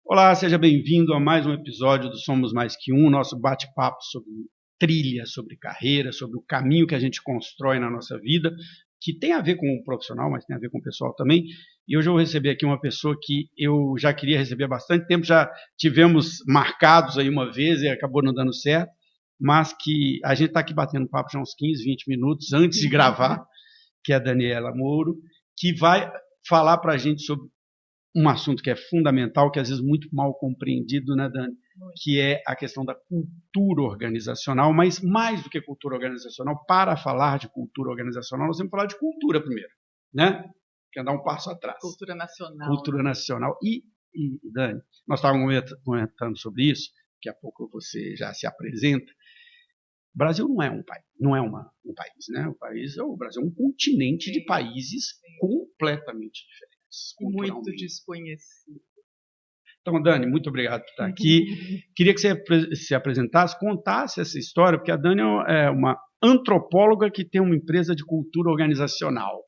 Olá, seja bem-vindo a mais um episódio do Somos Mais Que Um, nosso bate-papo sobre trilha, sobre carreira, sobre o caminho que a gente constrói na nossa vida, que tem a ver com o profissional, mas tem a ver com o pessoal também. E hoje eu vou receber aqui uma pessoa que eu já queria receber há bastante tempo, já tivemos marcados aí uma vez e acabou não dando certo, mas que a gente está aqui batendo papo já uns 15, 20 minutos antes de gravar, que é a Daniela Mouro, que vai falar para a gente sobre um assunto que é fundamental, que às vezes é muito mal compreendido, né, Dani? Que é a questão da cultura organizacional, mas mais do que cultura organizacional, para falar de cultura organizacional, nós temos que falar de cultura primeiro, né? Quer dar um passo atrás. Cultura nacional. Cultura nacional. E Dani, nós estávamos comentando sobre isso, daqui a pouco você já se apresenta. O Brasil não é um país, não é um país, né? O Brasil é um continente de países completamente diferentes. Muito desconhecido. Então, Dani, muito obrigado por estar aqui. Queria que você se apresentasse, contasse essa história, porque a Dani é uma antropóloga que tem uma empresa de cultura organizacional.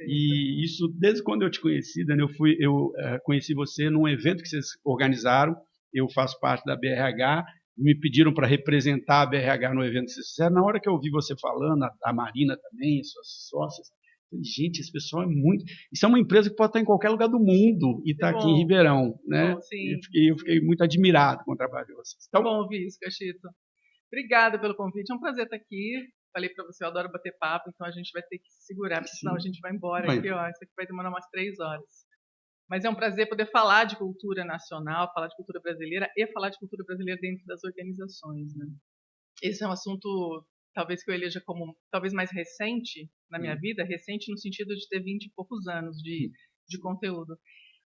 E isso, desde quando eu te conheci, Dani, eu conheci você num evento que vocês organizaram. Eu faço parte da BRH, me pediram para representar a BRH no evento que vocês fizeram. Na hora que eu ouvi você falando, a Marina também, suas sócias, gente, esse pessoal é muito. Isso é uma empresa que pode estar em qualquer lugar do mundo e está aqui em Ribeirão, né? Bom, sim, eu fiquei muito admirado com o trabalho de vocês. Então, bom ouvir isso, Cachito. Obrigada pelo convite, é um prazer estar aqui. Falei para você, eu adoro bater papo, então a gente vai ter que se segurar, porque senão a gente vai embora aqui, ó. Isso aqui vai demorar umas 3 horas. Mas é um prazer poder falar de cultura nacional, falar de cultura brasileira e falar de cultura brasileira dentro das organizações, né? Esse é um assunto, talvez que eu eleja como talvez mais recente na minha vida, recente no sentido de ter 20 e poucos anos de conteúdo.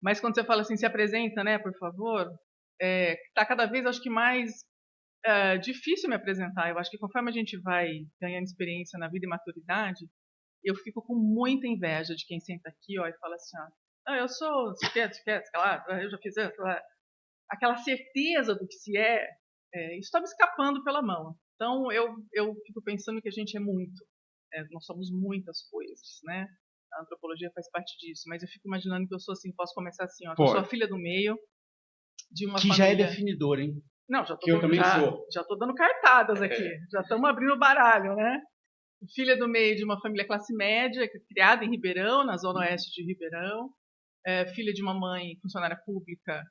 Mas quando você fala assim, se apresenta, né, por favor, tá cada vez, acho que mais difícil me apresentar. Eu acho que conforme a gente vai ganhando experiência na vida e maturidade, eu fico com muita inveja de quem senta aqui, ó, e fala assim, ó, eu sou, eu já fiz isso, aquela certeza do que se isso está me escapando pela mão. Então, eu fico pensando que a gente é muito. Nós somos muitas coisas, né? A antropologia faz parte disso. Mas eu fico imaginando que eu sou assim, posso começar assim, ó. Eu sou a filha do meio de uma que família... já é definidor, hein? Não, já tô que eu também sou. Já tô dando cartadas aqui. Já estamos abrindo o baralho, né? Filha do meio de uma família classe média, criada em Ribeirão, na zona oeste de Ribeirão. Filha de uma mãe funcionária pública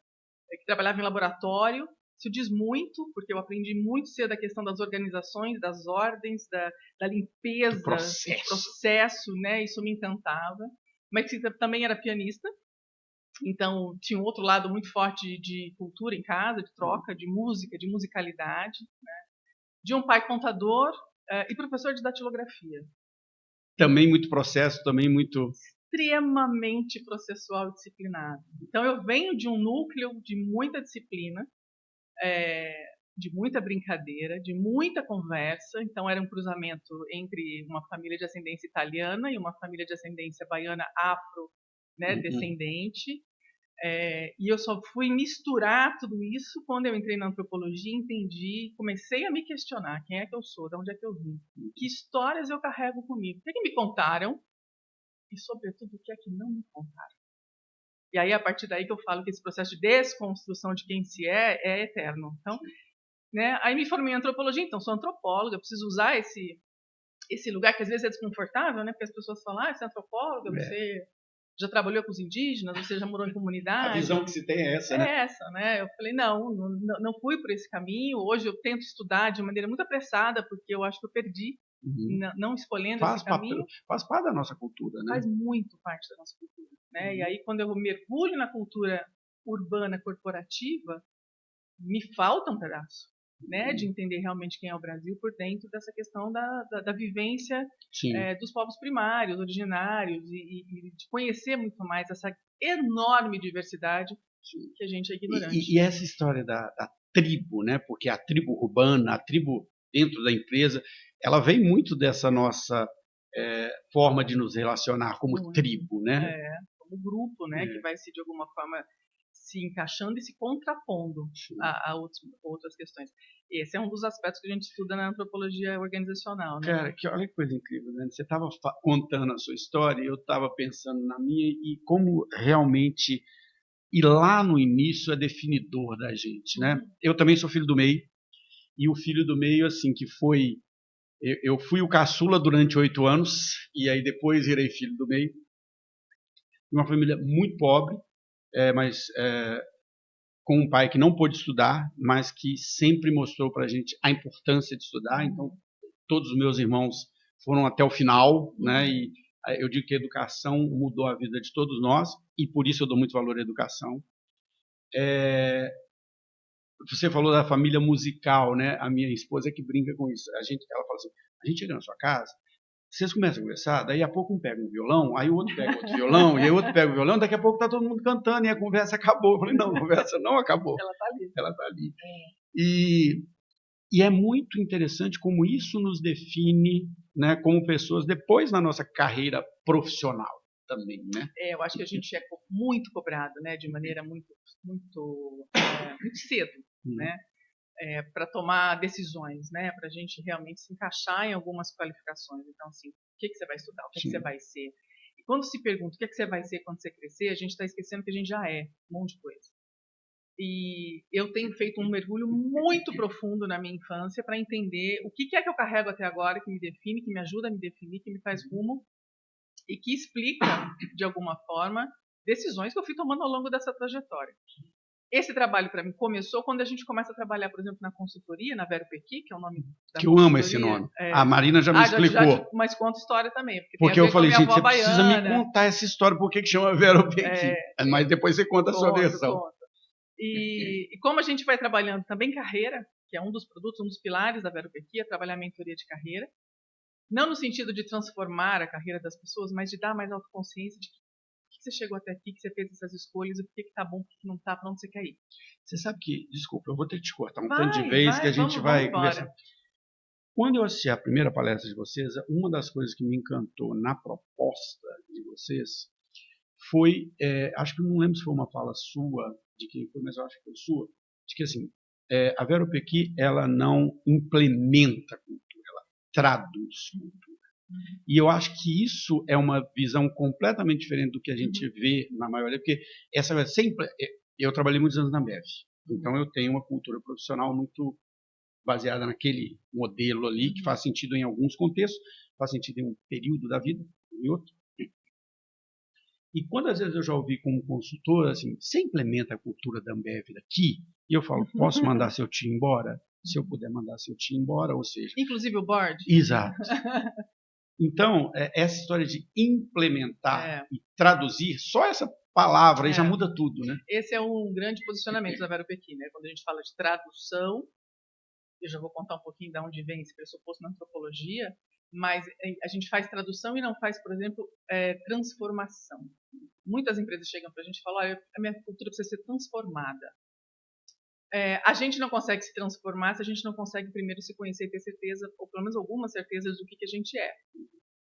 que trabalhava em laboratório. Isso diz muito, porque eu aprendi muito cedo a questão das organizações, das ordens, da limpeza, do processo, né? Isso me encantava. Mas também era pianista, então tinha um outro lado muito forte de cultura em casa, de troca, de música, de musicalidade, né? De um pai contador e professor de datilografia. Também muito processo, também muito... Extremamente processual e disciplinado. Então eu venho de um núcleo de muita disciplina, de muita brincadeira, de muita conversa. Então era um cruzamento entre uma família de ascendência italiana e uma família de ascendência baiana afro, né, descendente. E eu só fui misturar tudo isso quando eu entrei na antropologia, entendi, comecei a me questionar quem é que eu sou, de onde é que eu vim, que histórias eu carrego comigo, o que é que me contaram e, sobretudo, o que é que não me contaram. E aí, a partir daí que eu falo que esse processo de desconstrução de quem se é eterno. Então, né, aí me formei em antropologia, então sou antropóloga, preciso usar esse lugar que às vezes é desconfortável, né, porque as pessoas falam, você é antropóloga, você já trabalhou com os indígenas, você já morou em comunidade. A visão que se tem é essa, né? É essa, né? Eu falei, não fui por esse caminho. Hoje eu tento estudar de maneira muito apressada, porque eu acho que eu perdi, não escolhendo esse caminho. Faz parte da nossa cultura, né? Faz muito parte da nossa cultura, né? E aí, quando eu mergulho na cultura urbana corporativa, me falta um pedaço, né? De entender realmente quem é o Brasil por dentro dessa questão da vivência dos povos primários, originários, e de conhecer muito mais essa enorme diversidade que a gente é ignorante. E essa história da tribo, né? Porque a tribo urbana, a tribo dentro da empresa, ela vem muito dessa nossa forma de nos relacionar como tribo, né? Como grupo, né? Que vai se, de alguma forma, se encaixando e se contrapondo a outras questões. Esse é um dos aspectos que a gente estuda na antropologia organizacional, né? Cara, olha que coisa incrível, né? Você estava contando a sua história e eu estava pensando na minha, e como realmente E lá no início é definidor da gente, né? Eu também sou filho do meio, e o filho do meio, assim, que foi... Eu fui o caçula durante 8 anos, e aí depois virei filho do meio. Uma família muito pobre, mas com um pai que não pôde estudar, mas que sempre mostrou para a gente a importância de estudar. Então, todos os meus irmãos foram até o final, né? E eu digo que a educação mudou a vida de todos nós, e por isso eu dou muito valor à educação. Você falou da família musical, né? A minha esposa é que brinca com isso. Ela fala assim: a gente chega na sua casa, vocês começam a conversar, daí a pouco um pega um violão, aí o outro pega outro violão, e aí o outro pega o violão, daqui a pouco tá todo mundo cantando e a conversa acabou. Eu falei: não, a conversa não acabou. Ela tá ali. Ela tá ali. E é muito interessante como isso nos define, né, como pessoas depois na nossa carreira profissional também, né? Eu acho que a gente é muito cobrado, né, de maneira muito cedo, né, para tomar decisões, né, para a gente realmente se encaixar em algumas qualificações. Então, assim, o que você vai estudar, o que você vai ser. E quando se pergunta o que você vai ser quando você crescer, a gente está esquecendo que a gente já é um monte de coisa. E eu tenho feito um mergulho muito profundo na minha infância para entender o que é que eu carrego até agora, que me define, que me ajuda a me definir, que me faz rumo e que explica, de alguma forma, decisões que eu fui tomando ao longo dessa trajetória. Esse trabalho, para mim, começou quando a gente começa a trabalhar, por exemplo, na consultoria, na Vero Pequi, que é o nome da que eu amo esse nome. A Marina já me explicou. Mas conta história também. Porque eu falei, gente, você precisa me contar essa história, por que chama Vero Pequi. Mas depois você conta a sua versão. E como a gente vai trabalhando também carreira, que é um dos produtos, um dos pilares da Vero Pequi, é trabalhar a mentoria de carreira. Não no sentido de transformar a carreira das pessoas, mas de dar mais autoconsciência de que você chegou até aqui, que você fez essas escolhas, o que está bom, o que não está, para onde você quer ir. Você sabe que, desculpa, eu vou ter que te cortar tanto de vez que a gente vai conversar. Quando eu assisti a primeira palestra de vocês, uma das coisas que me encantou na proposta de vocês foi, acho que não lembro se foi uma fala sua, de quem foi, mas eu acho que foi sua, de que assim, a Vero Pequi, ela não implementa cultura, ela traduz cultura. E eu acho que isso é uma visão completamente diferente do que a gente vê na maioria, porque essa sempre, eu trabalhei muitos anos na Ambev, então eu tenho uma cultura profissional muito baseada naquele modelo ali, que faz sentido em alguns contextos, faz sentido em um período da vida, em outro. E quando às vezes eu já ouvi como consultor, assim, você implementa a cultura da Ambev daqui? E eu falo, posso mandar seu time embora? Se eu puder mandar seu time embora, ou seja... Inclusive o board? Exato. Então, essa história de implementar e traduzir, só essa palavra aí já muda tudo, né? Esse é um grande posicionamento da Vero Pequi, né? Quando a gente fala de tradução, eu já vou contar um pouquinho de onde vem esse pressuposto na antropologia, mas a gente faz tradução e não faz, por exemplo, transformação. Muitas empresas chegam para a gente e falam, olha, a minha cultura precisa ser transformada. A gente não consegue se transformar se a gente não consegue primeiro se conhecer e ter certeza, ou pelo menos algumas certezas do que a gente é.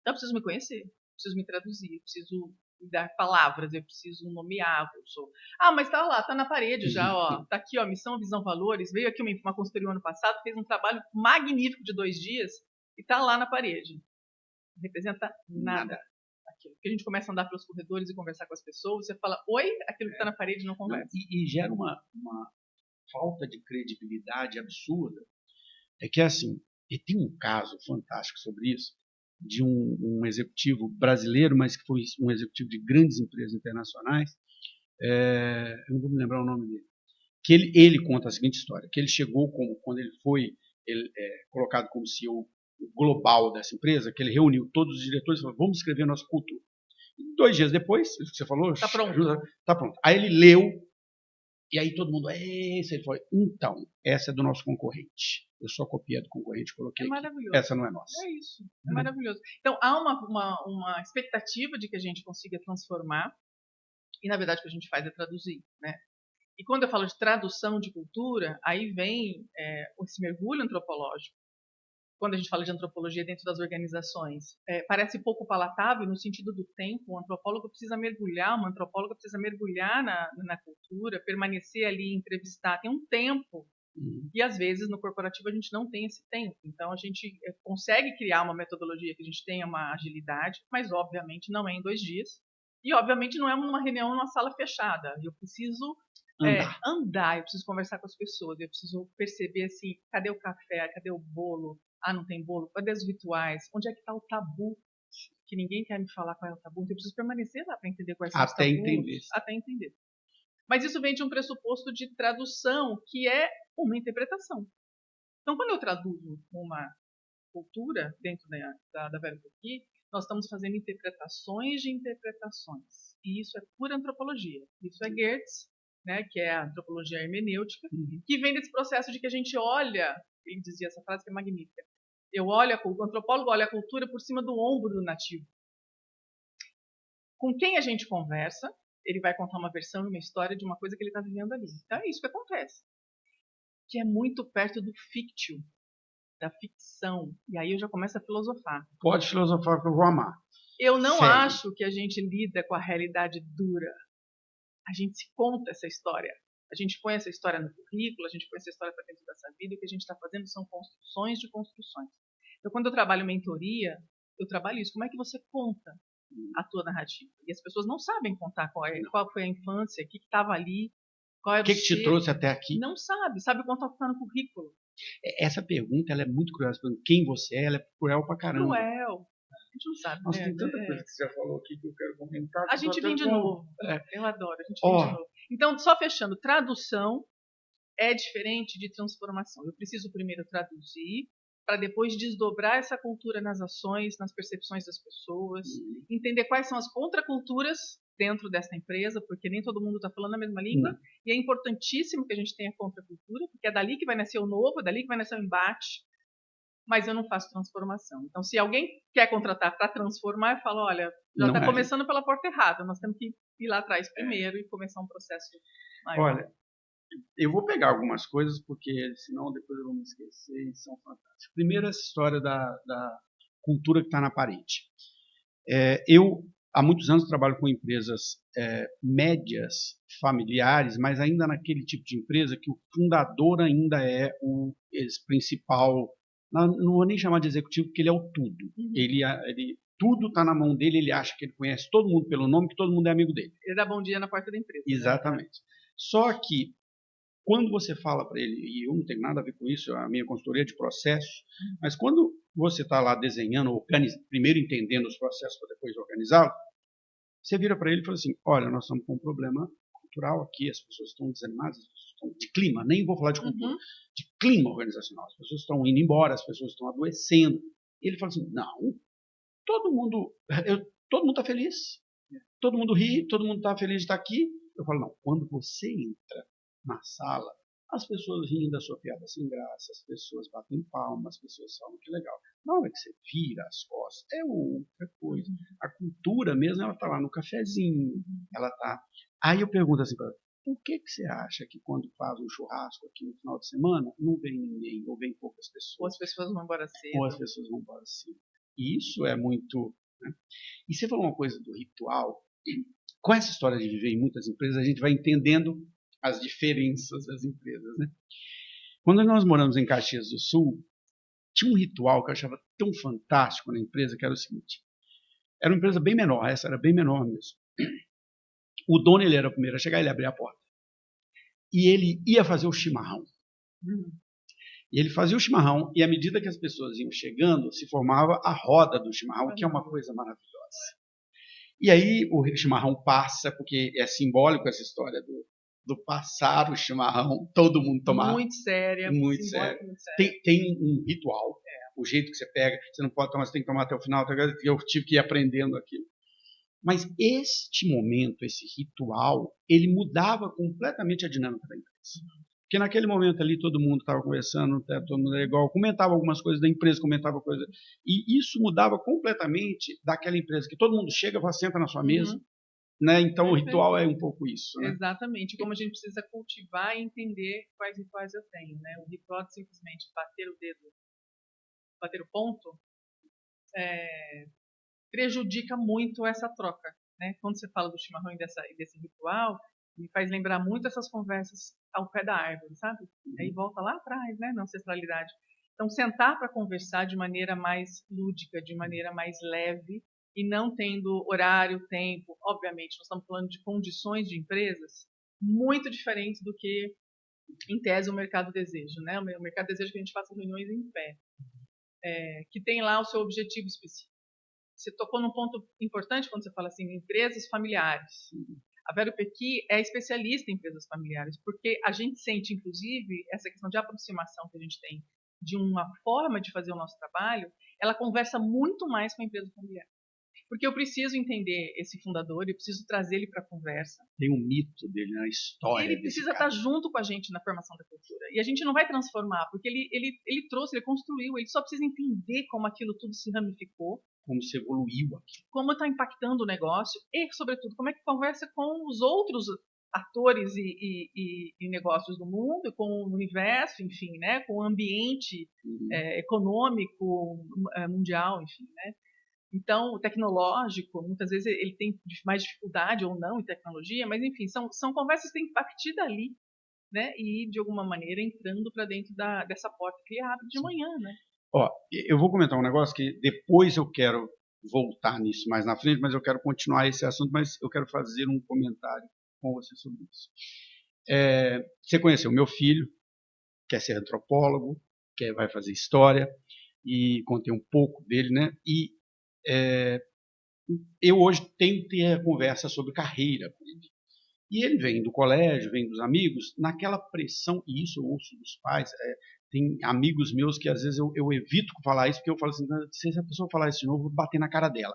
Então eu preciso me conhecer, preciso me traduzir, eu preciso me dar palavras, eu preciso nomear o que eu sou. Mas tá lá, tá na parede já, ó. Tá aqui, ó, missão, visão, valores. Veio aqui uma consultoria no ano passado, fez um trabalho magnífico de 2 dias e tá lá na parede. Não representa nada. Aquilo. Porque a gente começa a andar pelos corredores e conversar com as pessoas, você fala, oi, aquilo que tá na parede não conversa. E gera uma falta de credibilidade absurda. É que assim, e tem um caso fantástico sobre isso, de um executivo brasileiro, mas que foi um executivo de grandes empresas internacionais, eu não vou me lembrar o nome dele, que ele conta a seguinte história, que ele chegou quando ele foi colocado como CEO global dessa empresa, que ele reuniu todos os diretores e falou, vamos escrever a nossa cultura. E 2 dias depois, isso que você falou, tá pronto. Tá pronto. Aí ele leu, e aí todo mundo, esse ele foi, então, essa é do nosso concorrente. Eu só copiei do concorrente, coloquei maravilhoso. Aqui. Essa não é nossa. É isso, é maravilhoso. Então, há uma expectativa de que a gente consiga transformar, e na verdade o que a gente faz é traduzir, né? E quando eu falo de tradução de cultura, aí vem esse mergulho antropológico. Quando a gente fala de antropologia dentro das organizações, parece pouco palatável no sentido do tempo. Um antropólogo precisa mergulhar, uma antropóloga precisa mergulhar na cultura, permanecer ali, entrevistar. Tem um tempo. E às vezes no corporativo a gente não tem esse tempo. Então a gente consegue criar uma metodologia que a gente tenha uma agilidade, mas obviamente não é em 2 dias. E, obviamente, não é uma reunião numa sala fechada. Eu preciso andar, eu preciso conversar com as pessoas, eu preciso perceber, assim, cadê o café, cadê o bolo? Ah, não tem bolo? Cadê os rituais? Onde é que está o tabu? Que ninguém quer me falar qual é o tabu. Então, eu preciso permanecer lá para entender quais são os tabus. Até entender. Mas isso vem de um pressuposto de tradução, que é uma interpretação. Então, quando eu traduzo uma cultura dentro da Velha Turquia, nós estamos fazendo interpretações de interpretações. E isso é pura antropologia. Isso é Geertz, né, que é a antropologia hermenêutica, que vem desse processo de que a gente olha, ele dizia essa frase que é magnífica, o antropólogo olha a cultura por cima do ombro do nativo. Com quem a gente conversa, ele vai contar uma versão, uma história de uma coisa que ele está vivendo ali. Então é isso que acontece. Que é muito perto do fictio, da ficção. E aí eu já começo a filosofar. Pode filosofar que eu vou amar. Eu não acho que a gente lida com a realidade dura. A gente se conta essa história. A gente põe essa história no currículo, a gente põe essa história para dentro dessa vida. E o que a gente está fazendo são construções de construções. Então, quando eu trabalho mentoria, eu trabalho isso. Como é que você conta a tua narrativa? E as pessoas não sabem contar qual foi a infância, o que estava ali, qual era o que te trouxe até aqui. Não sabe contar o que está no currículo. Essa pergunta ela é muito curiosa. Quem você é, ela é cruel pra caramba. Cruel. A gente não sabe. Nossa, tem tanta coisa que você já falou aqui que eu quero comentar. A gente vem de novo. Eu adoro, a gente vem de novo. Então, só fechando, tradução é diferente de transformação. Eu preciso primeiro traduzir, para depois desdobrar essa cultura nas ações, nas percepções das pessoas, entender quais são as contraculturas dentro dessa empresa, porque nem todo mundo está falando a mesma língua, e é importantíssimo que a gente tenha contracultura, porque é dali que vai nascer o novo, é dali que vai nascer o embate, mas eu não faço transformação. Então, se alguém quer contratar para transformar, eu falo, olha, já está começando pela porta errada, nós temos que ir lá atrás primeiro e começar um processo maior. Olha, eu vou pegar algumas coisas, porque senão depois eu vou me esquecer e são fantásticas. Primeiro, essa história da cultura que está na parede. Eu, há muitos anos, trabalho com empresas médias, familiares, mas ainda naquele tipo de empresa que o fundador ainda é o principal, não vou nem chamar de executivo, porque ele é o tudo. Tudo está na mão dele, ele acha que ele conhece todo mundo pelo nome, que todo mundo é amigo dele. Ele dá bom dia na porta da empresa. Exatamente. Né? Só que, quando você fala para ele, e eu não tenho nada a ver com isso, a minha consultoria é de processos, mas quando você está lá desenhando, primeiro entendendo os processos para depois organizá-los, você vira para ele e fala assim, olha, nós estamos com um problema cultural aqui, as pessoas estão desanimadas, as pessoas estão de clima, nem vou falar de cultura, de clima organizacional, as pessoas estão indo embora, as pessoas estão adoecendo. E ele fala assim, não, todo mundo está feliz, todo mundo ri, todo mundo está feliz de estar aqui. Eu falo, não, quando você entra na sala, as pessoas riem da sua piada sem graça, as pessoas batem palmas, as pessoas falam que legal. Na hora que você vira as costas, é outra coisa. A cultura mesmo, ela está lá no cafezinho, ela está... Aí eu pergunto assim para ela, por que você acha que quando faz um churrasco aqui no final de semana, não vem ninguém, ou vem poucas pessoas? Ou as pessoas vão embora cedo. Ou as pessoas vão embora cedo. E isso é muito... Né? E você falou uma coisa do ritual. Com essa história de viver em muitas empresas, a gente vai entendendo as diferenças das empresas, né? Quando nós moramos em Caxias do Sul, tinha um ritual que eu achava tão fantástico na empresa, que era o seguinte. Era uma empresa bem menor, essa era bem menor mesmo. O dono, ele era o primeiro a chegar, ele abria a porta. E ele ia fazer o chimarrão. E ele fazia o chimarrão, e à medida que as pessoas iam chegando, se formava a roda do chimarrão, que é uma coisa maravilhosa. E aí o chimarrão passa, porque é simbólico essa história do passar o chimarrão, todo mundo tomar. Muito séria. Muito sério. Tem um ritual, o jeito que você pega, você não pode tomar, você tem que tomar até o final, eu tive que ir aprendendo aquilo. Mas este momento, esse ritual, ele mudava completamente a dinâmica da empresa. Porque naquele momento ali todo mundo estava conversando, todo mundo era igual, comentava algumas coisas da empresa, comentava coisas. E isso mudava completamente daquela empresa, que todo mundo chega, senta na sua mesa. Né? Então o ritual é um pouco isso. Né? Exatamente. Como a gente precisa cultivar e entender quais rituais eu tenho. Né? O ritual de simplesmente bater o dedo, bater o ponto, prejudica muito essa troca. Né? Quando você fala do chimarrão e desse ritual, me faz lembrar muito essas conversas ao pé da árvore, sabe? Aí volta lá atrás, né, na ancestralidade. Então, sentar para conversar de maneira mais lúdica, de maneira mais leve, e não tendo horário, tempo, obviamente, nós estamos falando de condições de empresas muito diferentes do que, em tese, o mercado deseja, né? O mercado deseja que a gente faça reuniões em pé, que tem lá o seu objetivo específico. Você tocou num ponto importante quando você fala assim, empresas familiares. A Vero Pequi é especialista em empresas familiares, porque a gente sente, inclusive, essa questão de aproximação que a gente tem de uma forma de fazer o nosso trabalho, ela conversa muito mais com a empresa familiar. Porque eu preciso entender esse fundador, eu preciso trazer ele para a conversa. Tem um mito dele, a história Ele precisa estar junto com a gente na formação da cultura. E a gente não vai transformar, porque ele trouxe, ele construiu, ele só precisa entender como aquilo tudo se ramificou, como se evoluiu aqui, como está impactando o negócio e, sobretudo, como é que conversa com os outros atores e negócios do mundo, com o universo, enfim, né, com o ambiente econômico mundial, enfim, né. Então, o tecnológico, muitas vezes ele tem mais dificuldade ou não em tecnologia, mas enfim, são conversas que têm que partir dali, né, e ir de alguma maneira entrando para dentro dessa porta que abre de manhã, né. Ó, eu vou comentar um negócio que depois eu quero voltar nisso mais na frente, mas eu quero continuar esse assunto, mas eu quero fazer um comentário com você sobre isso. Você conheceu meu filho, quer ser antropólogo, vai fazer história, e contei um pouco dele, né? E eu hoje tenho que ter a conversa sobre carreira com ele. E ele vem do colégio, vem dos amigos, naquela pressão, e isso eu ouço dos pais, tem amigos meus que às vezes eu evito falar isso, porque eu falo assim, se a pessoa falar isso de novo, eu vou bater na cara dela.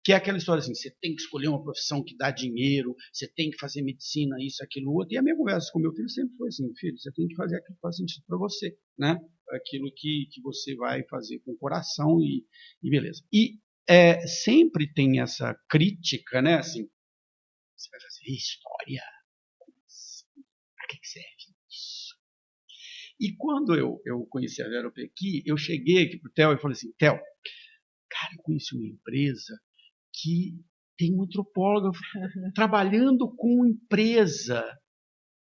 Que é aquela história assim, você tem que escolher uma profissão que dá dinheiro, você tem que fazer medicina, isso, aquilo, outro. E a minha conversa com meu filho sempre foi assim, filho, você tem que fazer aquilo que faz sentido para você, né? Aquilo que você vai fazer com o coração e beleza. E sempre tem essa crítica, né? Assim, você vai fazer história? Para que serve isso? E quando eu conheci a Vero Pequi, eu cheguei aqui pro Theo e falei assim, Theo, cara, eu conheci uma empresa que tem um antropólogo trabalhando com empresa.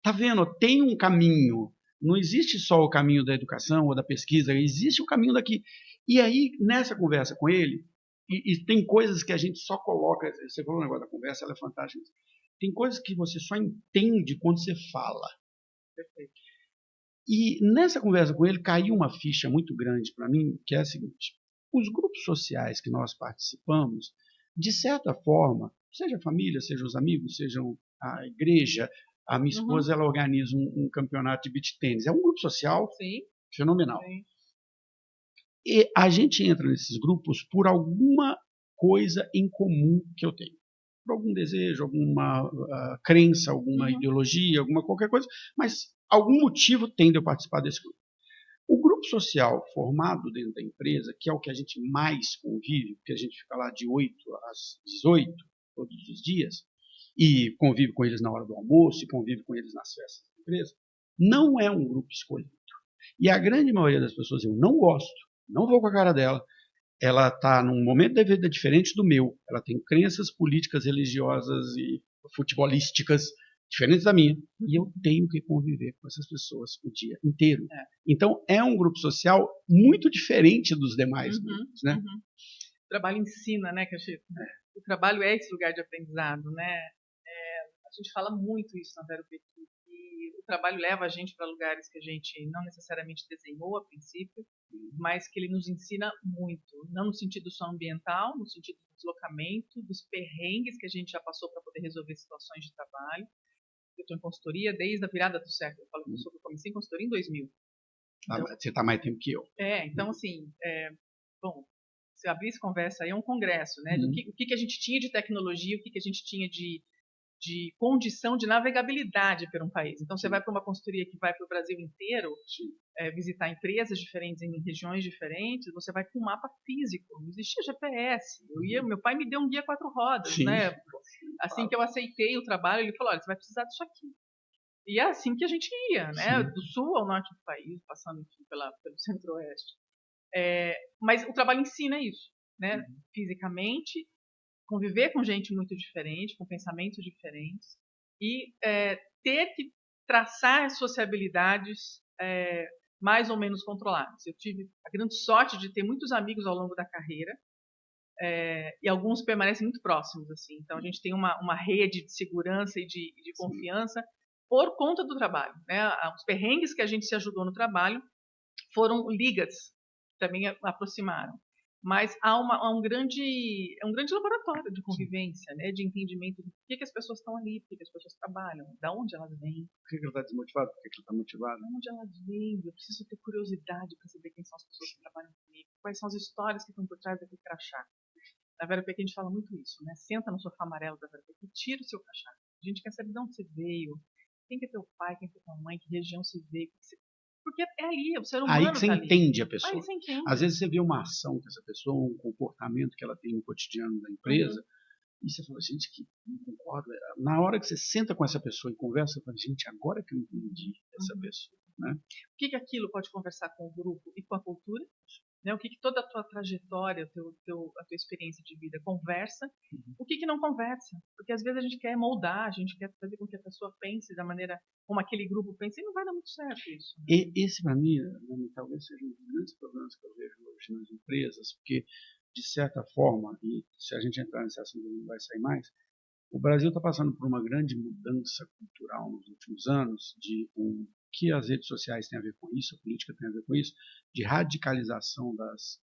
Tá vendo? Tem um caminho. Não existe só o caminho da educação ou da pesquisa, existe o caminho daqui. E aí, nessa conversa com ele, e tem coisas que a gente só coloca, você falou um negócio da conversa, ela é fantástica. Tem coisas que você só entende quando você fala. Perfeito. E nessa conversa com ele caiu uma ficha muito grande para mim, que é a seguinte: os grupos sociais que nós participamos, de certa forma, seja a família, seja os amigos, seja a igreja, a minha esposa ela organiza um campeonato de beach tênis. É um grupo social Sim. fenomenal. Sim. E a gente entra nesses grupos por alguma coisa em comum que eu tenho. Por algum desejo, alguma crença, alguma ideologia, alguma qualquer coisa, mas algum motivo tem de eu participar desse grupo. O grupo social formado dentro da empresa, que é o que a gente mais convive, porque a gente fica lá de 8 às 18 todos os dias, e convive com eles na hora do almoço, e convive com eles nas festas da empresa, não é um grupo escolhido. E a grande maioria das pessoas eu não gosto, não vou com a cara dela, ela está num momento da vida diferente do meu, ela tem crenças políticas, religiosas e futebolísticas diferentes da minha, e eu tenho que conviver com essas pessoas o dia inteiro. Então, é um grupo social muito diferente dos demais grupos, né? O trabalho ensina, né, Cachito? O trabalho é esse lugar de aprendizado, né? A gente fala muito isso na Vero Pequi, que o trabalho leva a gente para lugares que a gente não necessariamente desenhou a princípio, mas que ele nos ensina muito, não no sentido só ambiental, no sentido do deslocamento, dos perrengues que a gente já passou para poder resolver situações de trabalho. Eu estou em consultoria desde a virada do século. Eu falo que eu comecei em consultoria em 2000. Então, você está mais tempo que eu. Então, assim, bom, se abrir essa conversa aí é um congresso, né? Do que a gente tinha de tecnologia, o que a gente tinha de condição de navegabilidade para um país. Então, você vai para uma consultoria que vai para o Brasil inteiro, visitar empresas diferentes em regiões diferentes, você vai com um mapa físico. Não existia GPS. Meu pai me deu um guia 4 rodas, né? Assim que eu aceitei o trabalho, ele falou: olha, você vai precisar disso aqui. E é assim que a gente ia, né? Do sul ao norte do país, passando enfim, pelo centro-oeste. Mas o trabalho ensina isso, né? Fisicamente, conviver com gente muito diferente, com pensamentos diferentes, e ter que traçar sociabilidades mais ou menos controladas. Eu tive a grande sorte de ter muitos amigos ao longo da carreira, e alguns permanecem muito próximos, assim. Então a gente tem uma rede de segurança e de confiança por conta do trabalho, né? Os perrengues que a gente se ajudou no trabalho foram ligas que também aproximaram. Mas há um grande laboratório de convivência, né? De entendimento do que as pessoas estão ali, por que as pessoas trabalham, de onde elas vêm. Por que ela está desmotivada? Por que ela está motivada? De onde elas vêm? Eu preciso ter curiosidade para saber quem são as pessoas que trabalham comigo, quais são as histórias que estão por trás daquele crachá. Na Vera Peck a gente fala muito isso, né? Senta no sofá amarelo da Vera Peck e tira o seu crachá. A gente quer saber de onde você veio, quem que é teu pai, quem que é tua mãe, que região você veio, porque é ali, o ser humano aí que você tá entende ali. a pessoa. Aí você entende. Às vezes você vê uma ação que essa pessoa, um comportamento que ela tem no cotidiano da empresa, e você fala, gente, que não concordo. Na hora que você senta com essa pessoa e conversa, você fala, gente, agora que eu entendi essa pessoa. Né? O que aquilo pode conversar com o grupo e com a cultura? Né? O que toda a tua trajetória, a tua experiência de vida conversa? O que não conversa? Porque às vezes a gente quer moldar, a gente quer fazer com que a pessoa pense da maneira como aquele grupo pensa e não vai dar muito certo isso. Né? E esse, para mim, talvez seja um dos grandes problemas que eu vejo hoje nas empresas, porque, de certa forma, e se a gente entrar nesse assunto não vai sair mais, o Brasil está passando por uma grande mudança cultural nos últimos anos, que as redes sociais têm a ver com isso, a política tem a ver com isso, de radicalização das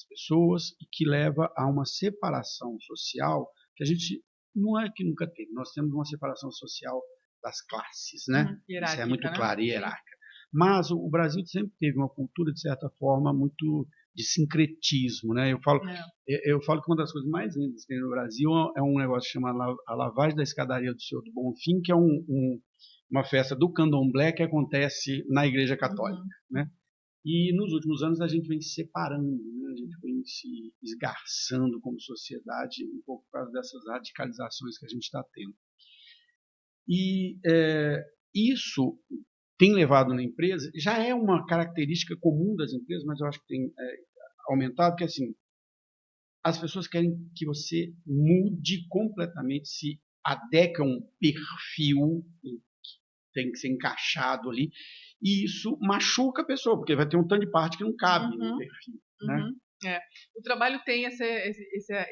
pessoas e que leva a uma separação social que a gente não é que nunca teve. Nós temos uma separação social das classes, né? Isso é muito claro, hierárquica. Mas o Brasil sempre teve uma cultura, de certa forma, muito de sincretismo, né? Eu falo que uma das coisas mais lindas que tem no Brasil é um negócio chamado a lavagem da escadaria do Senhor do Bonfim, que é uma festa do candomblé que acontece na Igreja Católica, né? E nos últimos anos a gente vem se separando, né? A gente vem se esgarçando como sociedade um pouco por causa dessas radicalizações que a gente está tendo. E isso tem levado na empresa, já é uma característica comum das empresas, mas eu acho que tem aumentado, que assim, as pessoas querem que você mude completamente, se adeque a um perfil que tem que ser encaixado ali, e isso machuca a pessoa, porque vai ter um tanto de parte que não cabe no perfil. Né? O trabalho tem essa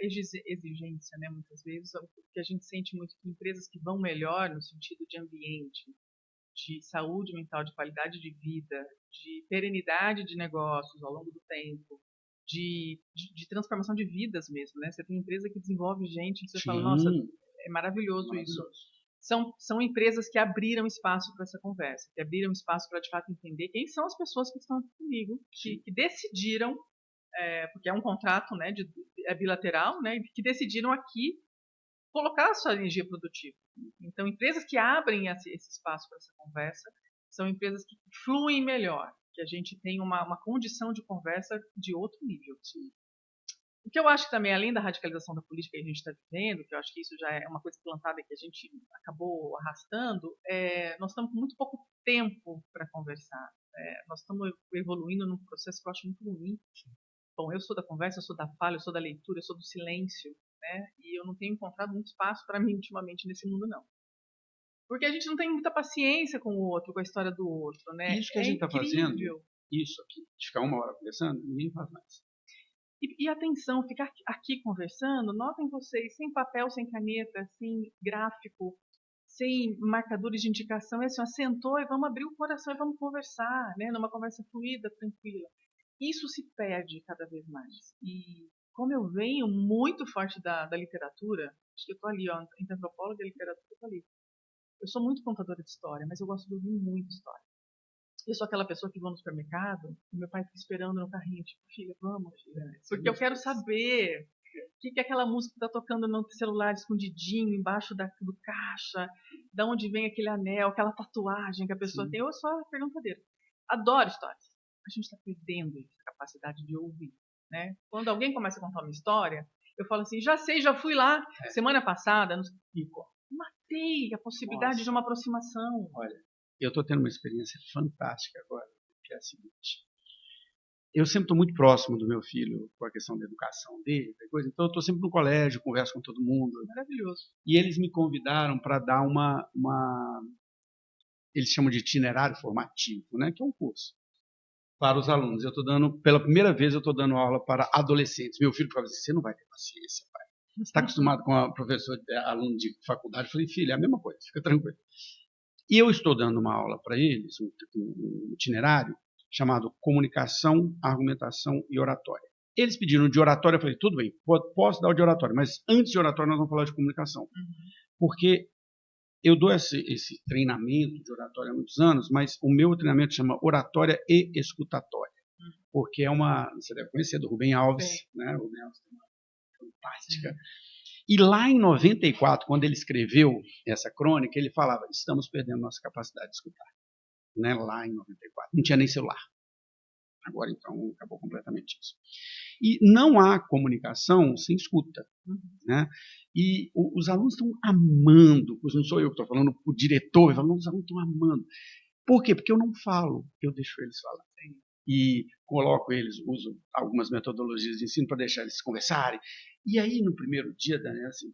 exigência, né, muitas vezes, porque a gente sente muito que empresas que vão melhor no sentido de ambiente, de saúde mental, de qualidade de vida, de perenidade de negócios ao longo do tempo, de transformação de vidas mesmo, né? Você tem empresa que desenvolve gente, você fala, nossa, é maravilhoso isso. São empresas que abriram espaço para essa conversa, que abriram espaço para de fato entender quem são as pessoas que estão aqui comigo, que decidiram, porque é um contrato, né, é bilateral, né, que decidiram aqui colocar a sua energia produtiva. Então, empresas que abrem esse espaço para essa conversa são empresas que fluem melhor, que a gente tem uma condição de conversa de outro nível. O que eu acho que também, além da radicalização da política que a gente está vivendo, que eu acho que isso já é uma coisa plantada que a gente acabou arrastando, nós estamos com muito pouco tempo para conversar. Nós estamos evoluindo num processo que eu acho muito ruim. Bom, eu sou da conversa, eu sou da fala, eu sou da leitura, eu sou do silêncio, né? E eu não tenho encontrado muito espaço para mim ultimamente nesse mundo, não. Porque a gente não tem muita paciência com o outro, com a história do outro, né? Isso que a gente está fazendo, isso aqui, de ficar uma hora conversando, ninguém faz mais. E atenção, ficar aqui conversando, notem vocês, sem papel, sem caneta, sem gráfico, sem marcadores de indicação, é assim, ó, sentou e vamos abrir o coração e vamos conversar, né? Numa conversa fluida, tranquila. Isso se perde cada vez mais. E como eu venho muito forte da literatura, acho que eu estou ali, ó, entre antropóloga e literatura, eu estou ali. Eu sou muito contadora de história, mas eu gosto de ouvir muito história. Eu sou aquela pessoa que vai no supermercado e meu pai fica esperando no carrinho, tipo, filha, vamos, filha. Porque eu quero saber o que é aquela música que está tocando no celular escondidinho, embaixo do caixa, da onde vem aquele anel, aquela tatuagem que a pessoa tem. Eu sou a perguntadeira. Adoro histórias. A gente está perdendo essa capacidade de ouvir. Né? Quando alguém começa a contar uma história, eu falo assim, já sei, já fui lá. Semana passada, matei a possibilidade de uma aproximação. Olha, eu estou tendo uma experiência fantástica agora, que é a seguinte. Eu sempre estou muito próximo do meu filho com a questão da educação dele, coisa. Então eu estou sempre no colégio, converso com todo mundo. Maravilhoso. E eles me convidaram para dar eles chamam de itinerário formativo, né, que é um curso. para os alunos. Pela primeira vez, eu estou dando aula para adolescentes. Meu filho falou assim, você não vai ter paciência, pai. Você está acostumado com a professora, aluno de faculdade? Eu falei, filho, é a mesma coisa, fica tranquilo. E eu estou dando uma aula para eles, um itinerário, chamado Comunicação, Argumentação e Oratória. Eles pediram de oratória, eu falei, tudo bem, posso dar o de oratória, mas antes de oratória nós vamos falar de comunicação. Porque eu dou esse treinamento de oratória há muitos anos, mas o meu treinamento chama Oratória e Escutatória. Porque você deve conhecer, do Rubem Alves, né? O Rubem Alves tem uma fantástica. E lá em 94, quando ele escreveu essa crônica, ele falava, estamos perdendo nossa capacidade de escutar. Né? Lá em 94. Não tinha nem celular. Agora, então, acabou completamente isso. E não há comunicação sem escuta. Né? E os alunos estão amando, não sou eu que estou falando, o diretor, os alunos estão amando. Por quê? Porque eu não falo, eu deixo eles falarem. E coloco eles, uso algumas metodologias de ensino para deixar eles conversarem. E aí, no primeiro dia, Daniel, assim,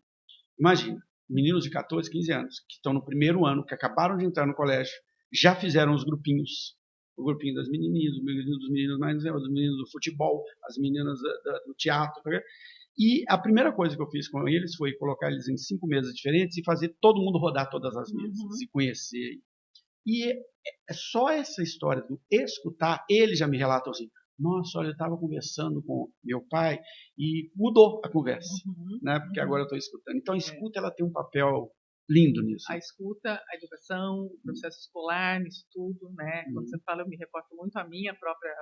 imagina, meninos de 14, 15 anos, que estão no primeiro ano, que acabaram de entrar no colégio, já fizeram os grupinhos. O grupinho das menininhas, o grupinho dos meninos mais velhos, os meninos do futebol, as meninas do teatro. E a primeira coisa que eu fiz com eles foi colocar eles em 5 mesas diferentes e fazer todo mundo rodar todas as mesas e conhecer. E é só essa história do escutar, eles já me relatam assim, nossa, olha, eu estava conversando com meu pai e mudou a conversa, né? Porque agora eu estou escutando. Então a escuta ela tem um papel lindo nisso. A escuta, a educação, o processo escolar, nisso tudo, né? Quando você fala, eu me reporto muito à minha própria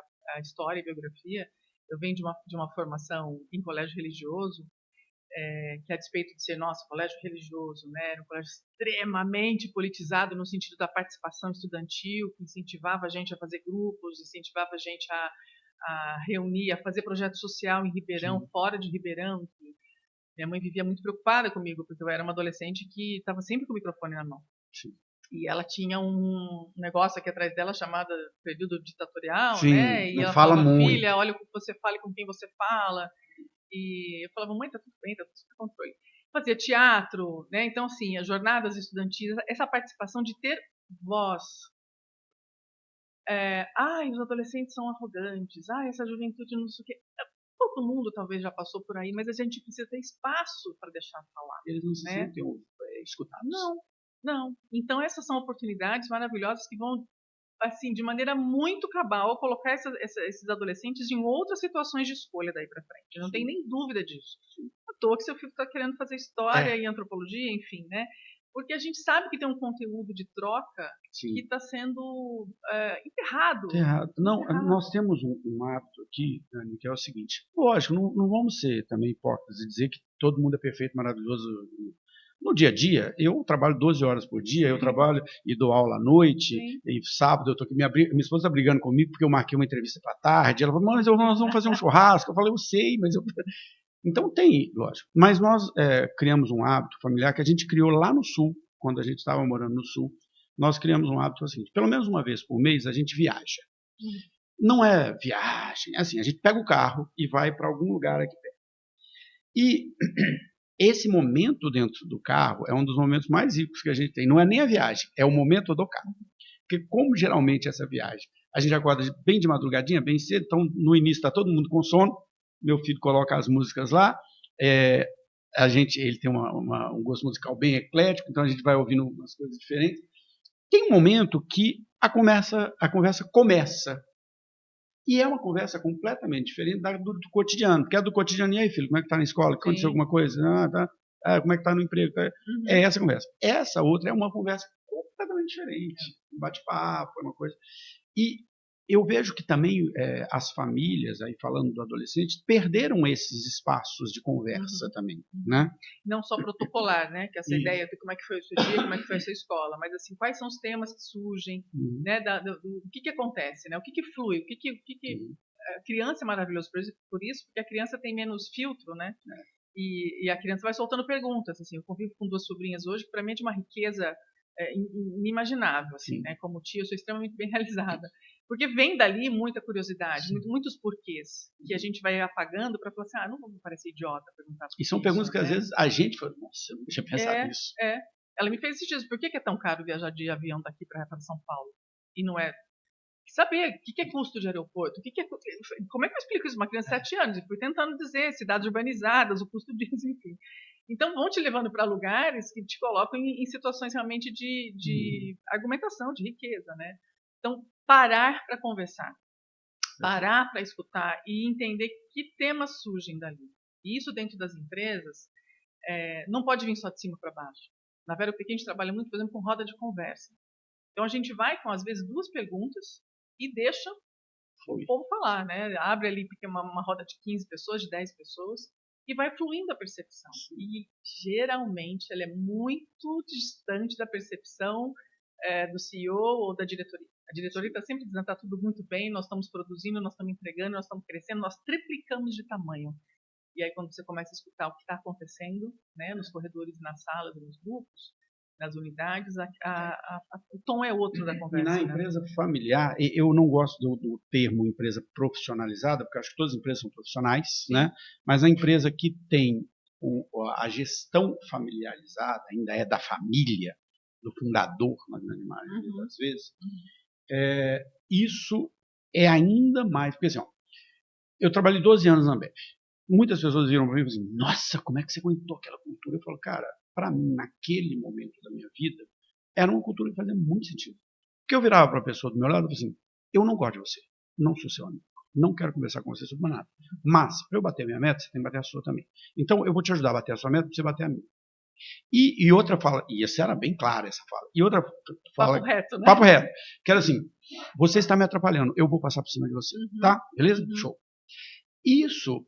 história e biografia. Eu venho de uma formação em colégio religioso, que a despeito de ser nosso colégio religioso, né, era um colégio extremamente politizado no sentido da participação estudantil, que incentivava a gente a fazer grupos, incentivava a gente a reunir, a fazer projeto social em Ribeirão, fora de Ribeirão. Minha mãe vivia muito preocupada comigo, porque eu era uma adolescente que estava sempre com o microfone na mão. E ela tinha um negócio aqui atrás dela chamado período ditatorial, né? E ela falava, filha, olha o que você fala e com quem você fala. E eu falava, mãe, tá tudo bem, tá tudo sob controle. Fazia teatro, né? Então, assim, as jornadas estudantis, essa participação de ter voz. Os adolescentes são arrogantes. Essa juventude não sei o quê. Todo mundo talvez já passou por aí, mas a gente precisa ter espaço para deixar falar. Eles não se sentem escutados. Não. Então, essas são oportunidades maravilhosas que vão, assim, de maneira muito cabal, colocar esses adolescentes em outras situações de escolha daí para frente. Não tem nem dúvida disso. À toa que seu filho está querendo fazer história e antropologia, enfim, né? Porque a gente sabe que tem um conteúdo de troca que está sendo enterrado. Não, nós temos um hábito aqui, Dani, que é o seguinte. Lógico, não vamos ser também hipócritas e dizer que todo mundo é perfeito, maravilhoso. No dia a dia, eu trabalho 12 horas por dia, eu trabalho e dou aula à noite, e sábado eu tô aqui, minha esposa está brigando comigo porque eu marquei uma entrevista para tarde, ela falou, mas nós vamos fazer um churrasco, eu falei, eu sei, mas eu... Então tem, lógico, mas nós criamos um hábito familiar que a gente criou lá no Sul, quando a gente estava morando no Sul, nós criamos um hábito assim, pelo menos uma vez por mês a gente viaja. Não é viagem, é assim, a gente pega o carro e vai para algum lugar aqui perto. E esse momento dentro do carro é um dos momentos mais ricos que a gente tem. Não é nem a viagem, é o momento do carro. Porque como geralmente essa viagem, a gente acorda bem de madrugadinha, bem cedo, então no início está todo mundo com sono, meu filho coloca as músicas lá, ele tem um gosto musical bem eclético, então a gente vai ouvindo umas coisas diferentes. Tem um momento que a conversa começa. E é uma conversa completamente diferente do cotidiano, porque é do cotidiano. E aí, filho, como é que está na escola? Aconteceu alguma coisa? Como é que está no emprego? É essa conversa. Essa outra é uma conversa completamente diferente. Um bate-papo, é uma coisa. E eu vejo que também as famílias, aí falando do adolescente, perderam esses espaços de conversa também, né? Não só protocolar, né? Que essa ideia de como é que foi o seu dia, como é que foi a sua escola, mas assim, quais são os temas que surgem, né? O que acontece, né? O que flui, a criança é maravilhosa por isso, porque a criança tem menos filtro, né? E a criança vai soltando perguntas, assim. Eu convivo com 2 sobrinhas hoje, que para mim é de uma riqueza inimaginável, assim, né? Como tia, eu sou extremamente bem realizada. Porque vem dali muita curiosidade, muitos porquês, que a gente vai apagando para falar assim, não vamos parecer idiota perguntar. E são perguntas que às vezes a gente fala, nossa, não deixa eu pensar nisso. Ela me fez esses dias, por que é tão caro viajar de avião daqui para São Paulo? E não é saber o que é custo de aeroporto, como é que eu explico isso para uma criança de 7 anos? Eu fui tentando dizer cidades urbanizadas, o custo disso, enfim. Então, vão te levando para lugares que te colocam em situações realmente de argumentação, de riqueza, né? Então, parar para conversar, parar para escutar e entender que temas surgem dali. E isso dentro das empresas não pode vir só de cima para baixo. Na Vero Pequena, a gente trabalha muito, por exemplo, com roda de conversa. Então, a gente vai com, às vezes, 2 perguntas e deixa o povo falar, né? Abre ali uma roda de 15 pessoas, de 10 pessoas, e vai fluindo a percepção. E, geralmente, ela é muito distante da percepção do CEO ou da diretoria. A diretoria está sempre dizendo que está tudo muito bem, nós estamos produzindo, nós estamos entregando, nós estamos crescendo, nós triplicamos de tamanho. E aí, quando você começa a escutar o que está acontecendo, né, nos corredores, nas salas, nos grupos, nas unidades, o tom é outro da conversa. Na empresa familiar, eu não gosto do termo empresa profissionalizada, porque eu acho que todas as empresas são profissionais, né? Mas a empresa que tem a gestão familiarizada, ainda é da família, do fundador, na grande maioria das vezes, isso é ainda mais, porque assim, eu trabalhei 12 anos na Ambev. Muitas pessoas viram para mim e falaram assim, nossa, como é que você aguentou aquela cultura? Eu falo, cara, para mim, naquele momento da minha vida, era uma cultura que fazia muito sentido. Porque eu virava para a pessoa do meu lado e falava assim, eu não gosto de você, não sou seu amigo, não quero conversar com você sobre nada. Mas, para eu bater a minha meta, você tem que bater a sua também. Então, eu vou te ajudar a bater a sua meta para você bater a minha. E outra fala, e essa era bem clara essa fala, e outra fala... Papo reto, né? Papo reto. Que era assim, você está me atrapalhando, eu vou passar por cima de você, tá? Beleza? Show. Isso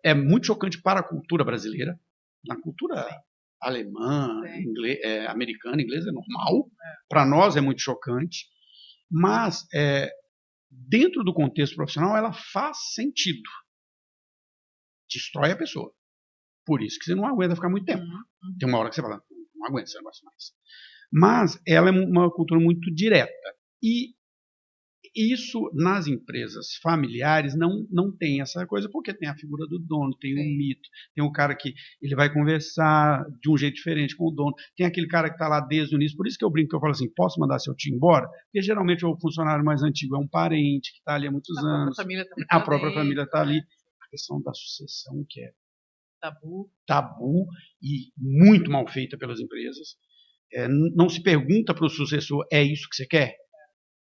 é muito chocante para a cultura brasileira, na cultura alemã, americana, inglesa é normal, para nós é muito chocante, mas dentro do contexto profissional ela faz sentido, destrói a pessoa, por isso que você não aguenta ficar muito tempo, tem uma hora que você fala, não aguento esse negócio mais, mas ela é uma cultura muito direta, e isso nas empresas familiares não tem essa coisa, porque tem a figura do dono, tem um mito, tem um cara que ele vai conversar de um jeito diferente com o dono, tem aquele cara que está lá desde o início, por isso que eu brinco, que eu falo assim, posso mandar seu tio embora? Porque geralmente o funcionário mais antigo é um parente que está ali há muitos anos, a própria família está ali. A questão da sucessão, que é tabu e muito mal feita pelas empresas, não se pergunta para o sucessor, é isso que você quer?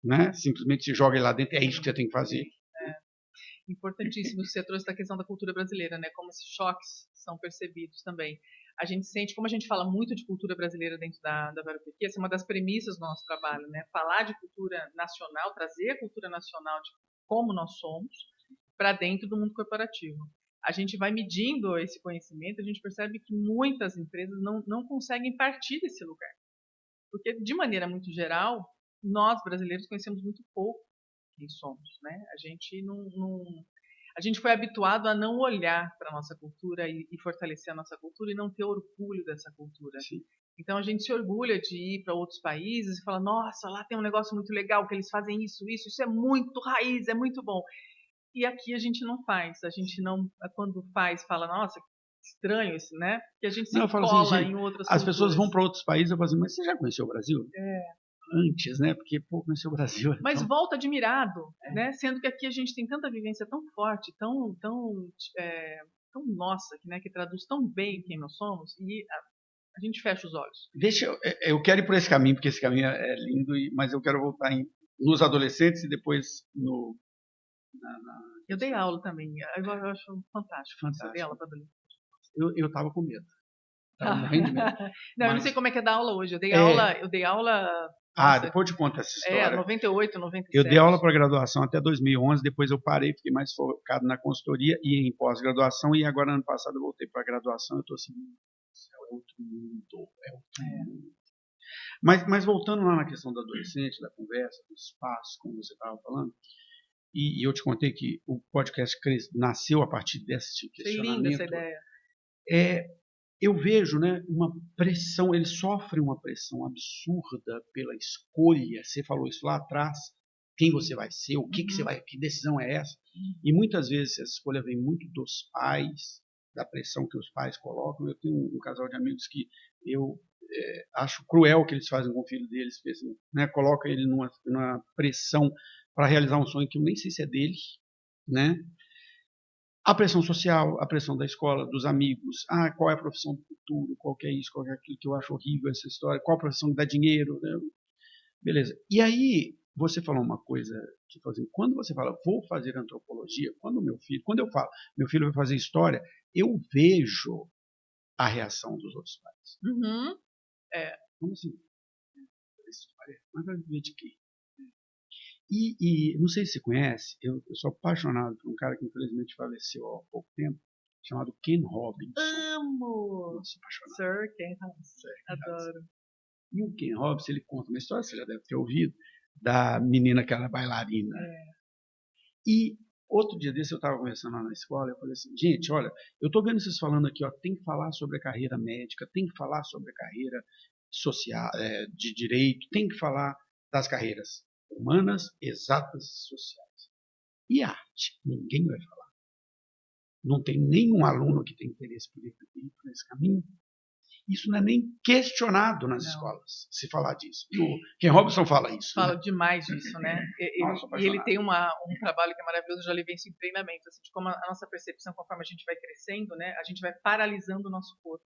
Né? Simplesmente se joga ele lá dentro, é isso que você tem que fazer. Importantíssimo, você trouxe a questão da cultura brasileira, né? Como esses choques são percebidos também. A gente sente, como a gente fala muito de cultura brasileira dentro da Vero Pequena, essa é uma das premissas do nosso trabalho, né? Falar de cultura nacional, trazer a cultura nacional de como nós somos para dentro do mundo corporativo. A gente vai medindo esse conhecimento, a gente percebe que muitas empresas não conseguem partir desse lugar. Porque, de maneira muito geral, nós brasileiros conhecemos muito pouco quem somos, né? A gente foi habituado a não olhar para a nossa cultura e fortalecer a nossa cultura e não ter orgulho dessa cultura. Sim. Então a gente se orgulha de ir para outros países e fala, nossa, lá tem um negócio muito legal, que eles fazem isso é muito raiz, é muito bom. E aqui a gente não faz, a gente não, quando faz, fala, nossa, estranho isso, né? Que a gente se cola em outras as culturas. Pessoas vão para outros países e falam assim, mas você já conheceu o Brasil? Antes, né? Porque, conheceu o Brasil. Então... Mas volta admirado, né? Sendo que aqui a gente tem tanta vivência tão forte, tão nossa, né? Que traduz tão bem quem nós somos, e a gente fecha os olhos. Eu quero ir por esse caminho, porque esse caminho é lindo, mas eu quero voltar nos adolescentes e depois no... Eu dei aula também, eu acho fantástico. Eu dei aula para adolescentes. Eu estava com medo. Estava morrendo de medo. Não, eu não sei como é que é dar aula hoje. Eu dei aula. Nossa, depois eu te conto essa história. 98, 97. Eu dei aula para graduação até 2011, depois eu parei, fiquei mais focado na consultoria e em pós-graduação, e agora ano passado eu voltei para a graduação, eu estou assim, é outro mundo, é outro mundo. Mas voltando lá na questão do adolescente, da conversa, do espaço, como você estava falando, e eu te contei que o podcast nasceu a partir desse questionamento. Foi linda essa ideia. Eu vejo, né, uma pressão, ele sofre uma pressão absurda pela escolha. Você falou isso lá atrás, quem você vai ser, o que você vai, que decisão é essa? E muitas vezes essa escolha vem muito dos pais, da pressão que os pais colocam. Eu tenho um casal de amigos que eu acho cruel o que eles fazem com o filho deles, né? Coloca ele numa pressão para realizar um sonho que eu nem sei se é dele, né? A pressão social, a pressão da escola, dos amigos, qual é a profissão do futuro, qual que é isso, qual que é aquilo, que eu acho horrível essa história, qual a profissão que dá dinheiro, né? Beleza. E aí, você falou uma coisa, tipo assim, quando você fala, vou fazer antropologia, quando eu falo, meu filho vai fazer história, eu vejo a reação dos outros pais. Uhum. Como assim? História? Mas vai viver de quê? E não sei se você conhece, eu sou apaixonado por um cara que infelizmente faleceu há pouco tempo, chamado Ken Robinson. Amo! Nossa, apaixonado. Sir Ken Robinson. Adoro. E o Ken Robinson, ele conta uma história, você já deve ter ouvido, da menina que era bailarina. E outro dia desse eu estava conversando lá na escola, eu falei assim, gente, olha, eu estou vendo vocês falando aqui, ó, tem que falar sobre a carreira médica, tem que falar sobre a carreira social, de direito, tem que falar das carreiras humanas, exatas e sociais. E arte? Ninguém vai falar. Não tem nenhum aluno que tem interesse por ir por esse caminho. Isso não é nem questionado nas escolas, se falar disso. E o Ken Robinson fala isso. Fala demais disso, né? E ele tem um trabalho que é maravilhoso, eu já levei isso em treinamento, assim, de como a nossa percepção, conforme a gente vai crescendo, né, a gente vai paralisando o nosso corpo.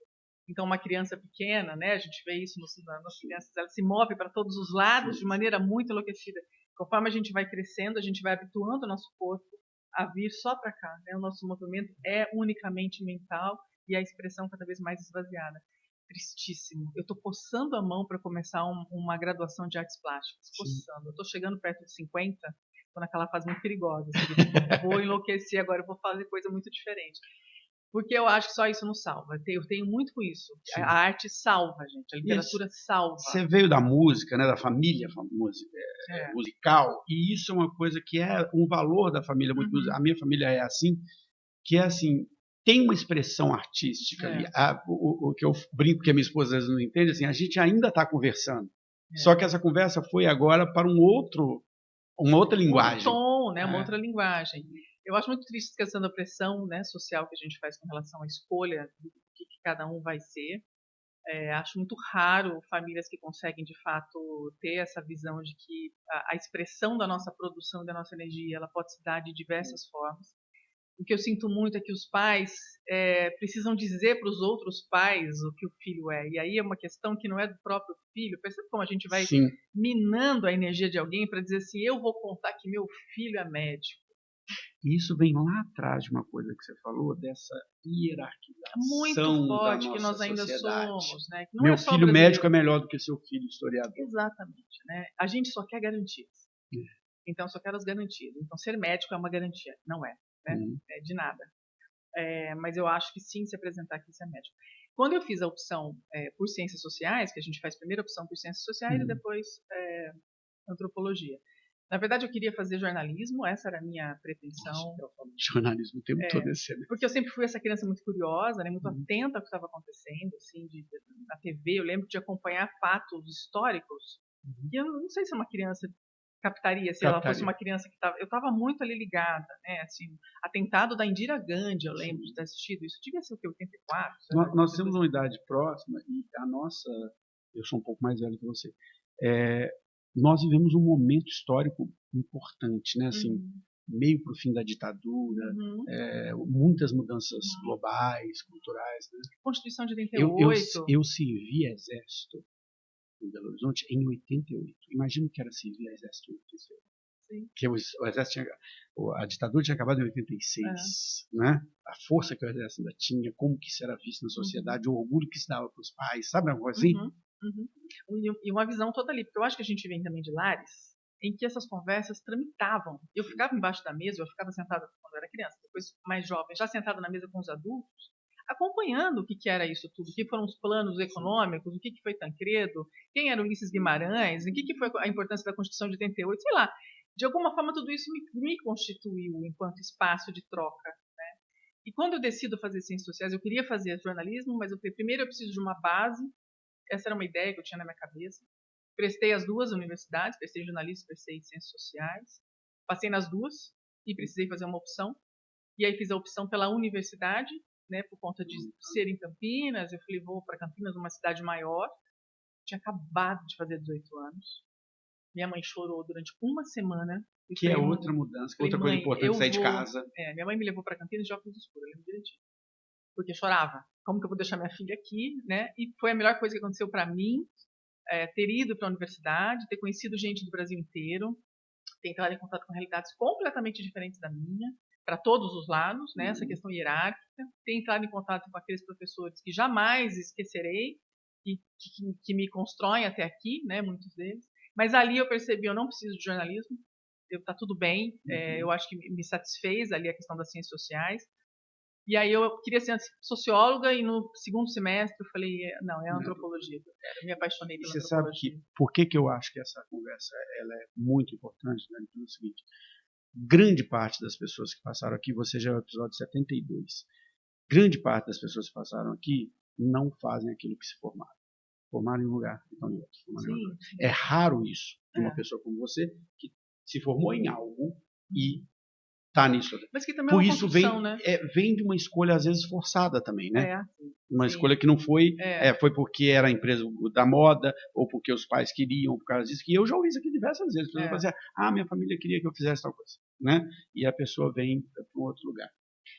Então, uma criança pequena, né, a gente vê isso nas crianças, ela se move para todos os lados de maneira muito enlouquecida. Conforme a gente vai crescendo, a gente vai habituando o nosso corpo a vir só para cá, né? O nosso movimento é unicamente mental e a expressão cada vez mais esvaziada. Tristíssimo. Eu estou coçando a mão para começar uma graduação de artes plásticas. Coçando. Eu estou chegando perto de 50, estou naquela fase muito perigosa. Assim, vou enlouquecer agora, eu vou fazer coisa muito diferente. Porque eu acho que só isso não salva. Eu tenho muito com isso. Sim. A arte salva, gente. A literatura salva. Você veio da música, né, da família musical, e isso é uma coisa que é um valor da família. A minha família é assim, que é assim, tem uma expressão artística ali. O que eu brinco que a minha esposa às vezes não entende, assim, a gente ainda está conversando. Só que essa conversa foi agora para uma outra linguagem. Um tom, né? Uma outra linguagem. Eu acho muito triste a questão da pressão, né, social que a gente faz com relação à escolha do que cada um vai ser. Acho muito raro famílias que conseguem, de fato, ter essa visão de que a expressão da nossa produção e da nossa energia ela pode se dar de diversas formas. O que eu sinto muito é que os pais precisam dizer para os outros pais o que o filho é. E aí é uma questão que não é do próprio filho. Percebe como a gente vai minando a energia de alguém para dizer assim, eu vou contar que meu filho é médico. E isso vem lá atrás de uma coisa que você falou, dessa hierarquização muito forte da nossa que nós ainda sociedade. somos. Né? Que não meu é só filho brasileiro. médico é melhor do que seu filho historiador. Exatamente. Né? A gente só quer garantias. Então, só quer as garantias. Então, ser médico é uma garantia. Não é. Né? De nada. Mas eu acho que sim, se apresentar aqui, ser médico. Quando eu fiz a opção por ciências sociais, que a gente faz primeiro a opção por ciências sociais e depois antropologia. Na verdade, eu queria fazer jornalismo, essa era a minha pretensão. Jornalismo o tempo todo esse ano. Porque eu sempre fui essa criança muito curiosa, né, muito atenta ao que estava acontecendo, assim, na TV. Eu lembro de acompanhar fatos históricos. E eu não sei se uma criança captaria, se ela fosse uma criança que estava... Eu estava muito ali ligada, né, assim, atentado da Indira Gandhi, eu lembro de ter assistido isso. Devia ser o quê, 84? Nós temos uma idade próxima e a nossa... Eu sou um pouco mais velho que você. Nós vivemos um momento histórico importante, né? Assim, meio para o fim da ditadura, muitas mudanças globais, culturais. Né? Constituição de 88. Eu servi exército em Belo Horizonte em 88. Imagino que era servir exército em 88. Sim. Que o exército a ditadura tinha acabado em 86, né? A força que o exército ainda tinha, como que isso era visto na sociedade, o orgulho que se dava para os pais, sabe uma coisa assim? E uma visão toda ali, porque eu acho que a gente vem também de lares em que essas conversas tramitavam. Eu ficava embaixo da mesa, eu ficava sentada quando eu era criança, depois mais jovem, já sentada na mesa com os adultos, acompanhando o que era isso tudo, o que foram os planos econômicos, o que foi Tancredo, quem era Ulisses Guimarães, o que foi a importância da Constituição de 88, sei lá. De alguma forma, tudo isso me constituiu enquanto espaço de troca. Né? E quando eu decido fazer ciências sociais, eu queria fazer jornalismo, mas primeiro eu preciso de uma base. Essa era uma ideia que eu tinha na minha cabeça. Prestei as duas universidades, prestei jornalismo, prestei ciências sociais. Passei nas duas e precisei fazer uma opção. E aí fiz a opção pela universidade, né, por conta de ser em Campinas. Eu falei, vou para Campinas, uma cidade maior, tinha acabado de fazer 18 anos. Minha mãe chorou durante uma semana. Que é outra mudança, outra coisa importante, sair de casa. Minha mãe me levou para Campinas de óculos escuros, eu lembro direitinho. Porque chorava. Como que eu vou deixar minha filha aqui, né? E foi a melhor coisa que aconteceu para mim, ter ido para a universidade, ter conhecido gente do Brasil inteiro, ter entrado em contato com realidades completamente diferentes da minha, para todos os lados, né? Essa questão hierárquica, ter entrado em contato com aqueles professores que jamais esquecerei e que me constroem até aqui, né? Muitos deles. Mas ali eu percebi, eu não preciso de jornalismo, tá tudo bem, eu acho que me satisfez ali a questão das ciências sociais. E aí eu queria ser socióloga e no segundo semestre eu falei, não, é a antropologia que eu quero. Eu me apaixonei pela antropologia. Você sabe por que eu acho que essa conversa ela é muito importante, né? Pelo seguinte, grande parte das pessoas que passaram aqui, você já é o episódio 72, grande parte das pessoas que passaram aqui não fazem aquilo que se formaram. Formaram em um lugar, então em outro. É raro isso, de uma pessoa como você, que se formou em algo e está nisso. Mas que também é uma construção, né? Vem de uma escolha, às vezes, forçada também, né? Uma escolha que não foi, foi porque era a empresa da moda, ou porque os pais queriam, ou por causa disso, que eu já ouvi isso aqui diversas vezes. A pessoa fazia, minha família queria que eu fizesse tal coisa, né? E a pessoa vem para um outro lugar.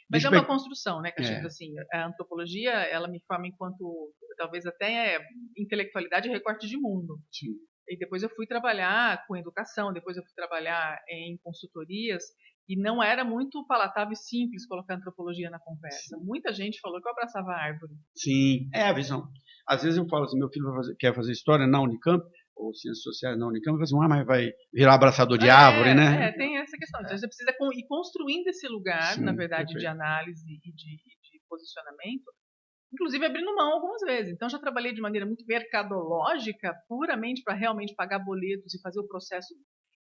Mas é uma construção, né, Caxias? Assim, a antropologia, ela me forma enquanto, talvez até intelectualidade e recorte de mundo. Sim. E depois eu fui trabalhar com educação, depois eu fui trabalhar em consultorias, e não era muito palatável e simples colocar antropologia na conversa. Sim. Muita gente falou que eu abraçava a árvore. Sim, é a visão. Às vezes eu falo assim, meu filho quer fazer história na Unicamp, ou ciências sociais na Unicamp, eu falo assim, mas vai virar abraçador de árvore, né? Tem essa questão. Então você precisa ir construindo esse lugar, na verdade, perfeito, de análise e de posicionamento, inclusive abrindo mão algumas vezes. Então já trabalhei de maneira muito mercadológica, puramente para realmente pagar boletos e fazer o processo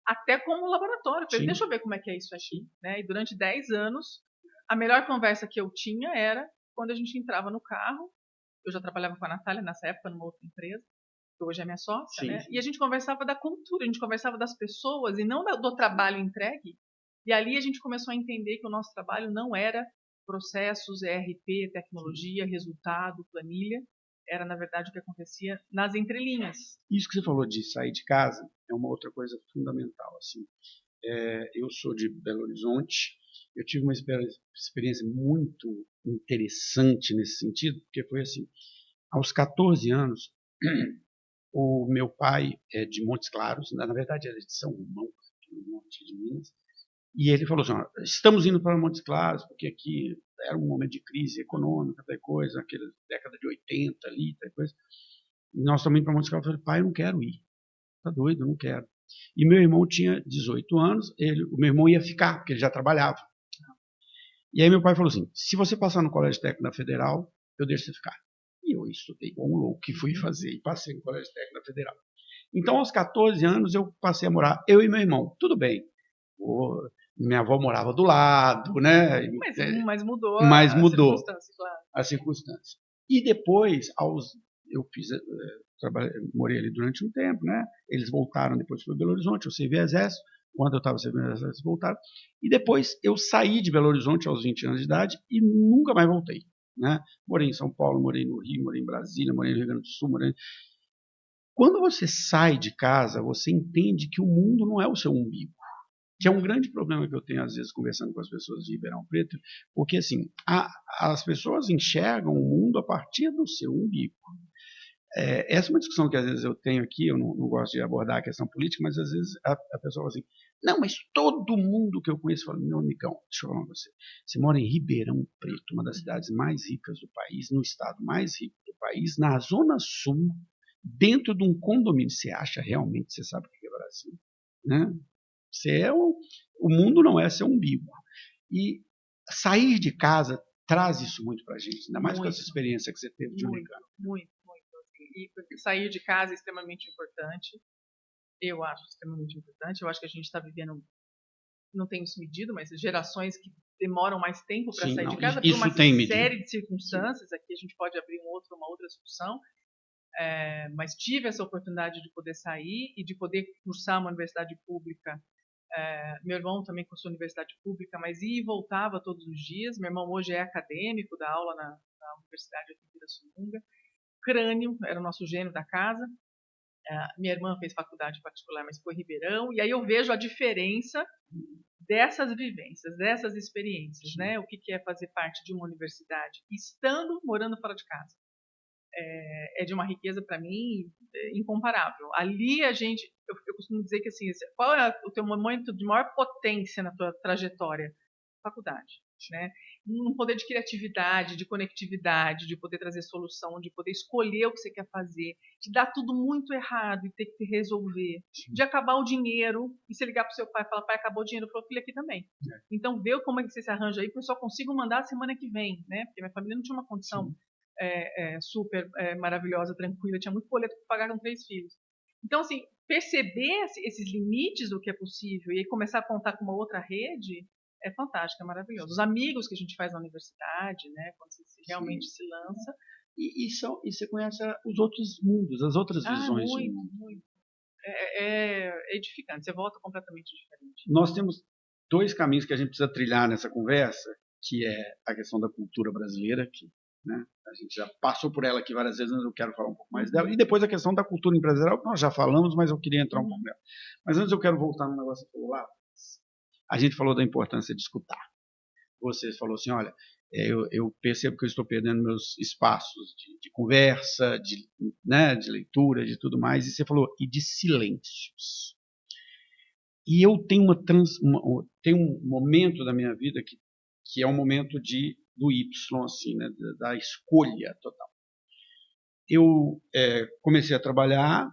até como laboratório. Falei, deixa eu ver como é que é isso aqui, né? E durante 10 anos, a melhor conversa que eu tinha era quando a gente entrava no carro. Eu já trabalhava com a Natália nessa época numa outra empresa, que hoje é minha sócia, né? E a gente conversava da cultura, a gente conversava das pessoas e não do trabalho entregue. E ali a gente começou a entender que o nosso trabalho não era processos, ERP, tecnologia, resultado, planilha. Era, na verdade, o que acontecia nas entrelinhas. Isso que você falou de sair de casa é uma outra coisa fundamental. Assim. Eu sou de Belo Horizonte, eu tive uma experiência muito interessante nesse sentido, porque foi assim, aos 14 anos, o meu pai é de Montes Claros, na verdade ele é de São Romão, no norte de Minas, e ele falou assim, estamos indo para Montes Claros, porque aqui era um momento de crise econômica, tal coisa, naquela década de 80 ali, tal coisa. E nós estamos indo para Montes Claros. Eu falei, pai, eu não quero ir. Tá doido, eu não quero. E meu irmão tinha 18 anos, o meu irmão ia ficar, porque ele já trabalhava. E aí meu pai falou assim, se você passar no Colégio Técnico da Federal, eu deixo você ficar. E eu estudei igual um louco, que fui fazer, e passei no Colégio Técnico da Federal. Então, aos 14 anos, eu passei a morar, eu e meu irmão. Tudo bem. Minha avó morava do lado, né? Mas mudou a circunstância, claro. A circunstância. E depois, eu morei ali durante um tempo, né? Eles voltaram depois para Belo Horizonte, eu servi exército. Quando eu estava servindo exército, eles voltaram. E depois eu saí de Belo Horizonte aos 20 anos de idade e nunca mais voltei. Né? Morei em São Paulo, morei no Rio, morei em Brasília, morei no Rio Grande do Sul, Quando você sai de casa, você entende que o mundo não é o seu umbigo. Que é um grande problema que eu tenho, às vezes, conversando com as pessoas de Ribeirão Preto, porque, assim, as pessoas enxergam o mundo a partir do seu umbigo. Essa é uma discussão que, às vezes, eu tenho aqui, eu não gosto de abordar a questão política, mas, às vezes, a pessoa fala assim, não, mas todo mundo que eu conheço fala, meu amigão, deixa eu falar com você, você mora em Ribeirão Preto, uma das cidades mais ricas do país, no estado mais rico do país, na Zona Sul, dentro de um condomínio, você acha realmente que você sabe o que é Brasil? Né? O mundo não é seu umbigo. E sair de casa traz isso muito para a gente, ainda mais com essa experiência que você teve de Unicamp. Muito. E sair de casa é extremamente importante. Eu acho extremamente importante. Eu acho que a gente está vivendo, não tenho isso medido, mas gerações que demoram mais tempo para sair de casa por uma série de circunstâncias. Sim. Aqui a gente pode abrir uma outra discussão. Mas tive essa oportunidade de poder sair e de poder cursar uma universidade pública. Meu irmão também cursou universidade pública, mas ia e voltava todos os dias. Meu irmão hoje é acadêmico, dá aula na universidade aqui de Pirassununga. Crânio era o nosso gênio da casa. Minha irmã fez faculdade particular, mas foi em Ribeirão, e aí eu vejo a diferença dessas vivências, dessas experiências, né? O que é fazer parte de uma universidade, morando fora de casa. É de uma riqueza, para mim, incomparável. Ali eu costumo dizer que assim, qual é o teu momento de maior potência na tua trajetória? Faculdade, né? Um poder de criatividade, de conectividade, de poder trazer solução, de poder escolher o que você quer fazer, de dar tudo muito errado e ter que resolver, de acabar o dinheiro e você ligar para o seu pai e falar, pai, acabou o dinheiro, falou, filho, aqui também. Então, vê como é que você se arranja aí, porque eu só consigo mandar a semana que vem, né? Porque minha família não tinha uma condição super maravilhosa, tranquila, tinha muito boleto para pagar com 3 filhos. Então, assim, perceber esses limites do que é possível e aí começar a contar com uma outra rede é fantástico, é maravilhoso. Os amigos que a gente faz na universidade, né, quando você realmente se lança. E você conhece os outros mundos, as outras visões. Muito. É edificante, você volta completamente diferente. Nós temos 2 caminhos que a gente precisa trilhar nessa conversa, que é a questão da cultura brasileira, que, né, a gente já passou por ela aqui várias vezes, mas eu quero falar um pouco mais dela, e depois a questão da cultura empresarial, que nós já falamos, mas eu queria entrar um pouco nela. Mas antes eu quero voltar no negócio que você falou lá. A gente falou da importância de escutar. Você falou assim, olha, eu percebo que eu estou perdendo meus espaços de conversa, né, de leitura, de tudo mais, e você falou, e de silêncios. E eu tenho tenho um momento da minha vida que é um momento do Y, assim, né, da escolha total. Eu comecei a trabalhar,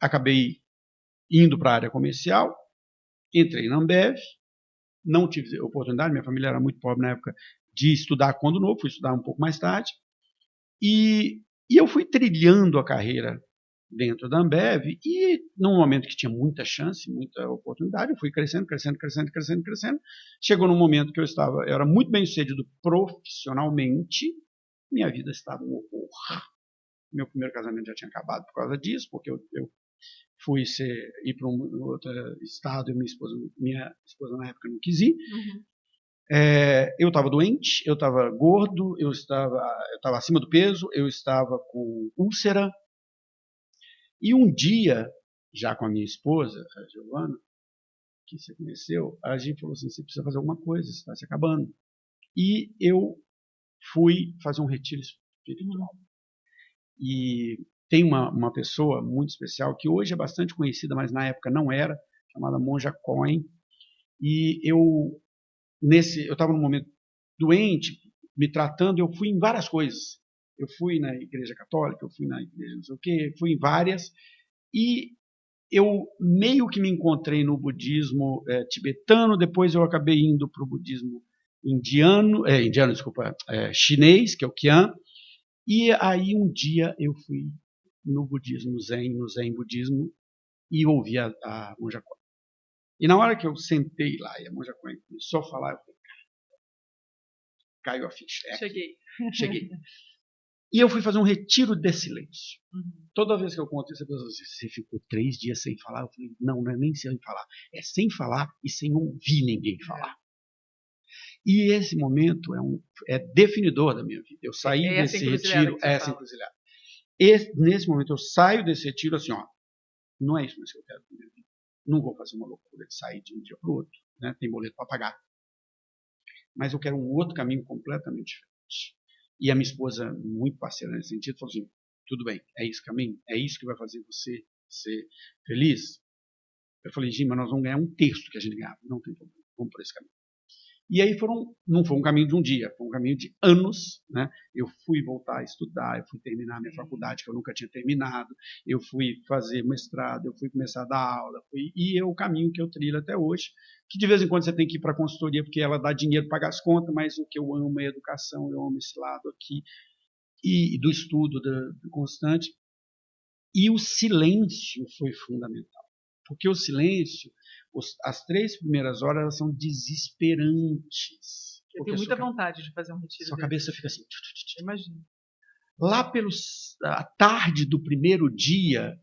acabei indo para a área comercial, entrei na Ambev, não tive oportunidade, minha família era muito pobre na época, de estudar quando novo, fui estudar um pouco mais tarde, e eu fui trilhando a carreira dentro da Ambev, e num momento que tinha muita chance, muita oportunidade, eu fui crescendo, chegou num momento que eu era muito bem sucedido profissionalmente, minha vida estava um horror. Meu primeiro casamento já tinha acabado por causa disso, porque eu fui ir para um outro estado e minha esposa na época não quis ir. Eu estava doente, eu estava gordo, eu estava acima do peso, eu estava com úlcera. E um dia, já com a minha esposa, a Giovana, que você conheceu, a gente falou assim, você precisa fazer alguma coisa, você está se acabando. E eu fui fazer um retiro espiritual. E tem uma pessoa muito especial, que hoje é bastante conhecida, mas na época não era, chamada Monja Coen. E eu estava num momento doente, me tratando, eu fui em várias coisas. Eu fui na igreja católica, eu fui na igreja não sei o quê, fui em várias, e eu meio que me encontrei no budismo tibetano, depois eu acabei indo para o budismo chinês, que é o Qian, e aí um dia eu fui no budismo zen, no zen budismo, e ouvi a Monja Coen. E na hora que eu sentei lá e a Monja Coen começou a falar, eu falei, caiu a ficha. Cheguei. E eu fui fazer um retiro de silêncio. Toda vez que eu conto isso, a pessoa diz, você ficou 3 dias sem falar? Eu falei, não é nem sem falar. É sem falar e sem ouvir ninguém falar. E esse momento é definidor da minha vida. Eu saí desse retiro, essa encruzilhada. Nesse momento eu saio desse retiro assim, ó, não é isso mais que eu quero para minha vida. Não vou fazer uma loucura de sair de um dia para o outro, né? Tem boleto para pagar. Mas eu quero um outro caminho completamente diferente. E a minha esposa, muito parceira nesse sentido, falou assim, tudo bem, é esse caminho? É isso que vai fazer você ser feliz? Eu falei, Gima, nós vamos ganhar 1/3 do que a gente ganhava. Não tem problema, vamos por esse caminho. E aí não foi um caminho de um dia, foi um caminho de anos, né? Eu fui voltar a estudar, eu fui terminar a minha faculdade, que eu nunca tinha terminado, eu fui fazer mestrado, eu fui começar a dar aula, e é o caminho que eu trilho até hoje, que de vez em quando você tem que ir para a consultoria, porque ela dá dinheiro para pagar as contas, mas o que eu amo é a educação, eu amo esse lado aqui, e do estudo do constante. E o silêncio foi fundamental, porque o silêncio, as 3 primeiras horas elas são desesperantes. Eu tenho muita vontade de fazer um retiro. Sua cabeça fica assim. Imagina. Lá à tarde do primeiro dia,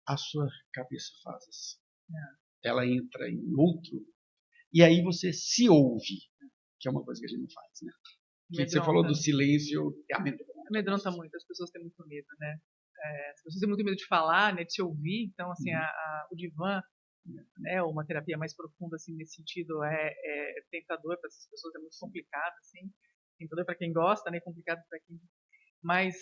a sua cabeça faz assim. Ela entra em outro, e aí você se ouve, que é uma coisa que a gente não faz, né? Que você falou do silêncio, amedronta muito, as pessoas têm muito medo, né? as pessoas têm muito medo de falar, né, de se ouvir. Então, assim, o divã, né, ou uma terapia mais profunda, assim, nesse sentido, é tentador para essas pessoas, é muito complicado, assim. Tentador para quem gosta, né, complicado para quem... Mas,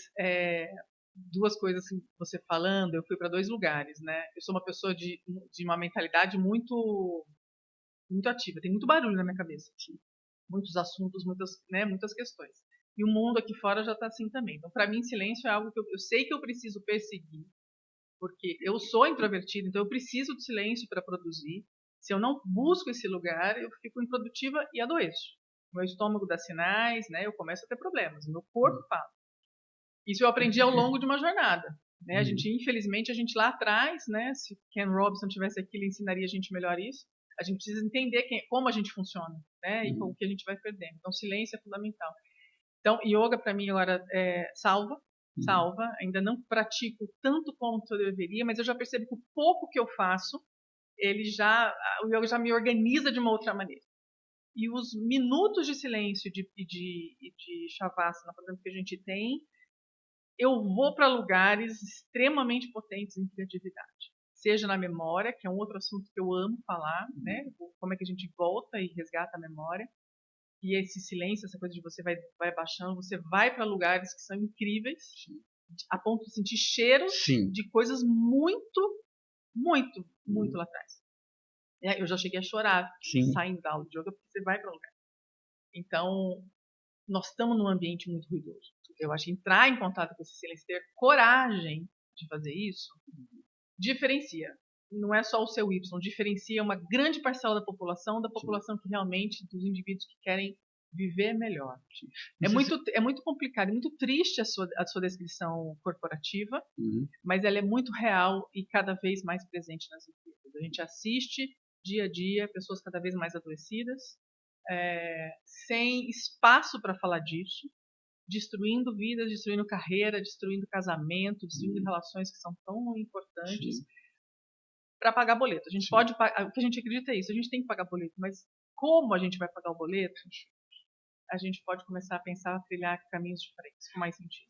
duas coisas, assim, você falando, eu fui para 2 lugares, né? Eu sou uma pessoa de uma mentalidade muito, muito ativa, tem muito barulho na minha cabeça, assim. Muitos assuntos, muitas questões. E o mundo aqui fora já está assim também. Então, para mim, silêncio é algo que eu sei que eu preciso perseguir, porque eu sou introvertida, então eu preciso de silêncio para produzir. Se eu não busco esse lugar, eu fico improdutiva e adoeço. Meu estômago dá sinais, né? Eu começo a ter problemas. Meu corpo fala. Isso eu aprendi ao longo de uma jornada. Né? Infelizmente, a gente lá atrás, né? Se Ken Robinson tivesse aqui, ele ensinaria a gente melhor isso. A gente precisa entender como a gente funciona, né? E como que a gente vai perdendo. Então, silêncio é fundamental. Então, yoga para mim agora salva. Ainda não pratico tanto quanto eu deveria, mas eu já percebo que o pouco que eu faço, o yoga já me organiza de uma outra maneira. E os minutos de silêncio de shavasana, por exemplo, que a gente tem, eu vou para lugares extremamente potentes em criatividade. Seja na memória, que é um outro assunto que eu amo falar, né? Como é que a gente volta e resgata a memória. E esse silêncio, essa coisa de você vai baixando, você vai para lugares que são incríveis, a ponto de sentir cheiros de coisas muito, muito, muito lá atrás. Eu já cheguei a chorar saindo da aula de yoga, porque você vai para um lugar. Então, nós estamos num ambiente muito ruidoso. Eu acho que entrar em contato com esse silêncio, ter coragem de fazer isso, diferencia. Não é só o seu Y, diferencia uma grande parcela da população que realmente, dos indivíduos que querem viver melhor. É muito complicado, é muito triste a sua descrição corporativa, mas ela é muito real e cada vez mais presente nas empresas. A gente assiste dia a dia pessoas cada vez mais adoecidas, sem espaço para falar disso, destruindo vidas, destruindo carreira, destruindo casamento, destruindo relações que são tão importantes para pagar boleto. A gente pode pagar, o que a gente acredita é isso, a gente tem que pagar boleto, mas como a gente vai pagar o boleto? A gente pode começar a pensar, a trilhar caminhos diferentes, com mais sentido.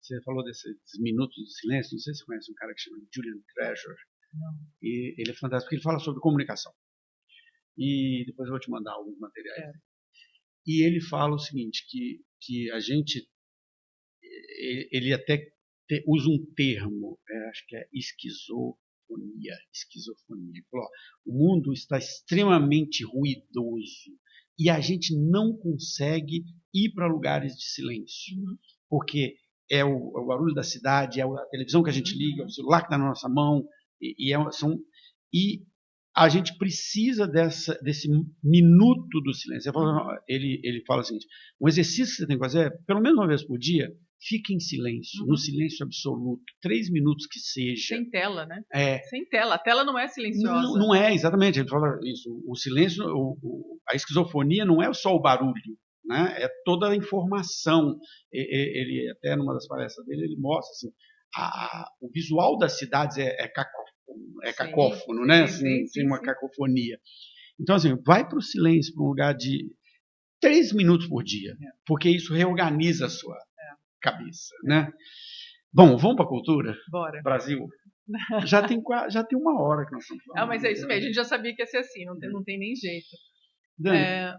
Você falou desses minutos de silêncio, não sei se você conhece um cara que chama Julian Treasure. Não. E ele é fantástico, porque ele fala sobre comunicação. E depois eu vou te mandar alguns materiais. E ele fala o seguinte, que a gente, ele até usa um termo, acho que é esquizofonia. Ele falou, o mundo está extremamente ruidoso e a gente não consegue ir para lugares de silêncio, porque é o barulho da cidade, é a televisão que a gente liga, é o celular que está na nossa mão, e a gente precisa desse minuto do silêncio. Ele fala assim, um exercício que você tem que fazer é, pelo menos uma vez por dia, fique em silêncio, no silêncio absoluto, 3 minutos que seja. Sem tela, né? Sem tela. A tela não é silenciosa. Não é, exatamente. Ele fala isso. O silêncio, a esquizofonia não é só o barulho, né? É toda a informação. Ele até numa das palestras dele, ele mostra assim, o visual das cidades é cacófono, né? Tem uma cacofonia. Então, assim, vai para o silêncio, para um lugar de 3 minutos por dia, porque isso reorganiza a sua cabeça, né? Bom, vamos para a cultura? Bora. Brasil. Já tem 1 hora que nós estamos falando. Mas é isso mesmo, a gente já sabia que ia ser assim, não tem nem jeito. Dani,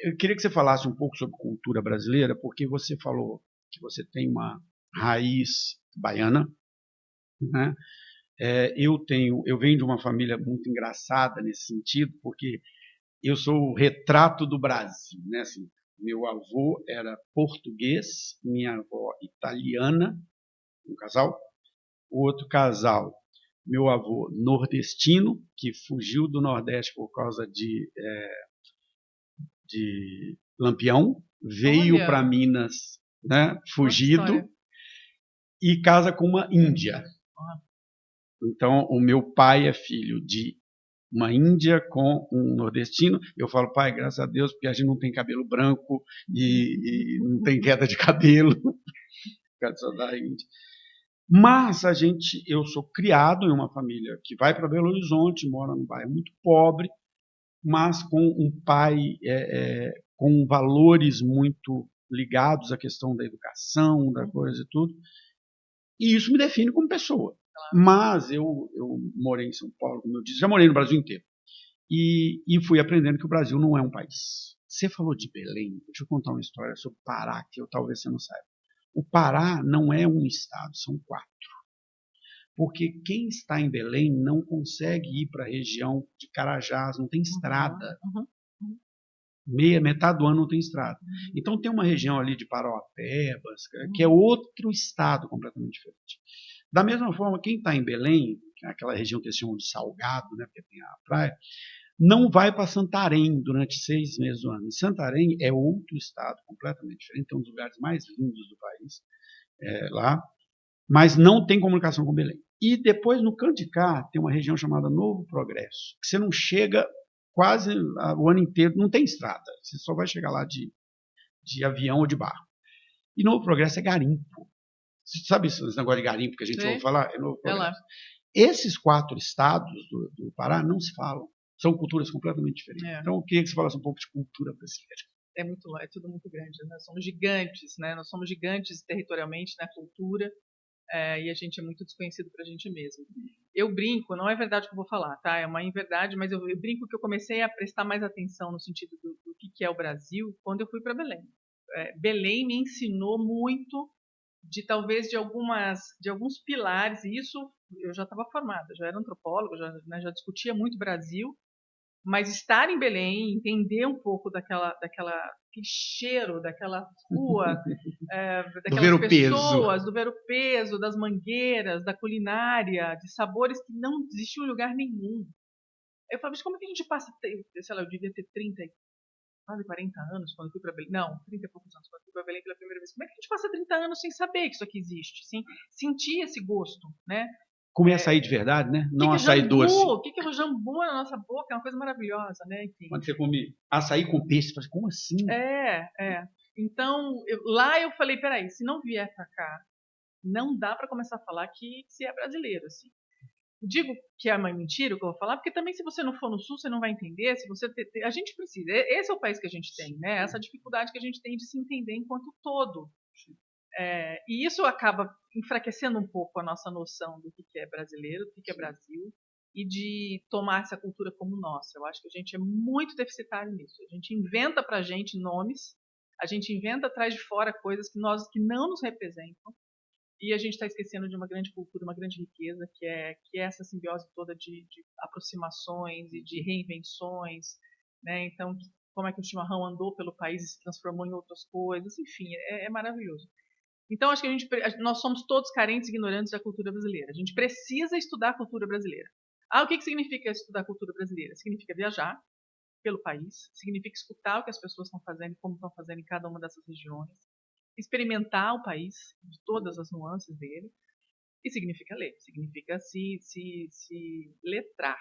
eu queria que você falasse um pouco sobre cultura brasileira, porque você falou que você tem uma raiz baiana, né? Eu venho de uma família muito engraçada nesse sentido, porque eu sou o retrato do Brasil, né? Assim, meu avô era português, minha avó italiana, um casal. O outro casal, meu avô nordestino, que fugiu do Nordeste por causa de Lampião, veio para Minas, né, fugido, e casa com uma índia. Então, o meu pai é filho de uma índia com um nordestino. Eu falo, pai, graças a Deus, porque a gente não tem cabelo branco e não tem queda de cabelo. Só da Índia. Mas eu sou criado em uma família que vai para Belo Horizonte, mora num bairro muito pobre, mas com um pai com valores muito ligados à questão da educação, da coisa e tudo. E isso me define como pessoa. Mas eu morei em São Paulo, como eu disse, já morei no Brasil inteiro. E fui aprendendo que o Brasil não é um país. Você falou de Belém, deixa eu contar uma história sobre o Pará, que talvez você não saiba. O Pará não é um estado, são 4. Porque quem está em Belém não consegue ir para a região de Carajás, não tem estrada. Metade do ano não tem estrada. Então tem uma região ali de Parauapebas, que é outro estado completamente diferente. Da mesma forma, quem está em Belém, que é aquela região que eles chamam de Salgado, né, porque tem a praia, não vai para Santarém durante 6 meses do ano. E Santarém é outro estado completamente diferente, tem um dos lugares mais lindos do país lá, mas não tem comunicação com Belém. E depois, no canto de cá, tem uma região chamada Novo Progresso, que você não chega quase o ano inteiro, não tem estrada, você só vai chegar lá de avião ou de barco. E Novo Progresso é garimpo. Você sabe esse negócio de garimpo que a gente ouve falar? É Novo Progresso. Esses 4 estados do Pará não se falam. São culturas completamente diferentes. Então, eu queria que você falasse um pouco de cultura brasileira. É tudo muito grande. Nós somos gigantes, né? Nós somos gigantes territorialmente na cultura. E a gente é muito desconhecido para a gente mesmo. Eu brinco, não é verdade o que eu vou falar, tá? É uma inverdade, mas eu brinco que eu comecei a prestar mais atenção no sentido do que é o Brasil quando eu fui para Belém. Belém me ensinou muito talvez de alguns pilares, e isso eu já estava formada, já era antropóloga, já discutia muito Brasil, mas estar em Belém, entender um pouco daquele cheiro, daquela rua, daquelas pessoas, do ver-o-peso, das mangueiras, da culinária, de sabores que não existiam em lugar nenhum. Eu falei, mas como é que a gente passa, sei lá, eu devia ter 40 anos quando eu fui para Belém. Não, 30 e poucos anos quando eu fui para Belém pela primeira vez. Como é que a gente passa 30 anos sem saber que isso aqui existe? Sem sentir esse gosto, né? Comer açaí de verdade, né? Não açaí doce. O que é o jambu na nossa boca? É uma coisa maravilhosa, né? Enfim. Quando você come açaí com peixe, você fala, como assim? Então, lá eu falei, peraí, se não vier para cá, não dá para começar a falar que se é brasileiro, assim. Digo que é uma mentira o que eu vou falar, porque também se você não for no Sul, você não vai entender. Se você a gente precisa. Esse é o país que a gente tem, né? Essa dificuldade que a gente tem de se entender enquanto todo. E isso acaba enfraquecendo um pouco a nossa noção do que é brasileiro, do que é Brasil, e de tomar essa cultura como nossa. Eu acho que a gente é muito deficitário nisso. A gente inventa pra gente nomes, a gente inventa atrás de fora coisas que não nos representam. E a gente está esquecendo de uma grande cultura, uma grande riqueza, que é essa simbiose toda de aproximações e de reinvenções, né? Então, como é que o chimarrão andou pelo país e se transformou em outras coisas, enfim, é maravilhoso. Então, acho que nós somos todos carentes e ignorantes da cultura brasileira. A gente precisa estudar a cultura brasileira. O que significa estudar a cultura brasileira? Significa viajar pelo país, significa escutar o que as pessoas estão fazendo e como estão fazendo em cada uma dessas regiões, experimentar o país de todas as nuances dele, e significa ler, significa se letrar.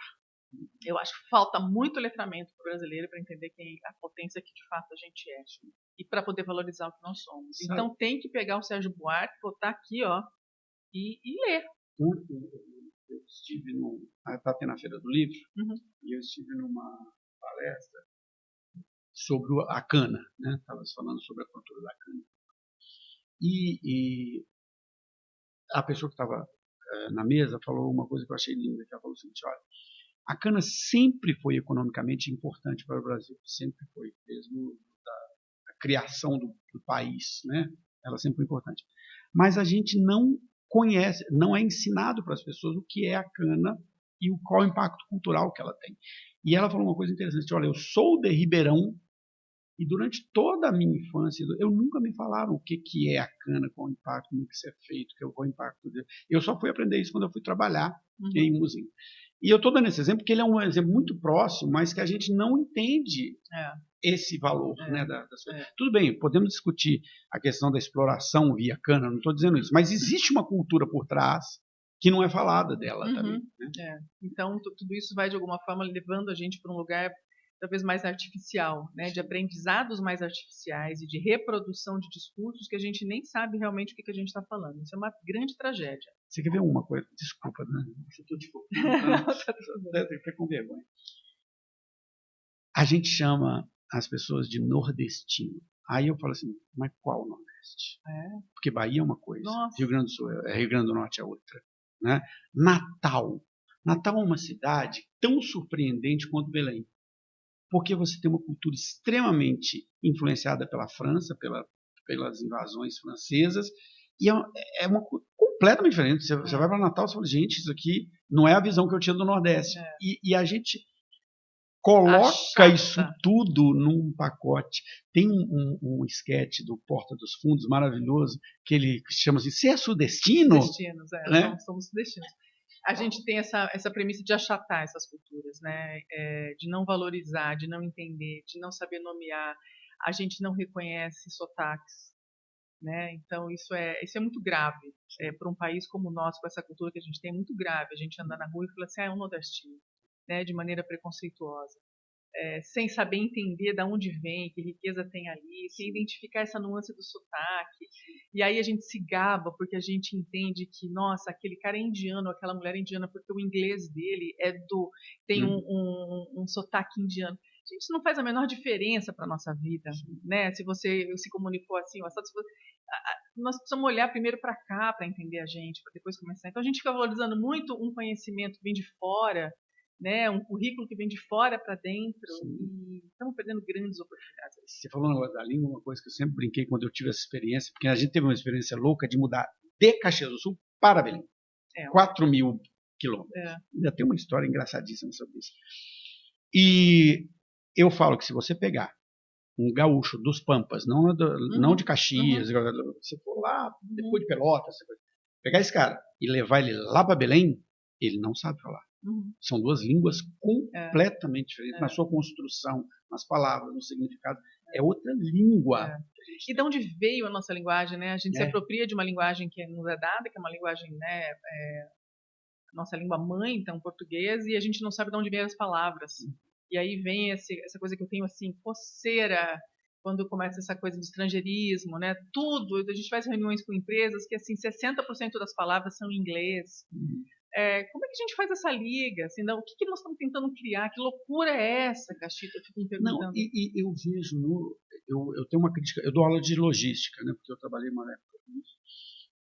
Eu acho que falta muito letramento para o brasileiro para entender a potência que de fato a gente é e para poder valorizar o que nós somos. Sabe? Então tem que pegar o Sérgio Buarque, botar aqui, ó, e ler. Eu estive está tendo a Feira do Livro, e eu estive numa palestra sobre a cana, né? Estava falando sobre a cultura da cana. E a pessoa que estava na mesa falou uma coisa que eu achei linda, que ela falou o seguinte, olha, a cana sempre foi economicamente importante para o Brasil, sempre foi, desde a criação do país, né? Ela sempre foi importante. Mas a gente não conhece, não é ensinado para as pessoas o que é a cana e qual é o impacto cultural que ela tem. E ela falou uma coisa interessante, olha, eu sou de Ribeirão, e durante toda a minha infância, eu nunca me falaram o que é a cana, qual o impacto, como que isso é feito, qual o impacto dele. Eu só fui aprender isso quando eu fui trabalhar em um usina. E eu estou dando esse exemplo porque ele é um exemplo muito próximo, mas que a gente não entende esse valor. Né, Tudo bem, podemos discutir a questão da exploração via cana, não estou dizendo isso, mas existe uma cultura por trás que não é falada dela também. Né? Então, tudo isso vai, de alguma forma, levando a gente para um lugar talvez mais artificial, né, de aprendizados mais artificiais e de reprodução de discursos que a gente nem sabe realmente o que a gente está falando. Isso é uma grande tragédia. Você quer ver uma coisa? Desculpa, né? Eu estou fiquei com vergonha. A gente chama as pessoas de nordestino. Aí eu falo assim, mas qual o Nordeste? Nordeste. É. Porque Bahia é uma coisa, Nossa. Rio Grande do Sul, Rio Grande do Norte é outra. Né? Natal. Natal é uma cidade tão surpreendente quanto Belém. Porque você tem uma cultura extremamente influenciada pela França, pelas invasões francesas, e é uma coisa completamente diferente. Você vai para Natal e fala, gente, isso aqui não é a visão que eu tinha do Nordeste. E a gente coloca isso tudo num pacote. Tem um esquete do Porta dos Fundos maravilhoso, que ele chama assim, você é sudestino? Sudestinos, né? Somos sudestinos. A gente tem essa premissa de achatar essas culturas, né? De não valorizar, de não entender, de não saber nomear. A gente não reconhece sotaques, né? Então isso é muito grave. Para um país como o nosso, com essa cultura que a gente tem, é muito grave. A gente andar na rua e falar assim, é um nordestino, né? De maneira preconceituosa. Sem saber entender de onde vem, que riqueza tem ali, sem identificar essa nuance do sotaque. E aí a gente se gaba porque a gente entende que, nossa, aquele cara é indiano, aquela mulher é indiana, porque o inglês dele tem um sotaque indiano. Gente, isso não faz a menor diferença para a nossa vida, né? Se você se comunicou assim, nós precisamos olhar primeiro para cá para entender a gente, para depois começar. Então a gente fica valorizando muito um conhecimento que vem de fora, né, um currículo que vem de fora para dentro. Sim. E estamos perdendo grandes oportunidades. Você falou no negócio da língua, uma coisa que eu sempre brinquei quando eu tive essa experiência, porque a gente teve uma experiência louca de mudar de Caxias do Sul para Belém. 4.000 quilômetros. Ainda tem uma história engraçadíssima sobre isso. E eu falo que se você pegar um gaúcho dos Pampas, não de Caxias, você for lá, depois de Pelotas, pegar esse cara e levar ele lá para Belém, ele não sabe falar. São duas línguas completamente diferentes na sua construção, nas palavras, no significado. É outra língua. E de onde veio a nossa linguagem, né? A gente se apropria de uma linguagem que nos é dada, que é uma linguagem, né, nossa língua mãe, então português, e a gente não sabe de onde vêm as palavras. E aí vem essa coisa que eu tenho assim, coceira, quando começa essa coisa do estrangeirismo, né? Tudo, a gente faz reuniões com empresas que assim 60% das palavras são em inglês. Como é que a gente faz essa liga? Assim, o que nós estamos tentando criar? Que loucura é essa, Cachito? Eu fico me perguntando. Não, e eu vejo, eu tenho uma crítica, eu dou aula de logística, né, porque eu trabalhei uma época com isso,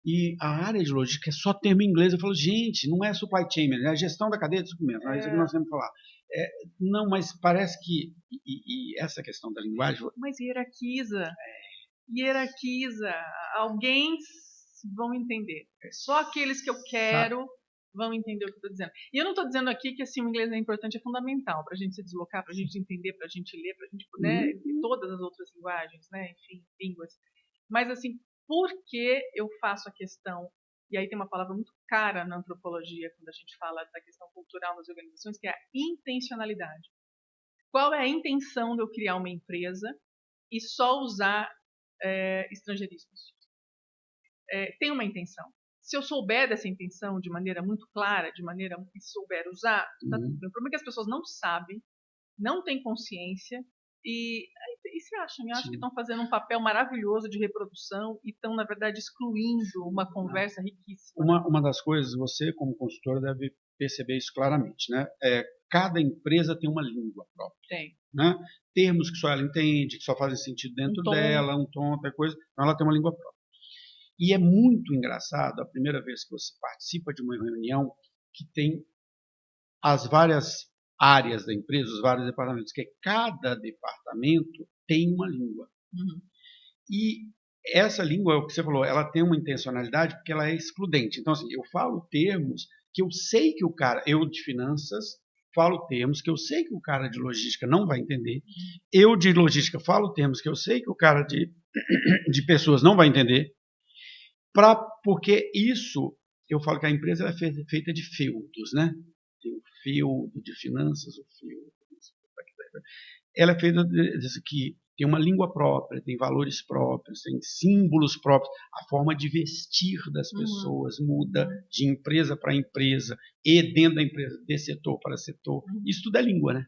e a área de logística é só termo em inglês. Eu falo, gente, não é supply chain, é a gestão da cadeia de suprimento, é isso que nós temos que falar. Não, mas parece que, e essa questão da linguagem... Mas hierarquiza, alguém vão entender. Só aqueles que eu quero vão entender o que eu estou dizendo. E eu não estou dizendo aqui que assim, o inglês é importante, é fundamental para a gente se deslocar, para a gente entender, para a gente ler, para a gente, né, e todas as outras linguagens, né, enfim, línguas. Mas assim, por que eu faço a questão? E aí tem uma palavra muito cara na antropologia quando a gente fala da questão cultural nas organizações, que é a intencionalidade. Qual é a intenção de eu criar uma empresa e só usar estrangeirismos? Tem uma intenção. Se eu souber dessa intenção de maneira muito clara, de maneira que souber usar, tá tudo bem. O problema é que as pessoas não sabem, não têm consciência e se acham que estão fazendo um papel maravilhoso de reprodução e estão, na verdade, excluindo uma conversa riquíssima. Uma das coisas, você como consultora deve perceber isso claramente, né? Cada empresa tem uma língua própria. Tem. Né? Termos que só ela entende, que só fazem sentido dentro dela, um tom, outra coisa, então ela tem uma língua própria. E é muito engraçado a primeira vez que você participa de uma reunião que tem as várias áreas da empresa, os vários departamentos, que cada departamento tem uma língua. E essa língua, é o que você falou, ela tem uma intencionalidade porque ela é excludente. Então, assim, eu falo termos que eu sei que o cara, eu de finanças, falo termos que eu sei que o cara de logística não vai entender. Eu de logística falo termos que eu sei que o cara de pessoas não vai entender. Porque isso, eu falo que a empresa é feita de feudos, né? Tem o feudo de finanças, o feudo. Ela é feita disso que tem uma língua própria, tem valores próprios, tem símbolos próprios. A forma de vestir das pessoas muda de empresa para empresa e dentro da empresa, de setor para setor. Isso tudo é língua, né?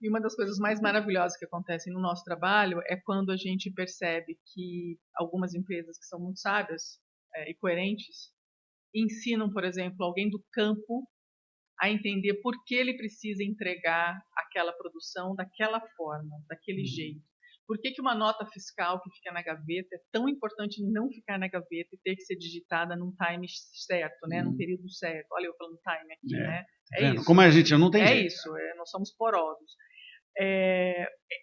E uma das coisas mais maravilhosas que acontecem no nosso trabalho é quando a gente percebe que algumas empresas que são muito sábias e coerentes ensinam, por exemplo, alguém do campo a entender por que ele precisa entregar aquela produção daquela forma, daquele jeito. Por que uma nota fiscal que fica na gaveta é tão importante não ficar na gaveta e ter que ser digitada num time certo, né? Num período certo. Olha eu falando time aqui, né? É isso. Como a gente não tem jeito. É isso, nós somos porosos.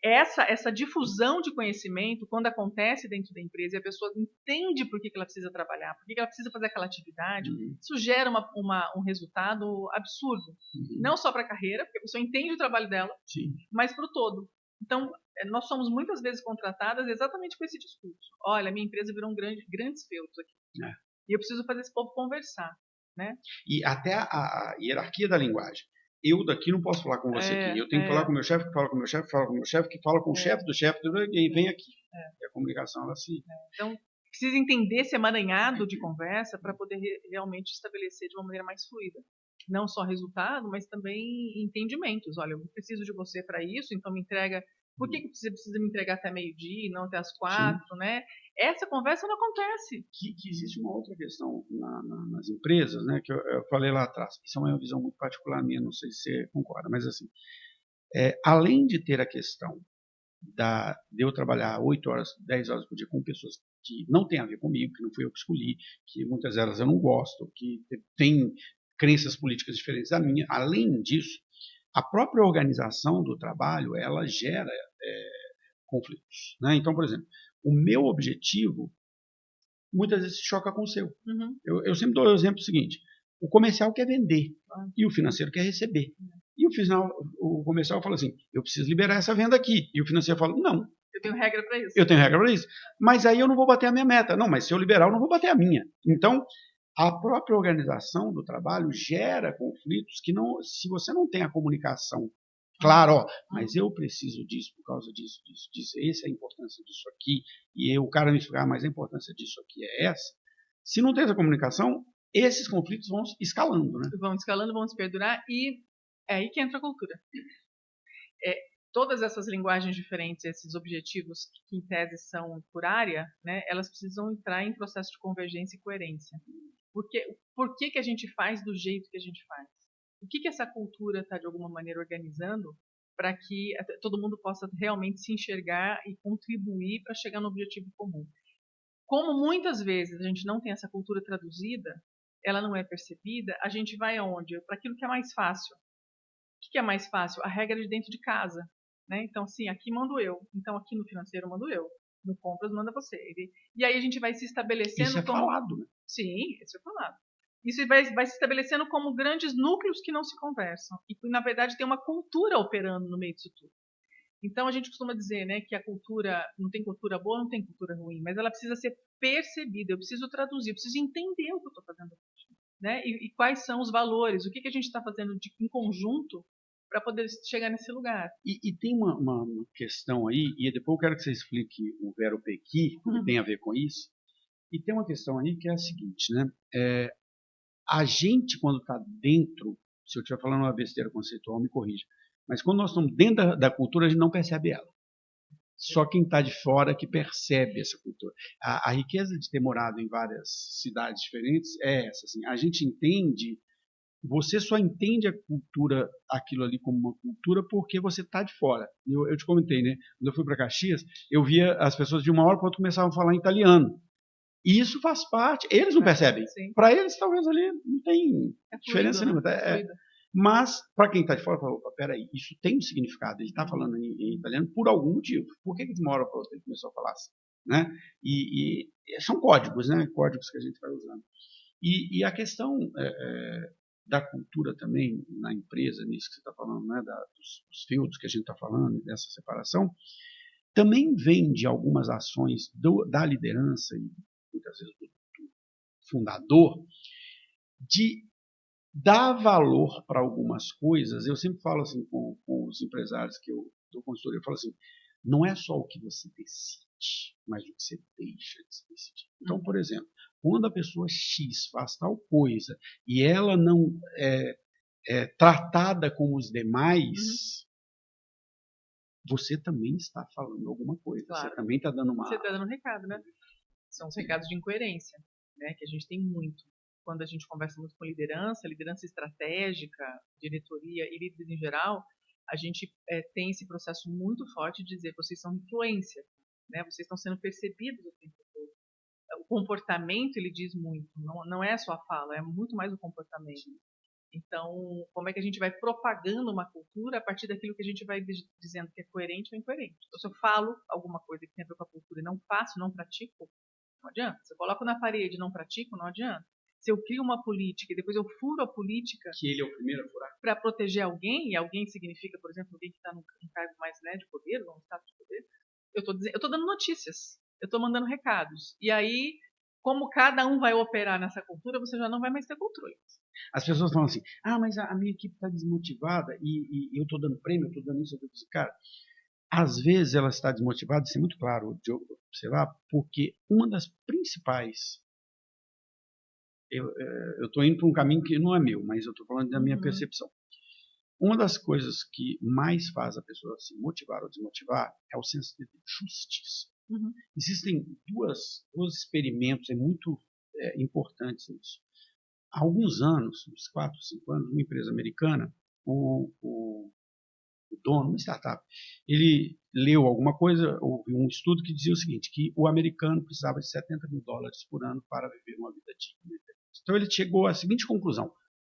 Essa difusão de conhecimento, quando acontece dentro da empresa e a pessoa entende por que ela precisa trabalhar, por que ela precisa fazer aquela atividade, isso gera um resultado absurdo. Não só para a carreira, porque a pessoa entende o trabalho dela, mas para o todo. Então, nós somos muitas vezes contratadas exatamente com esse discurso. Olha, a minha empresa virou grandes feudos aqui. E eu preciso fazer esse povo conversar. Né? E até a hierarquia da linguagem. Eu daqui não posso falar com você aqui. Eu tenho que falar com o meu chefe, que fala com o meu chefe, que fala com o meu chefe, que fala com o chefe do chefe, e vem aqui. E a comunicação, ela se... Então, precisa entender esse emaranhado de conversa para poder realmente estabelecer de uma maneira mais fluida. Não só resultado, mas também entendimentos. Olha, eu preciso de você para isso, então me entrega... Por que você precisa me entregar até meio-dia e não até as 4, né? Essa conversa não acontece. Que existe uma outra questão nas empresas, né? Que eu falei lá atrás. Isso é uma visão muito particular minha, não sei se você concorda, mas assim, além de ter a questão de eu trabalhar 8 horas, 10 horas por dia com pessoas que não têm a ver comigo, que não fui eu que escolhi, que muitas delas eu não gosto, que têm crenças políticas diferentes da minha. Além disso, a própria organização do trabalho, ela gera conflitos. Né? Então, por exemplo, o meu objetivo muitas vezes se choca com o seu. Eu sempre dou o exemplo seguinte: o comercial quer vender e o financeiro quer receber. E o comercial fala assim: eu preciso liberar essa venda aqui. E o financeiro fala: não. Eu tenho regra para isso. Eu tenho regra para isso. Mas aí eu não vou bater a minha meta. Não, mas se eu liberar, eu não vou bater a minha. Então, a própria organização do trabalho gera conflitos que, não, se você não tem a comunicação clara, mas eu preciso disso por causa disso. Essa é a importância disso aqui. E o cara me explicar, mas a importância disso aqui é essa. Se não tem essa comunicação, esses conflitos vão escalando. Né? Vão escalando, vão se perdurar e é aí que entra a cultura. Todas essas linguagens diferentes, esses objetivos que em tese são por área, né, elas precisam entrar em processo de convergência e coerência. Por que a gente faz do jeito que a gente faz? O que essa cultura está, de alguma maneira, organizando para que todo mundo possa realmente se enxergar e contribuir para chegar no objetivo comum? Como muitas vezes a gente não tem essa cultura traduzida, ela não é percebida, a gente vai aonde? Para aquilo que é mais fácil. O que é mais fácil? A regra de dentro de casa. Né? Então, sim, aqui mando eu. Então, aqui no financeiro mando eu. No compras manda você. E aí a gente vai se estabelecendo isso como... falado, né? Sim, isso é falado. Isso vai se estabelecendo como grandes núcleos que não se conversam. E, na verdade, tem uma cultura operando no meio disso tudo. Então, a gente costuma dizer, né, que a cultura, não tem cultura boa, não tem cultura ruim, mas ela precisa ser percebida. Eu preciso traduzir, eu preciso entender o que eu estou fazendo. Né? E quais são os valores, o que a gente está fazendo em conjunto para poder chegar nesse lugar. E tem uma questão aí, e depois eu quero que você explique o verbo pequi, que tem a ver com isso. E tem uma questão aí que é a seguinte, né? A gente, quando está dentro, se eu estiver falando uma besteira conceitual, me corrija, mas quando nós estamos dentro da cultura, a gente não percebe ela. Só quem está de fora que percebe essa cultura. A riqueza de ter morado em várias cidades diferentes é essa. Assim, a gente entende... Você só entende a cultura, aquilo ali como uma cultura, porque você está de fora. Eu te comentei, né? Quando eu fui para Caxias, eu via as pessoas de uma hora para outra começavam a falar em italiano. E isso faz parte. Eles não percebem. Para eles, talvez ali não tem diferença nenhuma. Mas, para quem está de fora, fala: opa, peraí, isso tem um significado. Ele está falando em italiano por algum motivo. Por que de uma hora para outra ele começou a falar assim? Né? E são códigos, né? Códigos que a gente vai usando. E a questão... da cultura também na empresa, nisso que você está falando, né, dos fields que a gente está falando, dessa separação, também vem de algumas ações da liderança e muitas vezes do fundador, de dar valor para algumas coisas. Eu sempre falo assim com os empresários que eu dou consultoria, eu falo assim: não é só o que você decide, mas o que você deixa de se decidir. Então, por exemplo, quando a pessoa X faz tal coisa e ela não é tratada como os demais, você também está falando alguma coisa. Claro. Você também está dando uma... Você está dando um recado, né? São os recados de incoerência, né? Que a gente tem muito. Quando a gente conversa muito com liderança estratégica, diretoria e líderes em geral, a gente tem esse processo muito forte de dizer que vocês são influência, né? Vocês estão sendo percebidos o tempo todo. O comportamento, ele diz muito, não é só a fala, é muito mais o comportamento. Então, como é que a gente vai propagando uma cultura a partir daquilo que a gente vai dizendo que é coerente ou incoerente? Então, se eu falo alguma coisa que tem a ver com a cultura e não faço, não pratico, não adianta. Se eu coloco na parede e não pratico, não adianta. Se eu crio uma política e depois eu furo a política... Que ele é o primeiro a furar. Para proteger alguém, e alguém significa, por exemplo, alguém que está num cargo mais, né, de poder, num status de poder, eu estou dando notícias, eu estou mandando recados. E aí, como cada um vai operar nessa cultura, você já não vai mais ter controle. As pessoas falam assim, mas a minha equipe está desmotivada e eu estou dando prêmio, eu estou dando isso, eu estou dando isso. Cara, às vezes ela está desmotivada, isso é muito claro de observar, porque uma das principais... Eu estou indo para um caminho que não é meu, mas eu estou falando da minha percepção. Uma das coisas que mais faz a pessoa se motivar ou desmotivar é o senso de justiça. Existem dois experimentos muito importantes nisso. Há alguns anos, uns 4, 5 anos, uma empresa americana, o dono, uma startup, ele leu alguma coisa, ouviu um estudo que dizia o seguinte, que o americano precisava de $70 mil por ano para viver uma vida digna. Então ele chegou à seguinte conclusão: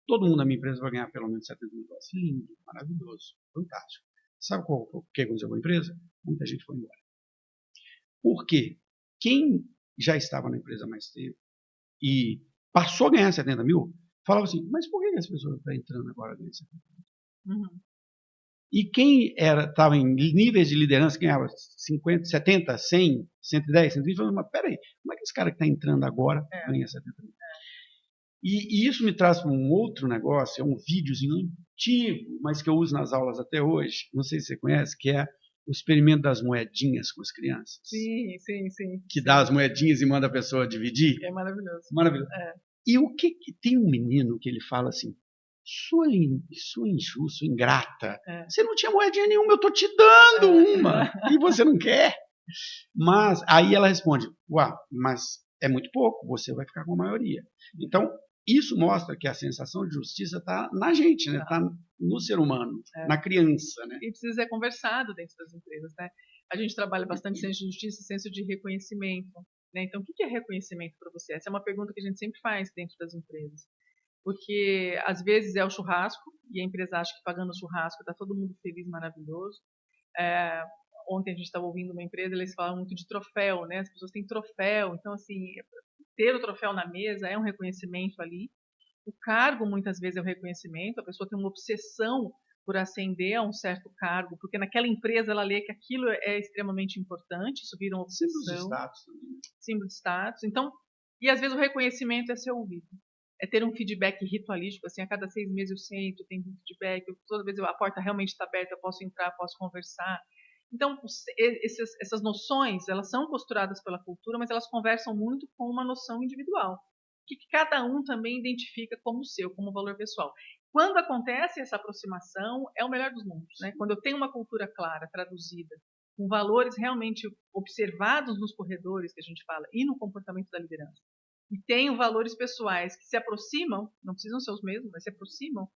todo mundo da minha empresa vai ganhar pelo menos $70 mil. Lindo, maravilhoso, fantástico. Sabe o que aconteceu com a empresa? Muita gente foi embora. Por quê? Quem já estava na empresa há mais tempo e passou a ganhar 70 mil, falava assim, mas por que as pessoas estão entrando agora ganhando 70 mil? E quem estava em níveis de liderança, ganhava 50, 70, 100, 110, 120, falava, mas peraí, como é que esse cara que está entrando agora ganha 70 mil? E isso me traz para um outro negócio, é um videozinho antigo, mas que eu uso nas aulas até hoje, não sei se você conhece, que é o experimento das moedinhas com as crianças. Sim. Que dá as moedinhas e manda a pessoa dividir. É maravilhoso. Maravilhoso. E o que tem um menino que ele fala assim, sua injusta, sua ingrata, você não tinha moedinha nenhuma, eu estou te dando uma, e você não quer. Mas aí ela responde, mas é muito pouco, você vai ficar com a maioria. Então, isso mostra que a sensação de justiça está na gente, né? Está no ser humano, na criança. Né? E precisa ser conversado dentro das empresas. Né? A gente trabalha bastante senso de justiça e senso de reconhecimento. Né? Então, o que é reconhecimento para você? Essa é uma pergunta que a gente sempre faz dentro das empresas. Porque, às vezes, é o churrasco, e a empresa acha que pagando o churrasco está todo mundo feliz, maravilhoso. Ontem a gente estava ouvindo uma empresa, eles falam muito de troféu, né? As pessoas têm troféu, então, assim, ter o troféu na mesa é um reconhecimento ali. O cargo, muitas vezes, é o reconhecimento. A pessoa tem uma obsessão por ascender a um certo cargo, porque naquela empresa ela lê que aquilo é extremamente importante, isso vira uma obsessão. Símbolo de status também. Símbolo de status. Então, e às vezes o reconhecimento é ser ouvido. É ter um feedback ritualístico, assim, a cada 6 meses eu sento, tenho um feedback, toda vez a porta realmente está aberta, eu posso entrar, posso conversar. Então, essas noções, elas são costuradas pela cultura, mas elas conversam muito com uma noção individual, que cada um também identifica como seu, como valor pessoal. Quando acontece essa aproximação, é o melhor dos mundos. Né? Quando eu tenho uma cultura clara, traduzida, com valores realmente observados nos corredores que a gente fala e no comportamento da liderança, e tenho valores pessoais que se aproximam, não precisam ser os mesmos, mas se aproximam,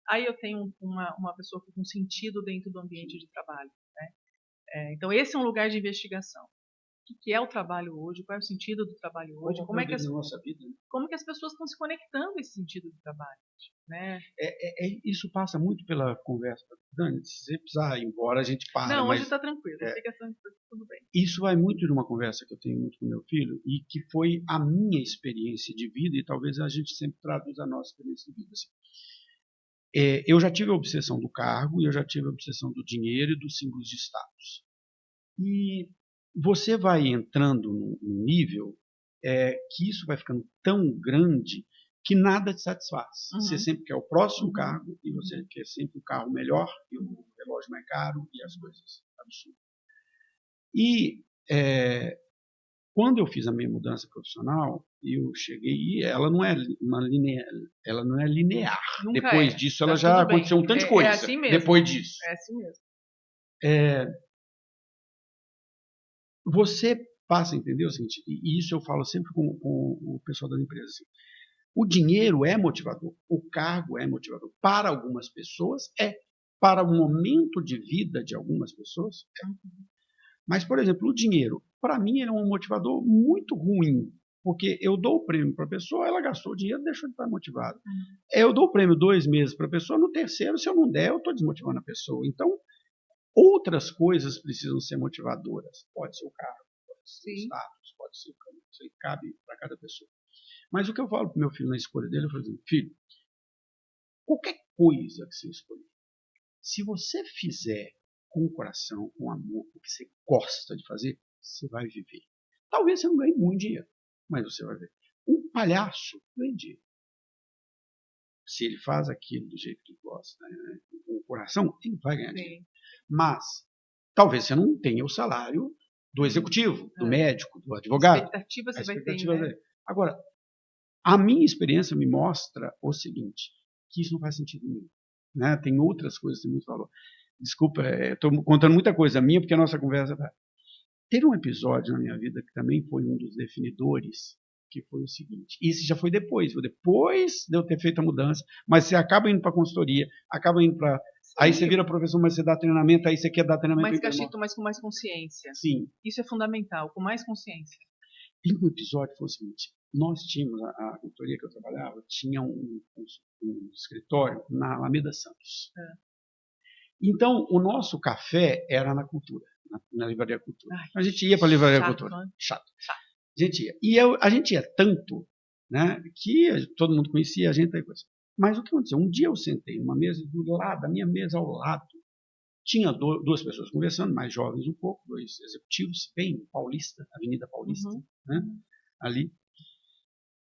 aí eu tenho uma pessoa com um sentido dentro do ambiente de trabalho. Né? Então, esse é um lugar de investigação. O que é o trabalho hoje? Qual é o sentido do trabalho hoje? Como é que as pessoas estão se conectando a esse sentido do trabalho? Né? Isso passa muito pela conversa. Dani, se você precisar ir embora, a gente para. Não, hoje está tranquilo. Fica tudo bem. Isso vai muito de uma conversa que eu tenho muito com meu filho e que foi a minha experiência de vida e talvez a gente sempre traduza a nossa experiência de vida. Assim. Eu já tive a obsessão do cargo e eu já tive a obsessão do dinheiro e dos símbolos de status. E você vai entrando num nível que isso vai ficando tão grande que nada te satisfaz. Você sempre quer o próximo cargo e você quer sempre o carro melhor e o relógio mais caro e as coisas absurdas. E quando eu fiz a minha mudança profissional, eu cheguei e ela não é linear. Nunca depois disso, ela já aconteceu um tanto de coisa. Assim mesmo. Depois disso. É assim mesmo. Você passa a entender o seguinte, e isso eu falo sempre com o pessoal da empresa. Assim, o dinheiro é motivador, o cargo é motivador. Para algumas pessoas para o momento de vida de algumas pessoas. Mas, por exemplo, o dinheiro, para mim, ele é um motivador muito ruim. Porque eu dou o prêmio para a pessoa, ela gastou o dinheiro, deixou de estar motivada. Eu dou o prêmio 2 meses para a pessoa, no terceiro, se eu não der, eu estou desmotivando a pessoa. Então, outras coisas precisam ser motivadoras. Pode ser o carro, pode ser o status, pode ser o caminho. Isso aí cabe para cada pessoa. Mas o que eu falo para o meu filho na escolha dele, eu falo assim, filho, qualquer coisa que você escolher, se você fizer com o coração, com amor, o que você gosta de fazer, você vai viver. Talvez você não ganhe muito dinheiro, mas você vai ver. Um palhaço ganha dinheiro. Se ele faz aquilo do jeito que gosta, né, com o coração, ele vai ganhar dinheiro. Mas talvez você não tenha o salário do executivo, do médico, do advogado. A expectativa você vai ter, né? Agora, a minha experiência me mostra o seguinte, que isso não faz sentido nenhum. Né? Tem outras coisas que têm muito valor. Desculpa, estou contando muita coisa minha, porque a nossa conversa está... Teve um episódio na minha vida que também foi um dos definidores, que foi o seguinte, isso já foi depois de eu ter feito a mudança, mas você acaba indo para a consultoria, acaba indo para... Aí você vira professor, mas você dá treinamento, aí você quer dar treinamento... Mais cachito, mas com mais consciência. Sim. Isso é fundamental, com mais consciência. E um episódio foi o seguinte, nós tínhamos, a consultoria que eu trabalhava, tinha um escritório na Alameda Santos. Então, o nosso café era na Cultura, na Livraria Cultura. A gente ia para a Livraria Cultura. Chato. A gente ia. E a gente ia tanto, né, que todo mundo conhecia a gente. Mas o que aconteceu? Um dia eu sentei numa mesa do lado, da minha mesa ao lado, tinha duas pessoas conversando, mais jovens um pouco, dois executivos, bem Paulista, Avenida Paulista, né, ali.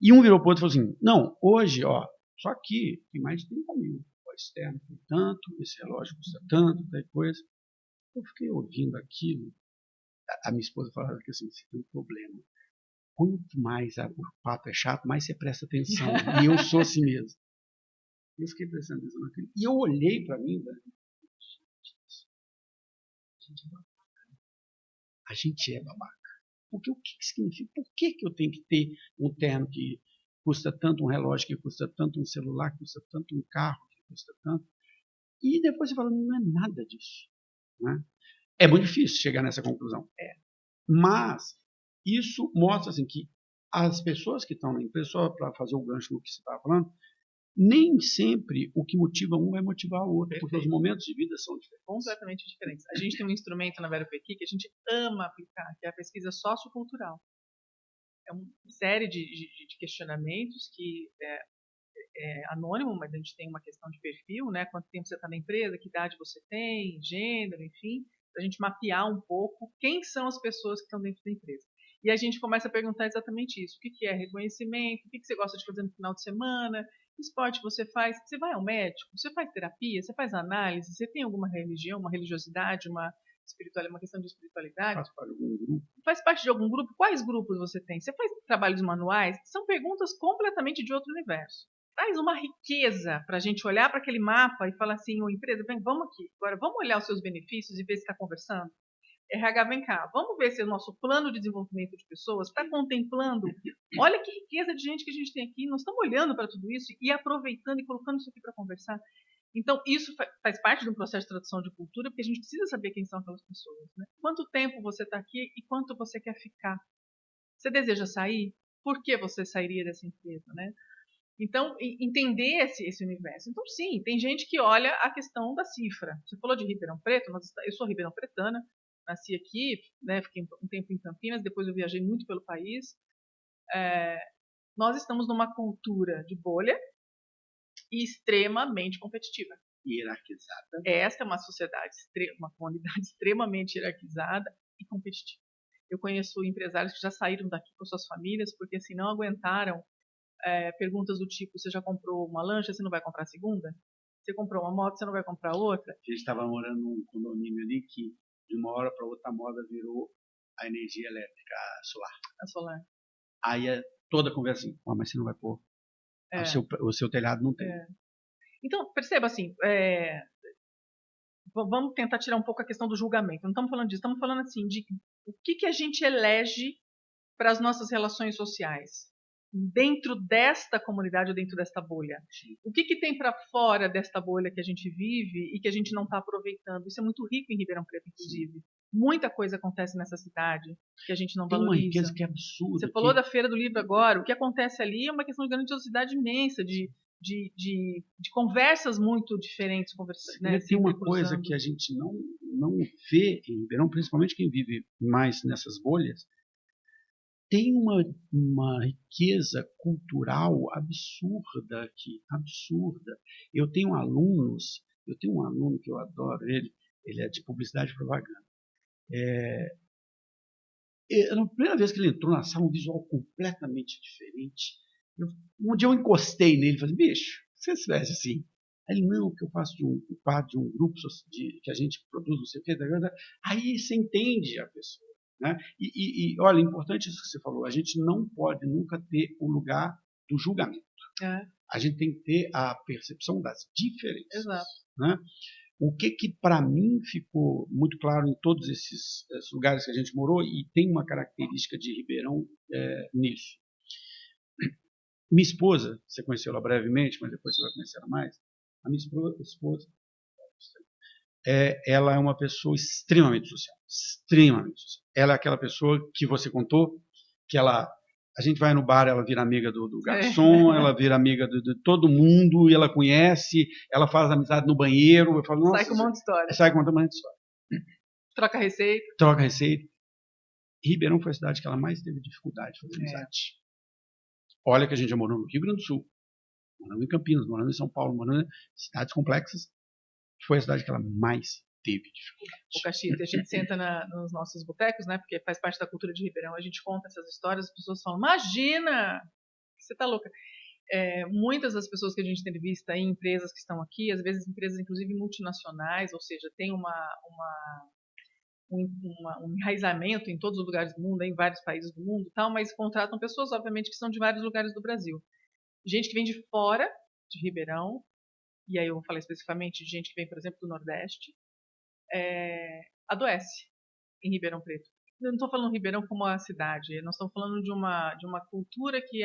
E um virou para o outro e falou assim, não, hoje, ó, só aqui tem mais de 30 mil. O externo tem tanto, esse relógio custa tanto, daí coisa. Eu fiquei ouvindo aquilo. A minha esposa falava que assim, você tem um problema. Quanto mais o papo é chato, mais você presta atenção. E eu sou assim mesmo. Eu fiquei prestando atenção naquilo. E eu olhei para mim, velho. A gente é babaca. Porque o que significa? Por que eu tenho que ter um terno que custa tanto, um relógio que custa tanto, um celular que custa tanto, um carro que custa tanto? E depois você fala, não é nada disso. Né? É muito difícil chegar nessa conclusão. Mas isso mostra assim, que as pessoas que estão na empresa, só para fazer o gancho no que você estava falando, nem sempre o que motiva um vai motivar o outro, porque os momentos de vida são diferentes. Completamente diferentes. A gente tem um instrumento na Vero Pequi que a gente ama aplicar, que é a pesquisa sociocultural. É uma série de questionamentos que é anônimo, mas a gente tem uma questão de perfil, né? Quanto tempo você está na empresa, que idade você tem, gênero, enfim, para a gente mapear um pouco quem são as pessoas que estão dentro da empresa. E a gente começa a perguntar exatamente isso. O que é reconhecimento? O que você gosta de fazer no final de semana? Que esporte você faz? Você vai ao médico? Você faz terapia? Você faz análise? Você tem alguma religião, uma religiosidade, uma questão de espiritualidade? Faz parte de algum grupo? Faz parte de algum grupo? Quais grupos você tem? Você faz trabalhos manuais? São perguntas completamente de outro universo. Traz uma riqueza para a gente olhar para aquele mapa e falar assim, ô empresa, vem, vamos aqui, agora vamos olhar os seus benefícios e ver se está conversando. RH, vem cá, vamos ver se o nosso plano de desenvolvimento de pessoas está contemplando. Olha que riqueza de gente que a gente tem aqui, nós estamos olhando para tudo isso e aproveitando e colocando isso aqui para conversar. Então, isso faz parte de um processo de tradução de cultura, porque a gente precisa saber quem são aquelas pessoas. Né? Quanto tempo você está aqui e quanto você quer ficar? Você deseja sair? Por que você sairia dessa empresa? Né? Então, entender esse universo. Então, sim, tem gente que olha a questão da cifra. Você falou de Ribeirão Preto, eu sou ribeirão-pretana, nasci aqui, né, fiquei um tempo em Campinas, depois eu viajei muito pelo país. Nós estamos numa cultura de bolha e extremamente competitiva. Hierarquizada. Esta é uma sociedade, uma comunidade extremamente hierarquizada e competitiva. Eu conheço empresários que já saíram daqui com suas famílias porque assim não aguentaram perguntas do tipo, você já comprou uma lancha, você não vai comprar a segunda? Você comprou uma moto, você não vai comprar outra? A gente estava morando num condomínio ali que de uma hora para outra a moda virou a energia elétrica, a solar. Aí toda a conversa assim, mas você não vai pôr. O seu telhado não tem. Então, perceba assim, vamos tentar tirar um pouco a questão do julgamento. Não estamos falando disso, estamos falando assim de o que a gente elege para as nossas relações sociais. dentro desta comunidade ou dentro desta bolha. O que tem para fora desta bolha que a gente vive e que a gente não está aproveitando? Isso é muito rico em Ribeirão Preto, inclusive. Muita coisa acontece nessa cidade que a gente não valoriza. Tem uma riqueza que é absurda. Você falou da Feira do Livro agora. O que acontece ali é uma questão de grandiosidade imensa, de conversas muito diferentes conversando. Né? Tem uma coisa que a gente não vê em Ribeirão, principalmente quem vive mais nessas bolhas, tem uma riqueza cultural absurda aqui, absurda. Eu tenho um aluno que eu adoro, ele é de publicidade e propaganda. Na primeira vez que ele entrou na sala, um visual completamente diferente. Um dia eu encostei nele e falei, bicho, você se veste assim? Ele, não, que eu faço parte de um grupo que a gente produz, não sei o quê. Aí você entende a pessoa. Né? Olha, importante isso que você falou, a gente não pode nunca ter o lugar do julgamento. A gente tem que ter a percepção das diferenças. Exato. Né? O que para mim ficou muito claro em todos esses lugares que a gente morou, e tem uma característica de Ribeirão nisso. Minha esposa, você conheceu ela brevemente, mas depois você vai conhecer ela mais. A minha esposa, ela é uma pessoa extremamente social. Extremamente social. Ela é aquela pessoa que você contou, que a gente vai no bar, ela vira amiga do garçom, ela vira amiga de todo mundo, e ela conhece, ela faz amizade no banheiro. Eu falo, nossa, sai com um monte de história. Sai com um monte de história. Troca receita. Troca receita. Ribeirão foi a cidade que ela mais teve dificuldade de fazer amizade. Olha que a gente já morou no Rio Grande do Sul, moramos em Campinas, moramos em São Paulo, moramos em cidades complexas. Foi a cidade que ela mais teve dificuldade. O Caxias, a gente senta nos nossos botecos, né? Porque faz parte da cultura de Ribeirão. A gente conta essas histórias, as pessoas falam, imagina, você tá louca. Muitas das pessoas que a gente entrevista em empresas que estão aqui, às vezes empresas inclusive multinacionais, ou seja, tem um enraizamento em todos os lugares do mundo, em vários países do mundo, tal, mas contratam pessoas, obviamente, que são de vários lugares do Brasil. Gente que vem de fora de Ribeirão, e aí eu vou falar especificamente de gente que vem, por exemplo, do Nordeste, adoece em Ribeirão Preto. Eu não estou falando Ribeirão como a cidade, nós estamos falando de uma cultura que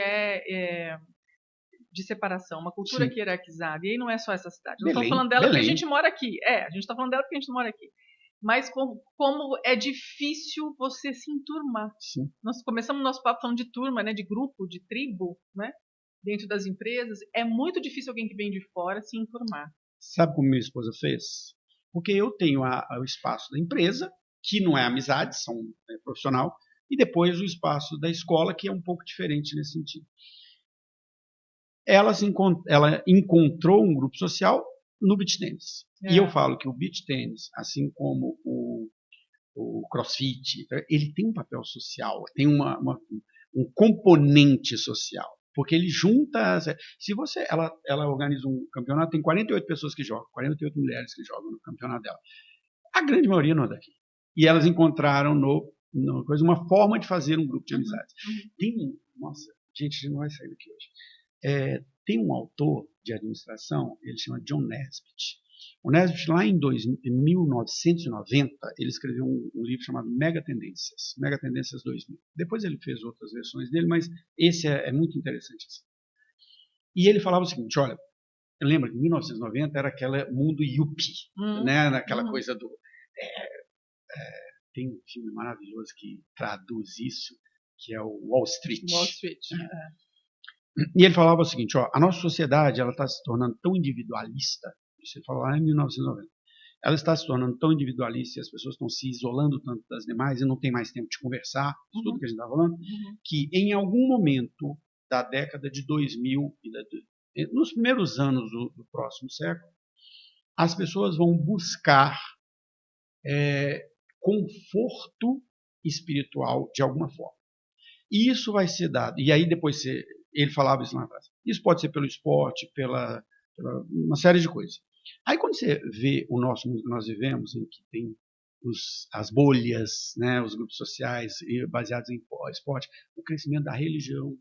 de separação, uma cultura que é hierarquizada, e aí não é só essa cidade. Não estou falando dela porque a gente mora aqui. A gente está falando dela porque a gente mora aqui. Mas como é difícil você se enturmar. Sim. Nós começamos o nosso papo falando de turma, né, de grupo, de tribo, né, dentro das empresas. É muito difícil alguém que vem de fora se enturmar. Sabe como minha esposa fez? Porque eu tenho o espaço da empresa, que não é amizade, são profissional, e depois o espaço da escola, que é um pouco diferente nesse sentido. Ela encontrou um grupo social no beach tennis. E eu falo que o beach tennis, assim como o crossfit, ele tem um papel social, tem um componente social, porque ele junta. Ela organiza um campeonato, tem 48 pessoas que jogam, 48 mulheres que jogam no campeonato dela. A grande maioria não é daqui. E elas encontraram uma forma de fazer um grupo de amizades. Nossa, gente, a gente não vai sair daqui hoje. Tem um autor de administração, ele chama John Naisbitt. O Naisbitt, lá em 1990, ele escreveu um livro chamado Mega Tendências 2000. Depois ele fez outras versões dele, mas esse é muito interessante. Assim. E ele falava o seguinte, olha, lembra que 1990 era aquele mundo yuppie, né? Aquela coisa do... tem um filme maravilhoso que traduz isso, que é o Wall Street. Wall Street, E ele falava o seguinte, a nossa sociedade está se tornando tão individualista, isso ele falou lá em 1990, ela está se tornando tão individualista e as pessoas estão se isolando tanto das demais e não tem mais tempo de conversar, tudo que a gente está falando, que em algum momento da década de 2000, nos primeiros anos do próximo século, as pessoas vão buscar conforto espiritual de alguma forma. E isso vai ser dado, e aí depois ele falava isso lá atrás. Isso pode ser pelo esporte, pela uma série de coisas. Aí quando você vê o nosso mundo que nós vivemos, em que tem as bolhas, né, os grupos sociais baseados em esporte, o crescimento da religião,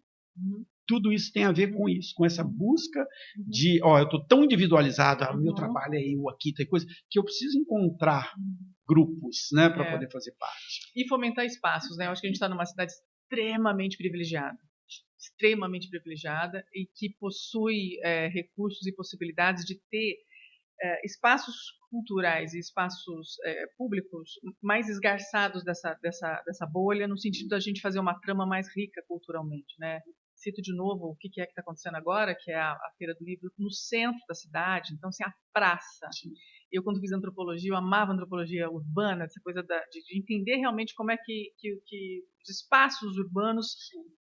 tudo isso tem a ver com isso, com essa busca de, eu estou tão individualizado, meu trabalho é eu aqui, tem coisa, que eu preciso encontrar grupos, né, para poder fazer parte. E fomentar espaços, né? Eu acho que a gente está numa cidade extremamente privilegiada. extremamente privilegiada e que possui recursos e possibilidades de ter espaços culturais e espaços públicos mais esgarçados dessa bolha, no sentido da gente fazer uma trama mais rica culturalmente, né? Cito de novo o que é que está acontecendo agora, que é a Feira do Livro no centro da cidade, então assim, a praça. Sim. Eu, quando fiz antropologia, eu amava antropologia urbana, essa coisa de entender realmente como é que os espaços urbanos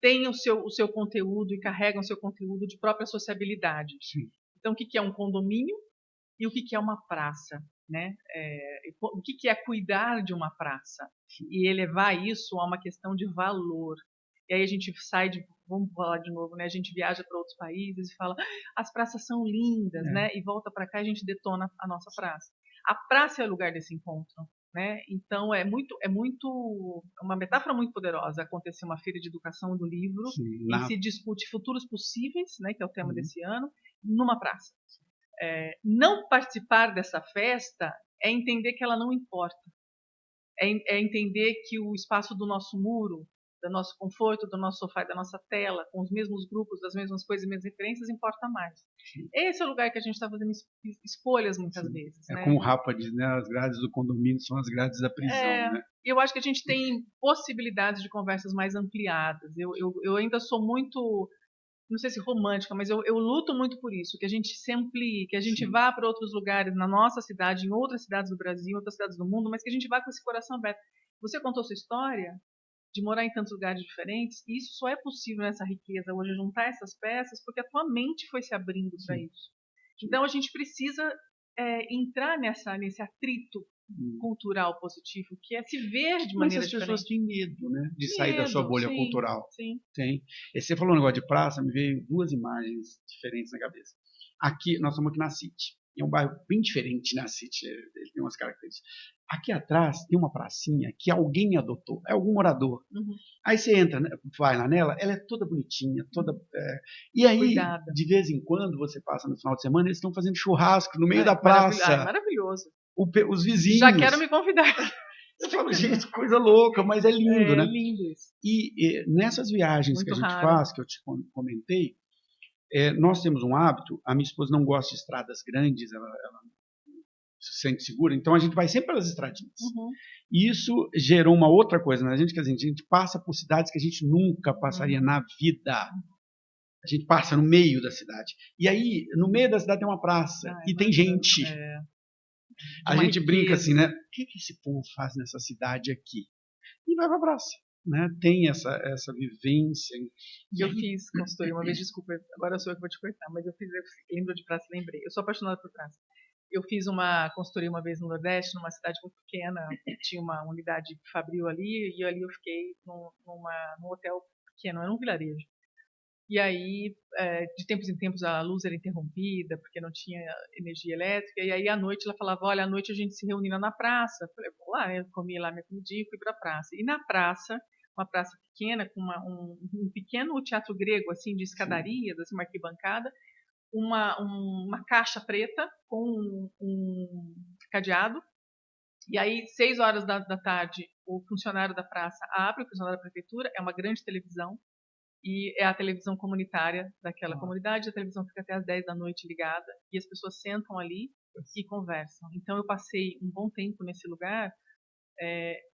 têm o seu conteúdo e carregam o seu conteúdo de própria sociabilidade. Sim. Então, o que é um condomínio e o que é uma praça, né? O que é cuidar de uma praça e elevar isso a uma questão de valor. E aí a gente vamos falar de novo, né? A gente viaja para outros países e fala, as praças são lindas, né? E volta para cá e a gente detona a nossa praça. A praça é o lugar desse encontro, né? Então é uma metáfora muito poderosa acontecer uma feira de educação do livro e se discute futuros possíveis, né? Que é o tema desse ano, numa praça. Não participar dessa festa é entender que ela não importa. É entender que o espaço do nosso muro, do nosso conforto, do nosso sofá e da nossa tela, com os mesmos grupos, das mesmas coisas e mesmas referências, importa mais. Sim. Esse é o lugar que a gente está fazendo escolhas muitas vezes. Né? Como o Rapa diz, né? As grades do condomínio são as grades da prisão. Né? E eu acho que a gente tem possibilidades de conversas mais ampliadas. Eu ainda sou muito... não sei se romântica, mas eu luto muito por isso, que a gente se amplie, que a gente vá para outros lugares, na nossa cidade, em outras cidades do Brasil, em outras cidades do mundo, mas que a gente vá com esse coração aberto. Você contou sua história de morar em tantos lugares diferentes, e isso só é possível nessa riqueza hoje, juntar essas peças, porque a tua mente foi se abrindo para isso. Então a gente precisa entrar nesse atrito cultural positivo, que é se ver de maneira diferente. Mas as pessoas têm medo, né, de sair da sua bolha cultural. Sim. Tem. E você falou um negócio de praça, me veio duas imagens diferentes na cabeça. Aqui, nós estamos aqui na City. É um bairro bem diferente na City, ele tem umas características. Aqui atrás tem uma pracinha que alguém adotou, é algum morador. Uhum. Aí você entra, vai lá nela, ela é toda bonitinha, toda... e aí, cuidada. De vez em quando, você passa no final de semana, eles estão fazendo churrasco no meio da praça. Maravilhoso. Os vizinhos. Já quero me convidar. Eu falo, gente, coisa louca, mas é lindo, né? É lindo isso. E nessas viagens muito que a gente faz, que eu te comentei, nós temos um hábito, a minha esposa não gosta de estradas grandes, ela se sente segura, então a gente vai sempre pelas estradinhas. Uhum. E isso gerou uma outra coisa, né? A gente passa por cidades que a gente nunca passaria na vida. A gente passa no meio da cidade. E aí, no meio da cidade tem uma praça e tem gente. A gente brinca assim, né? O que esse povo faz nessa cidade aqui? E vai para a praça. Né? Tem essa vivência. E eu fiz consultoria uma vez, desculpa, agora sou eu que vou te cortar, mas eu lembro de praça, lembrei. Eu sou apaixonada por praça. Eu fiz uma consultoria uma vez no Nordeste, numa cidade muito pequena, tinha uma unidade fabril ali, e ali eu fiquei num hotel pequeno, era um vilarejo. E aí, de tempos em tempos, a luz era interrompida, porque não tinha energia elétrica, e aí à noite ela falava, olha, à noite a gente se reunindo na praça. Eu falei, vou lá, eu comi lá minha comidinha e fui para a praça. E na praça, uma praça pequena, com um pequeno teatro grego, assim, de escadarias, assim, uma arquibancada, uma caixa preta com um cadeado, e aí, 6 horas da tarde, o funcionário da praça abre, o funcionário da prefeitura, é uma grande televisão, e é a televisão comunitária daquela comunidade, a televisão fica até às 10 da noite ligada, e as pessoas sentam ali e conversam. Então eu passei um bom tempo nesse lugar,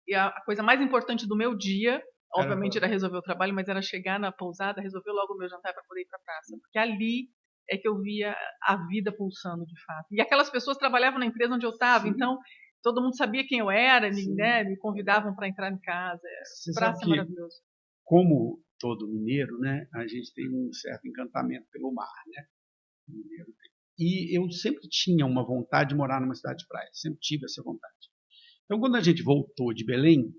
e a coisa mais importante do meu dia, obviamente era resolver o trabalho, mas era chegar na pousada, resolver logo o meu jantar para poder ir para a praça, porque ali é que eu via a vida pulsando de fato. E aquelas pessoas trabalhavam na empresa onde eu estava, então todo mundo sabia quem eu era, me convidavam para entrar em casa. Praça é maravilhoso. Como todo mineiro, né, a gente tem um certo encantamento pelo mar, né? E eu sempre tinha uma vontade de morar numa cidade de praia, sempre tive essa vontade. Então, quando a gente voltou de Belém,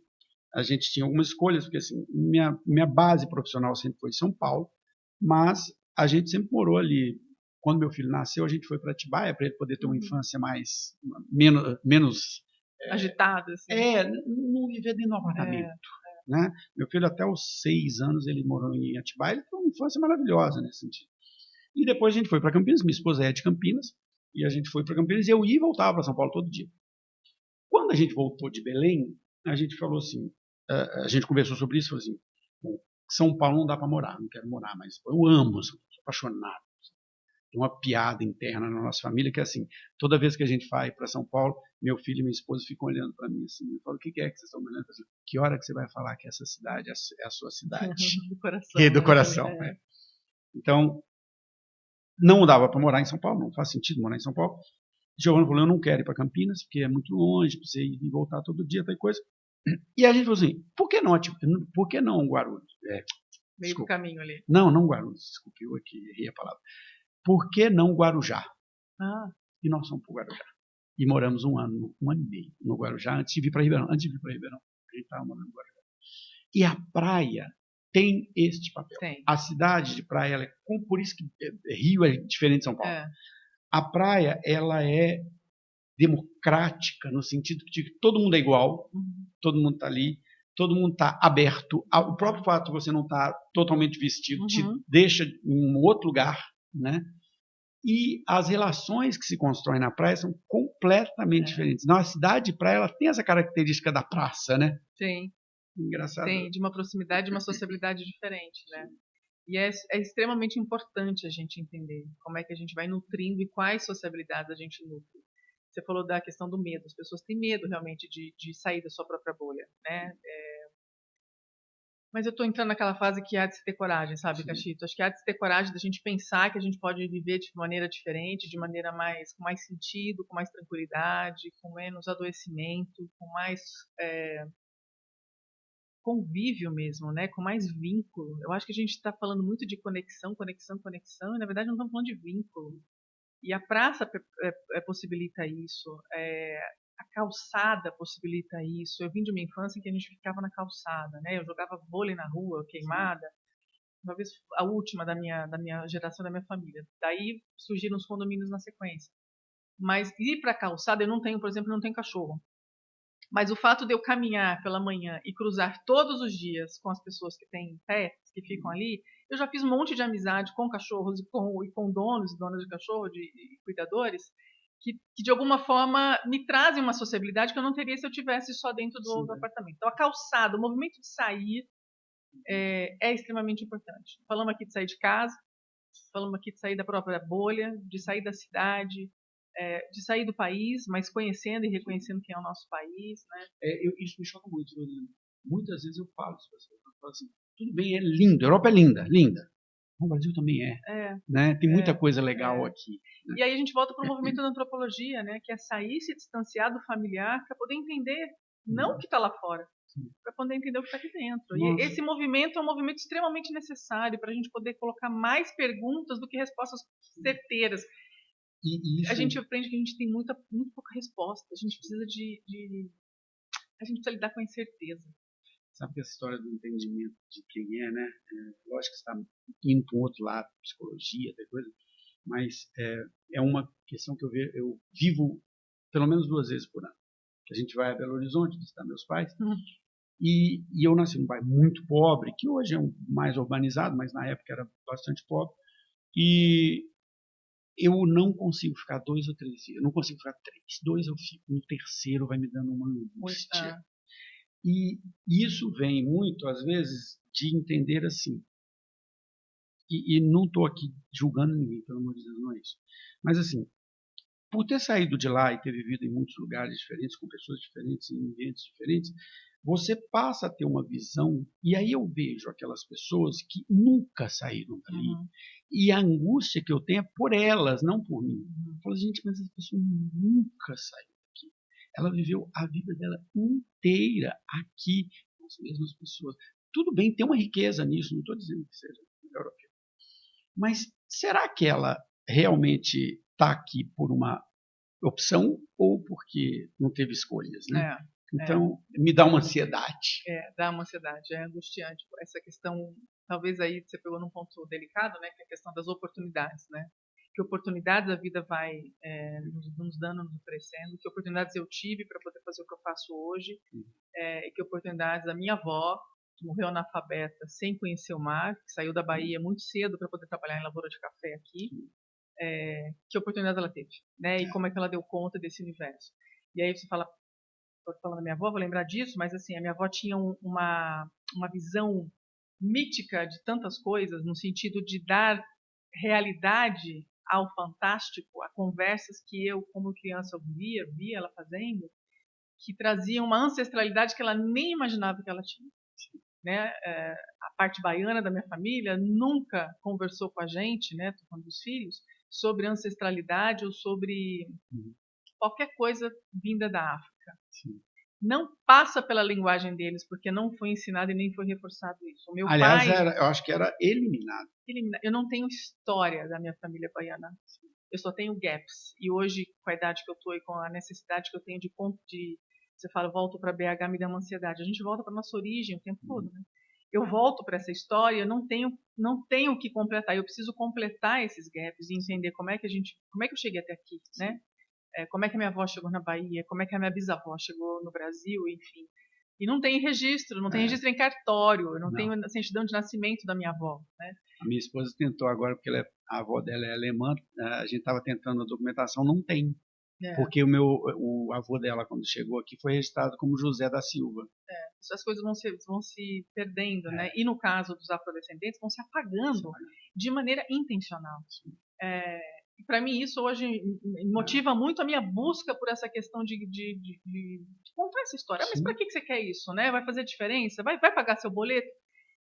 a gente tinha algumas escolhas, porque assim, minha base profissional sempre foi São Paulo, mas a gente sempre morou ali. Quando meu filho nasceu, a gente foi para Atibaia para ele poder ter uma infância menos agitada, assim. Não viver dentro do apartamento. Né? Meu filho, até os 6 anos, ele morou em Atibaia, ele teve uma infância maravilhosa nesse sentido. E depois a gente foi para Campinas, minha esposa é de Campinas, e a gente foi para Campinas, e eu ia e voltava para São Paulo todo dia. Quando a gente voltou de Belém, a gente falou assim, a gente conversou sobre isso, falou assim, São Paulo não dá para morar, não quero morar, mas eu amo, sou apaixonado. Tem uma piada interna na nossa família que é assim, toda vez que a gente vai para São Paulo, meu filho e minha esposa ficam olhando para mim assim, eu falo, o que é que vocês estão me olhando? Assim, que hora que você vai falar que essa cidade é a sua cidade? Do coração. E do coração. É. Então, não dava para morar em São Paulo, não faz sentido morar em São Paulo. Giovanna falou, eu não quero ir para Campinas, porque é muito longe, precisa ir e voltar todo dia, tal coisa. E a gente falou assim, por que não, tipo, por que não Guarulhos? Meio do caminho ali. Não Guarulhos, desculpe, eu aqui errei a palavra. Por que não Guarujá? E nós fomos para o Guarujá. E moramos um ano e meio no Guarujá, antes de vir para Ribeirão. A gente estava morando no Guarujá. E a praia tem este papel. A cidade de praia, ela por isso que Rio é diferente de São Paulo. A praia, ela é democrática, no sentido de que todo mundo é igual, todo mundo está ali, todo mundo está aberto. O próprio fato de você não estar totalmente vestido te deixa em um outro lugar, né? E as relações que se constroem na praia são completamente diferentes. Então, a cidade de praia ela tem essa característica da praça, né? Sim. Engraçado. Tem, de uma proximidade, de uma sociabilidade diferente, né? E é extremamente importante a gente entender como é que a gente vai nutrindo e quais sociabilidades a gente nutre. Você falou da questão do medo. As pessoas têm medo realmente de sair da sua própria bolha, né? Mas eu estou entrando naquela fase que há de se ter coragem, sabe, Cachito? Acho que há de se ter coragem da gente pensar que a gente pode viver de maneira diferente, de maneira com mais sentido, com mais tranquilidade, com menos adoecimento, com mais convívio mesmo, né? Com mais vínculo. Eu acho que a gente está falando muito de conexão, e na verdade não estamos falando de vínculo. E a praça possibilita isso, a calçada possibilita isso. Eu vim de uma infância em que a gente ficava na calçada, né? Eu jogava vôlei na rua, queimada. Uma vez a última da minha geração, da minha família. Daí surgiram os condomínios na sequência. Mas ir para a calçada, eu não tenho, por exemplo, não tenho cachorro. Mas o fato de eu caminhar pela manhã e cruzar todos os dias com as pessoas que têm pets, que ficam ali, eu já fiz um monte de amizade com cachorros e com donos e donas de cachorro, de cuidadores, que de alguma forma me trazem uma sociabilidade que eu não teria se eu tivesse só dentro do apartamento. Então, a calçada, o movimento de sair é extremamente importante. Falamos aqui de sair de casa, falamos aqui de sair da própria bolha, de sair da cidade, de sair do país, mas conhecendo e reconhecendo quem é o nosso país, né? Isso me choca muito, Liliana. Muitas vezes eu falo isso para as pessoas, eu falo assim, tudo bem, é lindo, a Europa é linda, linda. O Brasil também né? Tem muita coisa legal aqui. Né? E aí a gente volta para o movimento da antropologia, né? Que é sair, se distanciar do familiar para poder entender não o que está lá fora, para poder entender o que está aqui dentro. Nossa. E esse movimento é um movimento extremamente necessário para a gente poder colocar mais perguntas do que respostas certeiras. A gente aprende que a gente tem muito pouca resposta. A gente precisa a gente precisa lidar com a incerteza. Sabe que essa história do entendimento de quem né? Lógico que você está indo para um outro lado, psicologia, coisa, mas é uma questão que eu vivo pelo menos 2 vezes por ano. Que a gente vai a Belo Horizonte visitar meus pais, e eu nasci num bairro muito pobre, que hoje é mais urbanizado, mas na época era bastante pobre, e eu não consigo ficar 2 ou 3 dias, eu não consigo ficar 3, 2 eu fico, no terceiro vai me dando uma angústia. E isso vem muito, às vezes, de entender assim, e não estou aqui julgando ninguém, pelo amor de Deus, não é isso, mas assim, por ter saído de lá e ter vivido em muitos lugares diferentes, com pessoas diferentes, em ambientes diferentes, você passa a ter uma visão, e aí eu vejo aquelas pessoas que nunca saíram dali, e a angústia que eu tenho é por elas, não por mim. Eu falo, gente, mas essa pessoa nunca saiu daqui. Ela viveu a vida dela inteira aqui, com as mesmas pessoas. Tudo bem, tem uma riqueza nisso, não estou dizendo que seja melhor ou pior. Mas será que ela realmente está aqui por uma opção ou porque não teve escolhas, né? Então, me dá uma ansiedade. Dá uma ansiedade, é angustiante. Essa questão, talvez aí você pegou num ponto delicado, né? Que é a questão das oportunidades, né? Que oportunidades a vida vai nos dando, nos oferecendo, que oportunidades eu tive para poder fazer o que eu faço hoje, e que oportunidades a minha avó, que morreu analfabeta sem conhecer o mar, que saiu da Bahia muito cedo para poder trabalhar em lavoura de café aqui, que oportunidade ela teve, né? E como é que ela deu conta desse universo. E aí você fala, estou falando da minha avó, vou lembrar disso, mas assim, a minha avó tinha uma visão mítica de tantas coisas, no sentido de dar realidade ao fantástico, a conversas que eu, como criança, via ela fazendo, que traziam uma ancestralidade que ela nem imaginava que ela tinha. Né? A parte baiana da minha família nunca conversou com a gente, né, tô falando dos filhos, sobre ancestralidade ou sobre qualquer coisa vinda da África. Sim. Não passa pela linguagem deles, porque não foi ensinado e nem foi reforçado isso. O meu Aliás, pai, eu acho que era eliminado. eu não tenho história da minha família baiana. Eu só tenho gaps. E hoje, com a idade que eu estou e com a necessidade que eu tenho de você fala, volto para BH, me dá uma ansiedade. A gente volta para nossa origem o tempo todo, né? Eu volto para essa história, eu não tenho o que completar. Eu preciso completar esses gaps e entender como é que eu cheguei até aqui, né? Como é que a minha avó chegou na Bahia, como é que a minha bisavó chegou no Brasil, enfim. E não tem registro, não tem registro em cartório, eu não tenho a certidão de nascimento da minha avó, né? A minha esposa tentou agora, porque a avó dela é alemã, a gente estava tentando a documentação, não tem. Porque o avô dela, quando chegou aqui, foi registrado como José da Silva. As coisas vão se perdendo, né? E no caso dos afrodescendentes, vão se apagando de maneira intencional. Para mim, isso hoje motiva muito a minha busca por essa questão de contar essa história. Mas para que você quer isso, né? Vai fazer diferença? Vai pagar seu boleto?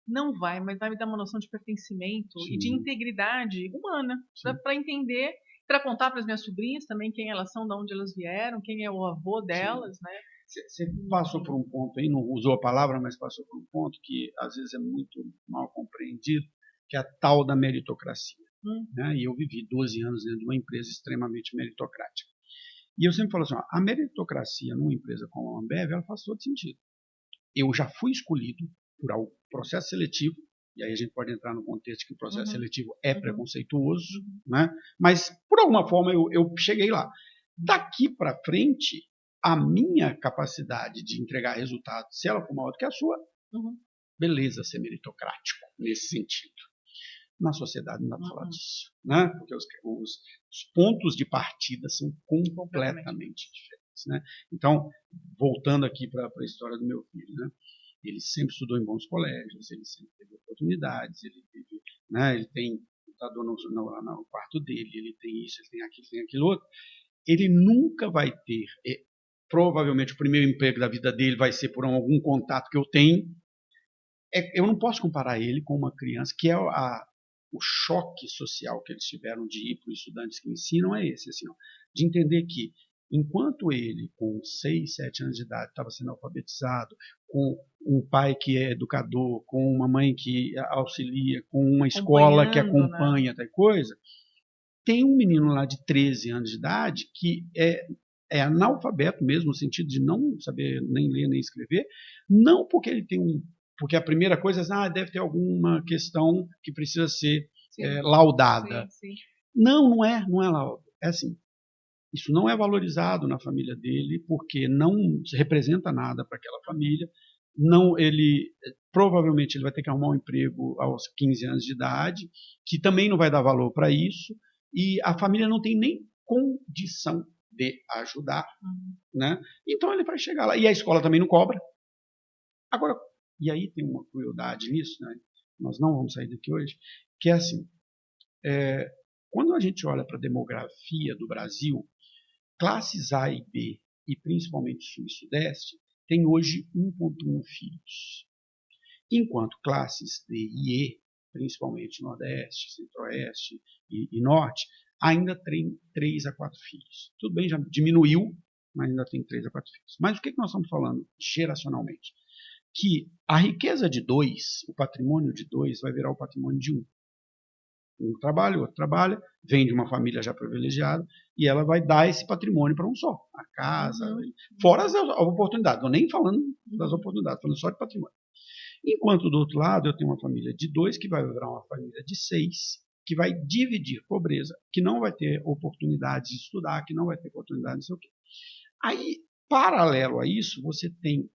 Não vai, mas vai me dar uma noção de pertencimento e de integridade humana para entender, para contar para as minhas sobrinhas também quem elas são, de onde elas vieram, quem é o avô delas, né? Você passou por um ponto aí, não usou a palavra, mas passou por um ponto que às vezes é muito mal compreendido, que é a tal da meritocracia. Né? E eu vivi 12 anos dentro de uma empresa extremamente meritocrática. E eu sempre falo assim, a meritocracia numa empresa como a Ambev, ela faz todo sentido. Eu já fui escolhido por um processo seletivo, e aí a gente pode entrar no contexto que o processo seletivo é preconceituoso, né? Mas por alguma forma eu cheguei lá. Daqui para frente, a minha capacidade de entregar resultado, se ela for maior do que a sua, beleza ser meritocrático nesse sentido. Na sociedade não dá para falar disso, né? Porque os pontos de partida são completamente diferentes, né? Então, voltando aqui para a história do meu filho, né? Ele sempre estudou em bons colégios, ele sempre teve oportunidades, ele tem computador no quarto dele, ele tem isso, ele tem aquilo outro. Ele nunca vai ter, provavelmente o primeiro emprego da vida dele vai ser por algum contato que eu tenho. Eu não posso comparar ele com uma criança que é o choque social que eles tiveram de ir para os estudantes que ensinam é esse, assim, de entender que enquanto ele, com 6, 7 anos de idade, estava sendo alfabetizado, com um pai que é educador, com uma mãe que auxilia, com uma escola que acompanha, tal coisa, tem um menino lá de 13 anos de idade que é analfabeto mesmo, no sentido de não saber nem ler nem escrever, não porque ele tem porque a primeira coisa é deve ter alguma questão que precisa ser laudada. Sim. Não é laudo. É assim, isso não é valorizado na família dele, porque não representa nada para aquela família. Provavelmente ele vai ter que arrumar um emprego aos 15 anos de idade, que também não vai dar valor para isso, e a família não tem nem condição de ajudar, né? Então ele vai chegar lá, e a escola também não cobra. Agora, e aí tem uma crueldade nisso, né? Nós não vamos sair daqui hoje, que é assim, quando a gente olha para a demografia do Brasil, classes A e B, e principalmente Sul e Sudeste, tem hoje 1,1 filhos. Enquanto classes D e E, principalmente Nordeste, Centro-Oeste e Norte, ainda tem 3 a 4 filhos. Tudo bem, já diminuiu, mas ainda tem 3 a 4 filhos. Mas o que nós estamos falando geracionalmente? Que a riqueza de 2, o patrimônio de 2, vai virar o patrimônio de 1. Um trabalha, o outro trabalha, vem de uma família já privilegiada, e ela vai dar esse patrimônio para um só. A casa, fora as oportunidades. Não nem falando das oportunidades, falando só de patrimônio. Enquanto do outro lado eu tenho uma família de 2 que vai virar uma família de 6, que vai dividir pobreza, que não vai ter oportunidade de estudar, que não vai ter oportunidade de não sei o quê. Aí, paralelo a isso, você tem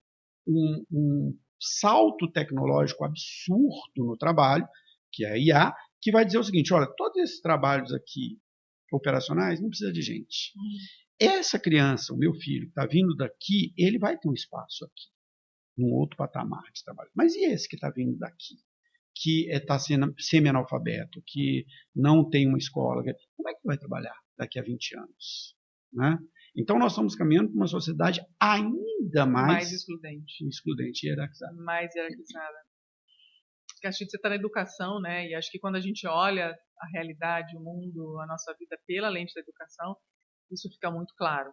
um salto tecnológico absurdo no trabalho, que é a IA, que vai dizer o seguinte, olha, todos esses trabalhos aqui operacionais não precisa de gente. Essa criança, o meu filho, que está vindo daqui, ele vai ter um espaço aqui, num outro patamar de trabalho. Mas e esse que está vindo daqui? que está semi-analfabeto, que não tem uma escola, como é que vai trabalhar daqui a 20 anos? Né? Então, nós estamos caminhando para uma sociedade ainda mais excludente e hierarquizada. Mais hierarquizada. Acho que você está na educação, né? E acho que quando a gente olha a realidade, o mundo, a nossa vida pela lente da educação, isso fica muito claro.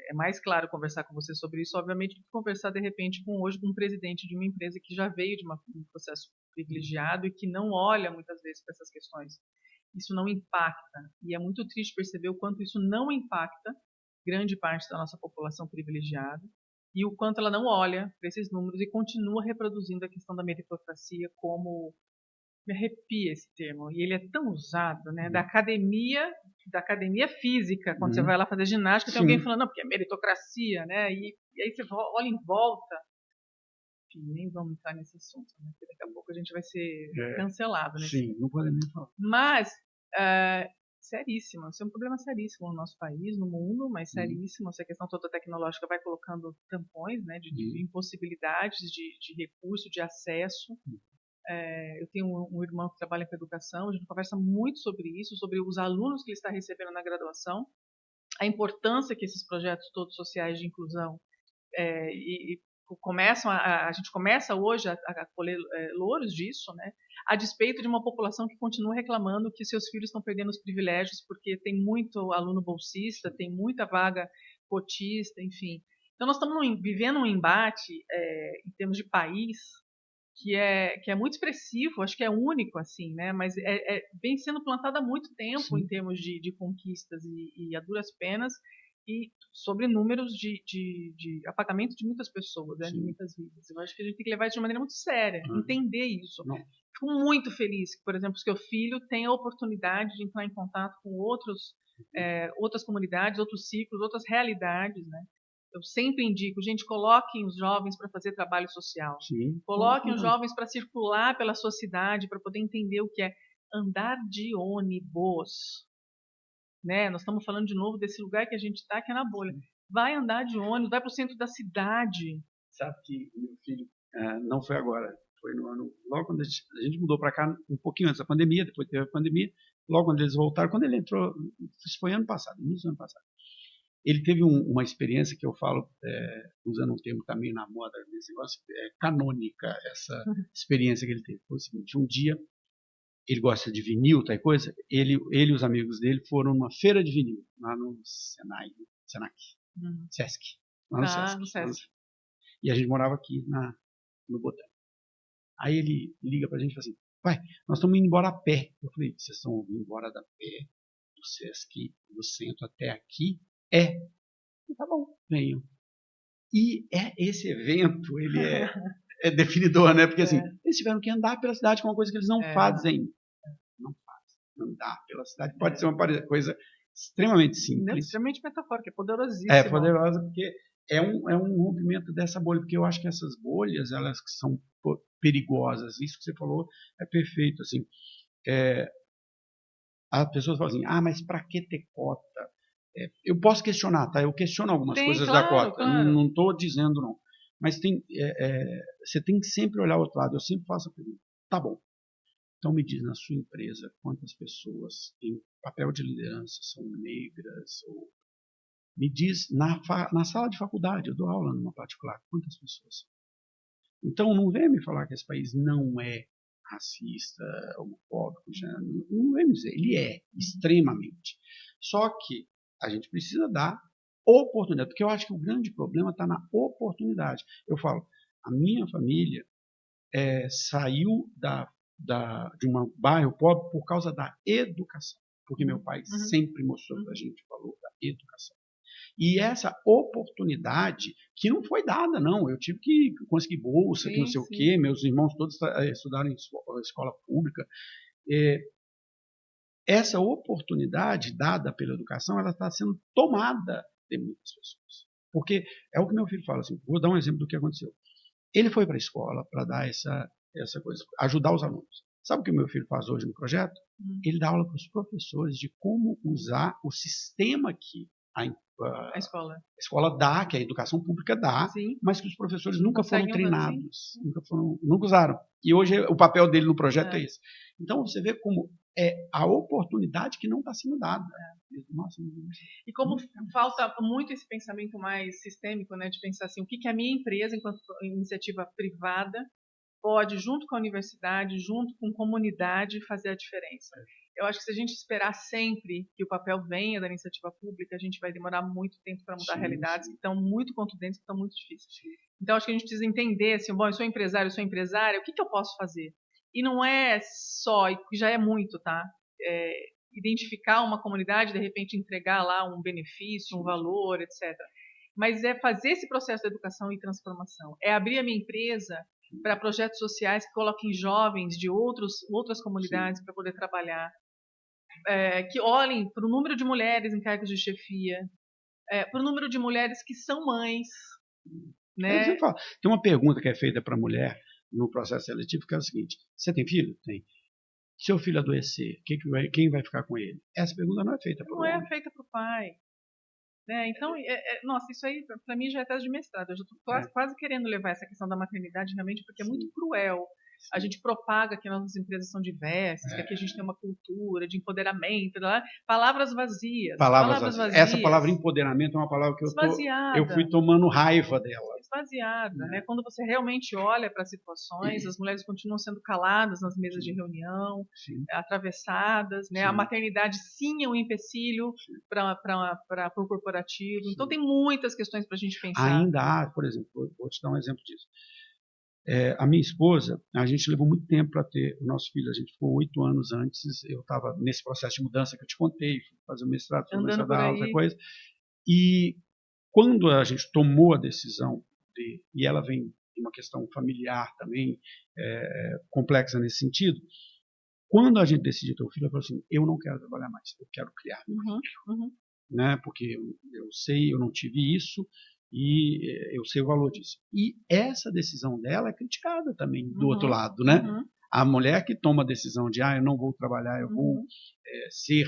É mais claro conversar com você sobre isso, obviamente, do que conversar, de repente, hoje com um presidente de uma empresa que já veio de um processo privilegiado e que não olha, muitas vezes, para essas questões. Isso não impacta. E é muito triste perceber o quanto isso não impacta grande parte da nossa população privilegiada e o quanto ela não olha para esses números e continua reproduzindo a questão da meritocracia como... Me arrepia esse termo. E ele é tão usado, né? Da academia física, quando você vai lá fazer ginástica, tem alguém falando, não, porque é meritocracia, né? E aí você olha em volta. Enfim, nem vamos entrar nesse assunto, né? Porque daqui a pouco a gente vai ser cancelado, né? Sim, não podemos nem falar. Mas, seríssimo. Isso é um problema seríssimo no nosso país, no mundo, mas seríssimo. Essa questão toda tecnológica vai colocando tampões, né? De impossibilidades de recurso, de acesso. Eu tenho um irmão que trabalha com educação, a gente conversa muito sobre isso, sobre os alunos que ele está recebendo na graduação, a importância que esses projetos todos sociais de inclusão a gente começa hoje a colher louros disso, né? A despeito de uma população que continua reclamando que seus filhos estão perdendo os privilégios porque tem muito aluno bolsista, tem muita vaga cotista, enfim. Então nós estamos vivendo um embate em termos de país que é muito expressivo, acho que é único, assim, né? Mas vem sendo plantado há muito tempo em termos de conquistas e a duras penas e sobre números de apagamento de muitas pessoas, né? De muitas vidas. Eu acho que a gente tem que levar isso de maneira muito séria, entender isso. Fico muito feliz que, por exemplo, o seu filho tenha a oportunidade de entrar em contato com outras comunidades, outros ciclos, outras realidades, né? Eu sempre indico, gente, coloquem os jovens para fazer trabalho social. Coloquem os jovens para circular pela sua cidade, para poder entender o que é andar de ônibus. Né? Nós estamos falando de novo desse lugar que a gente está, que é na bolha. Vai andar de ônibus, vai para o centro da cidade. Sabe que meu filho, não foi agora, foi no ano, logo quando a gente mudou para cá, um pouquinho antes da pandemia, depois teve a pandemia, logo quando eles voltaram, quando ele entrou, isso foi ano passado, início do ano passado. Ele teve uma experiência que eu falo, usando um termo também na moda, nesse negócio, canônica, essa experiência que ele teve. Foi o seguinte, um dia, ele gosta de vinil, tal coisa, ele e os amigos dele foram numa feira de vinil, lá no Sesc, lá no Sesc. E a gente morava aqui no Botânico. Aí ele liga pra gente e fala assim, pai, nós estamos indo embora a pé. Eu falei, vocês estão indo embora da pé, do Sesc, do centro até aqui? Tá bom, venham. E esse evento, ele é definidor, né? Porque assim, eles tiveram que andar pela cidade com uma coisa que eles não fazem. Não fazem. Andar pela cidade pode ser uma coisa extremamente simples. Não, extremamente metafórica, é poderosíssima. É poderosa porque é um rompimento dessa bolha, porque eu acho que essas bolhas, elas são perigosas. Isso que você falou é perfeito. Assim, as pessoas falam assim, mas para que ter cota? Eu posso questionar, tá? Eu questiono algumas coisas da cota. Claro. Não estou dizendo não. Mas você tem que sempre olhar o outro lado. Eu sempre faço a pergunta. Tá bom. Então me diz na sua empresa quantas pessoas em papel de liderança são negras. Ou... Me diz na sala de faculdade, eu dou aula numa particular, quantas pessoas são. Então não vem me falar que esse país não é racista, homofóbico. Não vem me dizer. Ele é extremamente. Só que a gente precisa dar oportunidade, porque eu acho que o grande problema está na oportunidade. Eu falo, a minha família saiu de um bairro pobre por causa da educação, porque meu pai sempre mostrou para a gente o valor da educação. E essa oportunidade, que não foi dada, não. Eu tive que conseguir bolsa, que não sei o quê, meus irmãos todos estudaram em escola pública. Essa oportunidade dada pela educação, ela está sendo tomada de muitas pessoas. Porque é o que meu filho fala, assim, vou dar um exemplo do que aconteceu. Ele foi para a escola para dar essa coisa, ajudar os alunos. Sabe o que o meu filho faz hoje no projeto? Ele dá aula para os professores de como usar o sistema que a escola dá, que a educação pública dá, sim, mas que os professores nunca foram treinados, assim. nunca usaram. E hoje o papel dele no projeto é esse. Então você vê como é a oportunidade que não está sendo dada. Nossa, e como falta muito esse pensamento mais sistêmico, né, de pensar assim, o que a minha empresa, enquanto iniciativa privada, pode, junto com a universidade, junto com a comunidade, fazer a diferença. Eu acho que se a gente esperar sempre que o papel venha da iniciativa pública, a gente vai demorar muito tempo para mudar realidades que estão muito contundentes, que estão muito difíceis. Então, acho que a gente precisa entender, assim, bom, eu sou empresário, o que eu posso fazer? E não é só, e já é muito, tá? Identificar uma comunidade, de repente entregar lá um benefício, um valor, etc. Mas é fazer esse processo de educação e transformação. É abrir a minha empresa para projetos sociais que coloquem jovens de outras comunidades para poder trabalhar, que olhem para o número de mulheres em cargos de chefia, para o número de mulheres que são mães. Né? Tem uma pergunta que é feita para a mulher no processo seletivo, que é o seguinte: você tem filho? Tem. Seu filho adoecer, quem vai ficar com ele? Essa pergunta não é feita para o homem. Não é feita para o pai. Né? Então, nossa, isso aí para mim já é tese de mestrado. Eu já estou quase querendo levar essa questão da maternidade realmente, porque é muito cruel. A gente propaga que nossas empresas são diversas, que aqui a gente tem uma cultura de empoderamento, palavras vazias. Palavras vazias. Essa palavra empoderamento é uma palavra que eu fui tomando raiva dela. Esvaziada, né? Quando você realmente olha para as situações, as mulheres continuam sendo caladas nas mesas de reunião, atravessadas, né? A maternidade sim é um empecilho para o corporativo. Então tem muitas questões para a gente pensar. Ainda há, por exemplo, vou te dar um exemplo disso. A minha esposa, a gente levou muito tempo para ter o nosso filho. A gente ficou 8 anos antes. Eu estava nesse processo de mudança que eu te contei, fazer o mestrado, andando por aí, coisa. E quando a gente tomou a decisão e ela vem de uma questão familiar também complexa nesse sentido, quando a gente decidiu ter o filho, ela falou assim: eu não quero trabalhar mais, eu quero criar meu filho, né? Porque eu sei, eu não tive isso. E eu sei o valor disso. E essa decisão dela é criticada também do outro lado, né? A mulher que toma a decisão de eu não vou trabalhar, eu vou ser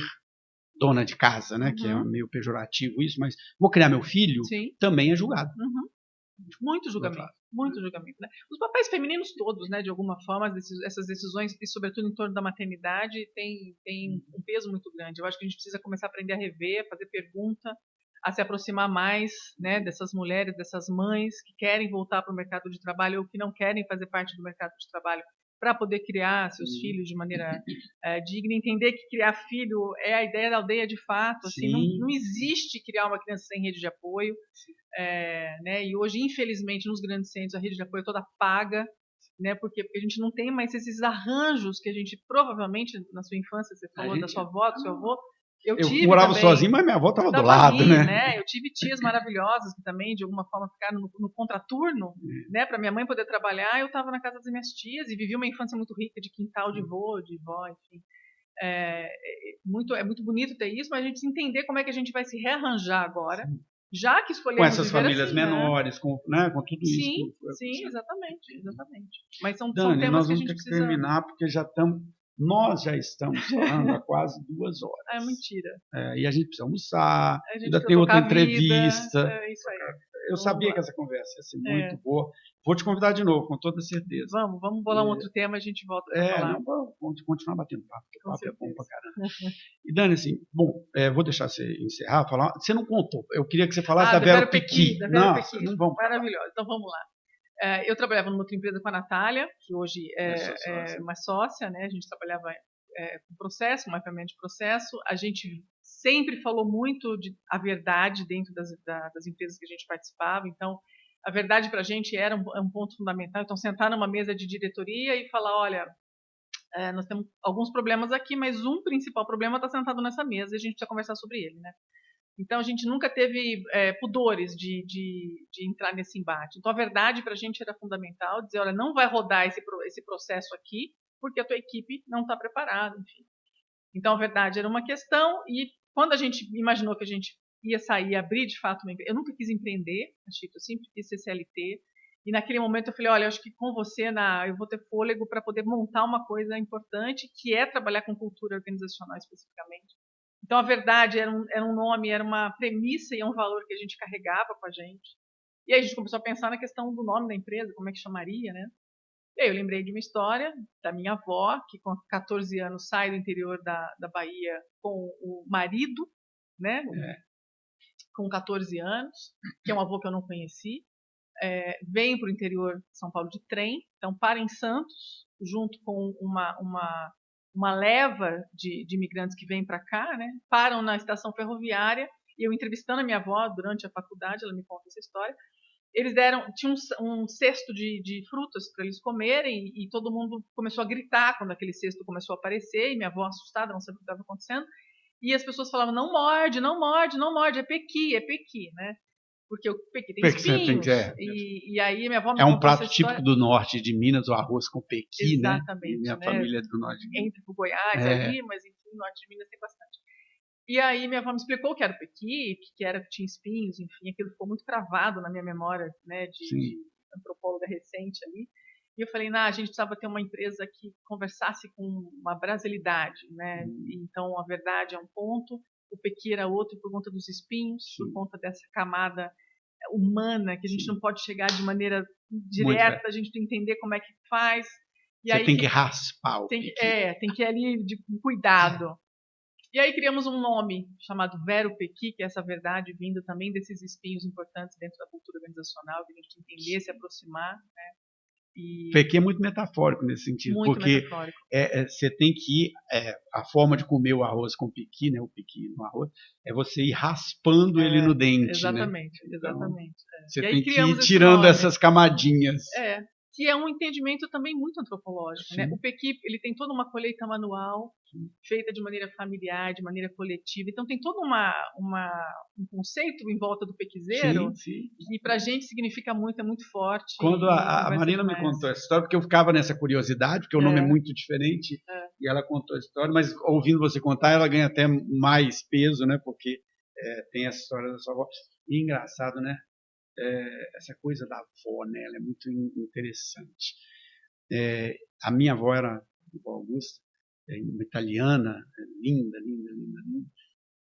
dona de casa, né? Que é meio pejorativo isso, mas vou criar meu filho, também é julgado. Muito julgamento, muito julgamento. Né? Os papéis femininos todos, né, de alguma forma, essas decisões, e sobretudo em torno da maternidade, tem um peso muito grande. Eu acho que a gente precisa começar a aprender a rever, a fazer pergunta, a se aproximar mais, né, dessas mulheres, dessas mães que querem voltar para o mercado de trabalho ou que não querem fazer parte do mercado de trabalho para poder criar seus filhos de maneira digna, entender que criar filho é a ideia da aldeia de fato, assim, não existe criar uma criança sem rede de apoio, né, e hoje, infelizmente, nos grandes centros a rede de apoio é toda paga, né, porque a gente não tem mais esses arranjos que a gente provavelmente, na sua infância, você falou da sua avó, do seu avô, eu morava também, sozinho, mas minha avó estava do lado, ali, né? Eu tive tias maravilhosas que também, de alguma forma, ficaram no contraturno, né? Para minha mãe poder trabalhar, eu estava na casa das minhas tias e vivi uma infância muito rica de quintal de vô, de vó, enfim. É muito bonito ter isso, mas a gente precisa entender como é que a gente vai se rearranjar agora, já que escolhemos com essas famílias assim, menores, né? com tudo isso. Sim, exatamente. Mas são Dani, temas nós que a vamos gente ter precisa... que terminar, porque nós já estamos falando há quase 2 horas. É mentira. E a gente precisa almoçar, ainda tem outra entrevista. É isso aí. Eu sabia que essa conversa ia ser muito boa. Vou te convidar de novo, com toda certeza. Vamos bolar um outro tema, a gente volta para falar. Vamos continuar batendo papo, porque o papo é bom pra caramba. E Dani, assim, vou deixar você encerrar, falar. Você não contou, eu queria que você falasse da Vero Pequi. Não vamos. Maravilhosa, então vamos lá. Eu trabalhava numa outra empresa com a Natália, que hoje é uma sócia, né? A gente trabalhava com processo, mapeamento de processo. A gente sempre falou muito a verdade dentro das empresas que a gente participava. Então, a verdade para a gente era um ponto fundamental. Então, sentar numa mesa de diretoria e falar, olha, nós temos alguns problemas aqui, mas um principal problema está sentado nessa mesa e a gente precisa conversar sobre ele, né? Então, a gente nunca teve pudores de entrar nesse embate. Então, a verdade para a gente era fundamental, dizer, olha, não vai rodar esse processo aqui, porque a tua equipe não está preparada, enfim. Então, a verdade era uma questão, e quando a gente imaginou que a gente ia sair e abrir, de fato, uma empresa, eu nunca quis empreender, eu sempre quis ser CLT, e naquele momento eu falei, olha, eu acho que com você eu vou ter fôlego para poder montar uma coisa importante, que é trabalhar com cultura organizacional especificamente. Então, a verdade era um nome, era uma premissa e um valor que a gente carregava com a gente. E aí a gente começou a pensar na questão do nome da empresa, como é que chamaria, né? E aí eu lembrei de uma história da minha avó, que com 14 anos sai do interior da Bahia com o marido, né? Com 14 anos, que é um avô que eu não conheci. Vem para o interior de São Paulo de trem, então para em Santos, junto com uma leva de imigrantes que vêm para cá, né? Param na estação ferroviária, e eu entrevistando a minha avó durante a faculdade, ela me conta essa história. Eles tinha um cesto de frutas para eles comerem, e todo mundo começou a gritar quando aquele cesto começou a aparecer, e minha avó assustada, não sabia o que estava acontecendo, e as pessoas falavam, não morde, não morde, não morde, é pequi, né? Porque o pequi tem espinhos. E aí minha avó me contou um prato essa história. típico do norte de Minas, o arroz com pequi, exatamente, né? Minha família é do norte de Minas. Entre o Goiás ali, mas enfim, o norte de Minas tem bastante. E aí minha avó me explicou o que era o pequi, que tinha espinhos, enfim, aquilo ficou muito cravado na minha memória, né, de antropóloga recente ali. E eu falei, a gente precisava ter uma empresa que conversasse com uma brasilidade, né? Então a verdade é um ponto, o pequi era outro por conta dos espinhos, por conta dessa camada humana que a gente não pode chegar de maneira direta, a gente tem que entender como é que faz. E você aí tem que raspar o pequi. Tem que ir ali de cuidado. E aí criamos um nome chamado Vero Pequi, que é essa verdade vindo também desses espinhos importantes dentro da cultura organizacional, que a gente entender, se aproximar, né? Pequi é muito metafórico nesse sentido, muito porque metafórico. Você tem que ir, a forma de comer o arroz com pequi, né, o pequi no arroz, é você ir raspando ele no dente. Exatamente, né? exatamente. Então, você tem que ir tirando essas camadinhas. Que é um entendimento também muito antropológico, né? O pequi, ele tem toda uma colheita manual, feita de maneira familiar, de maneira coletiva. Então tem todo um conceito em volta do pequizeiro que para a gente significa muito, é muito forte. Quando a Marina me contou essa história, porque eu ficava nessa curiosidade, porque o nome é muito diferente, e ela contou a história, mas ouvindo você contar, ela ganha até mais peso, né? Porque tem essa história da sua avó. E engraçado, né? Essa coisa da avó, né? Ela é muito interessante. A minha avó era Augusta, uma italiana, linda,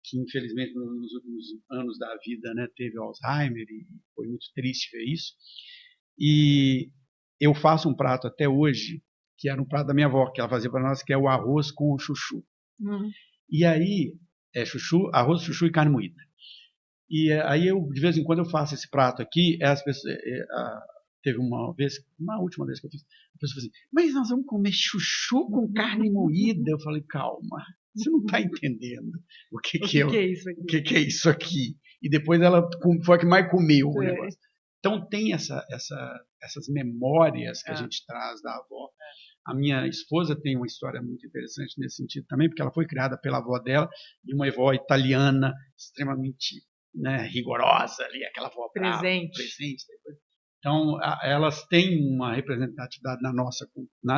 que infelizmente nos últimos anos da vida, né, teve Alzheimer, e foi muito triste ver isso. E eu faço um prato até hoje, que era um prato da minha avó, que ela fazia para nós, que é o arroz com o chuchu. E aí, arroz, chuchu e carne moída. E aí de vez em quando eu faço esse prato aqui, as pessoas, teve uma última vez que eu fiz, a pessoa falou assim, mas nós vamos comer chuchu com carne moída? Eu falei, calma, você não está entendendo o que é isso aqui. E depois ela foi a que mais comeu o negócio. Então tem essas memórias que a gente traz da avó. A minha esposa tem uma história muito interessante nesse sentido também, porque ela foi criada pela avó dela, e uma avó italiana extremamente, né, rigorosa ali, aquela avó presente. Então, elas têm uma representatividade na nossa,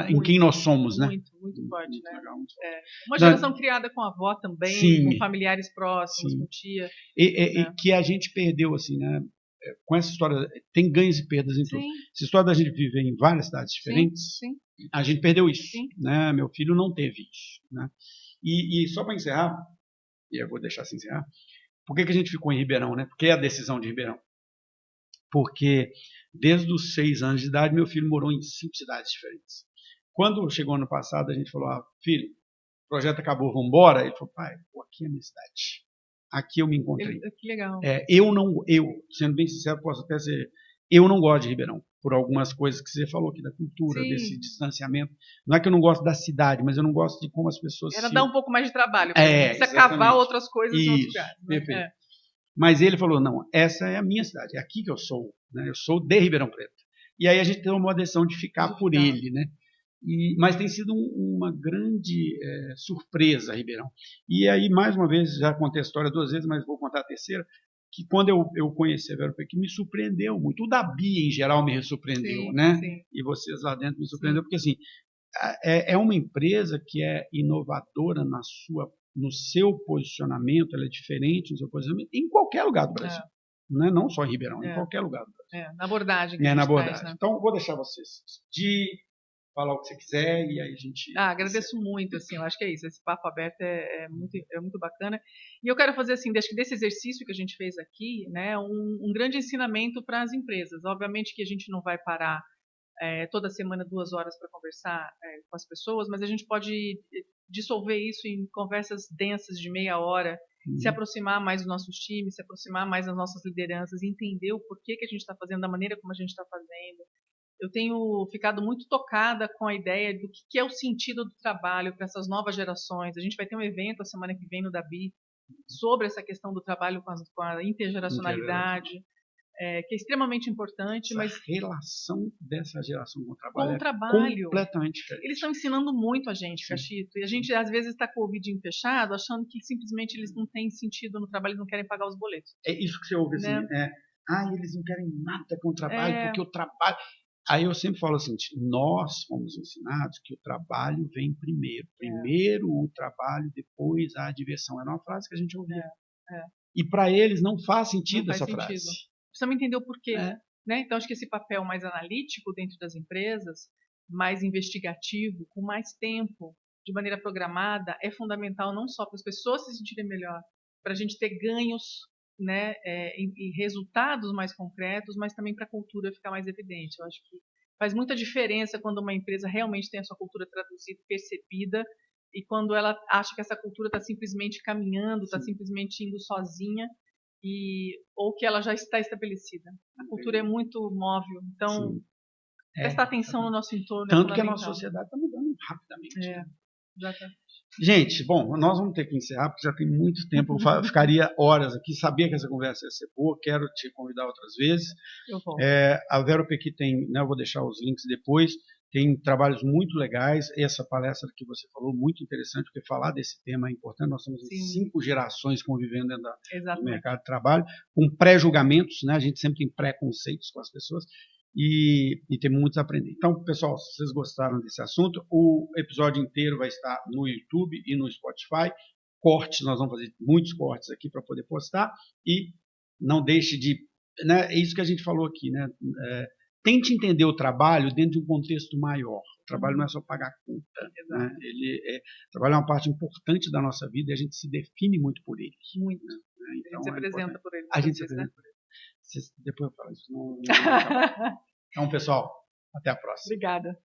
em quem nós somos, né? Muito forte, muito, né? Legal, muito forte. Uma geração criada com a avó também, com familiares próximos, com tia. E que a gente perdeu, assim, né? Com essa história, tem ganhos e perdas em tudo. Essa história da gente viver em várias cidades diferentes, a gente perdeu isso, né? Meu filho não teve isso, né? E só para encerrar, e eu vou deixar assim encerrar, por que a gente ficou em Ribeirão, né? Por que a decisão de Ribeirão? Porque desde os 6 anos de idade, meu filho morou em 5 cidades diferentes. Quando chegou ano passado, a gente falou, filho, o projeto acabou, vamos embora? Ele falou, pai, aqui é a minha cidade. Aqui eu me encontrei. Que legal. Sendo bem sincero, posso até ser, eu não gosto de Ribeirão, por algumas coisas que você falou aqui da cultura, desse distanciamento. Não é que eu não gosto da cidade, mas eu não gosto de como as pessoas dá um pouco mais de trabalho. Precisa cavar outras coisas em outros lugares. Perfeito. Mas ele falou, não, essa é a minha cidade, é aqui que eu sou, né? Eu sou de Ribeirão Preto. E aí a gente tomou a decisão de ficar por ele, né? Mas tem sido uma grande surpresa, Ribeirão. E aí, mais uma vez, já contei a história 2 vezes, mas vou contar a terceira, que quando eu conheci a Vero Pequi, me surpreendeu muito. O Dabi, em geral, me surpreendeu, né? E vocês lá dentro me surpreendeu, porque assim, é uma empresa que é inovadora no seu posicionamento, ela é diferente no seu posicionamento, em qualquer lugar do Brasil. Não só em Ribeirão, em qualquer lugar do Brasil. Na abordagem. Na abordagem. Traz, né? Então, vou deixar vocês de falar o que você quiser e aí a gente... agradeço muito, assim, eu acho que é isso, esse papo aberto é muito bacana. E eu quero fazer, assim, acho que desse exercício que a gente fez aqui, né, um grande ensinamento para as empresas. Obviamente que a gente não vai parar toda semana 2 horas para conversar com as pessoas, mas a gente pode dissolver isso em conversas densas de meia hora, se aproximar mais dos nossos times, se aproximar mais das nossas lideranças, entender o porquê que a gente está fazendo, da maneira como a gente está fazendo. Eu tenho ficado muito tocada com a ideia do que é o sentido do trabalho para essas novas gerações. A gente vai ter um evento a semana que vem no Dabi sobre essa questão do trabalho com a intergeracionalidade, que é extremamente importante, mas a relação dessa geração com o trabalho é completamente diferente. Eles estão ensinando muito a gente, Cachito, e a gente às vezes está com o ouvidinho fechado, achando que simplesmente eles não têm sentido no trabalho, eles não querem pagar os boletos. É isso que você ouve, assim, eles não querem nada com o trabalho, porque o trabalho... Aí eu sempre falo assim, nós fomos ensinados que o trabalho vem primeiro. Primeiro o trabalho, depois a diversão. Era uma frase que a gente ouvia. E para eles não faz sentido essa frase. Precisamos entender o porquê. Né? Então, acho que esse papel mais analítico dentro das empresas, mais investigativo, com mais tempo, de maneira programada, é fundamental não só para as pessoas se sentirem melhor, para a gente ter ganhos, né, e resultados mais concretos, mas também para a cultura ficar mais evidente. Eu acho que faz muita diferença quando uma empresa realmente tem a sua cultura traduzida, percebida, e quando ela acha que essa cultura está simplesmente caminhando, está simplesmente indo sozinha, ou que ela já está estabelecida. A cultura é muito móvel, então prestar atenção no nosso entorno. Tanto que a nossa sociedade está mudando rapidamente. Exatamente. Gente, bom, nós vamos ter que encerrar, porque já tem muito tempo, eu ficaria horas aqui, sabia que essa conversa ia ser boa, quero te convidar outras vezes. Eu vou. A Vero Pequi tem, né, eu vou deixar os links depois, tem trabalhos muito legais, essa palestra que você falou, muito interessante, porque falar desse tema é importante, nós estamos em 5 gerações convivendo dentro do mercado de trabalho, com pré-julgamentos, né, a gente sempre tem preconceitos com as pessoas, e tem muito a aprender. Então, pessoal, se vocês gostaram desse assunto, o episódio inteiro vai estar no YouTube e no Spotify. Cortes, nós vamos fazer muitos cortes aqui para poder postar. E não deixe de... Né, é isso que a gente falou aqui. Né, tente entender o trabalho dentro de um contexto maior. O trabalho não é só pagar conta. Né, o trabalho é uma parte importante da nossa vida e a gente se define muito por ele. Muito. Né, então, a gente se apresenta por ele. A gente se apresenta por ele. Depois eu falo isso. Então, pessoal, até a próxima. Obrigada.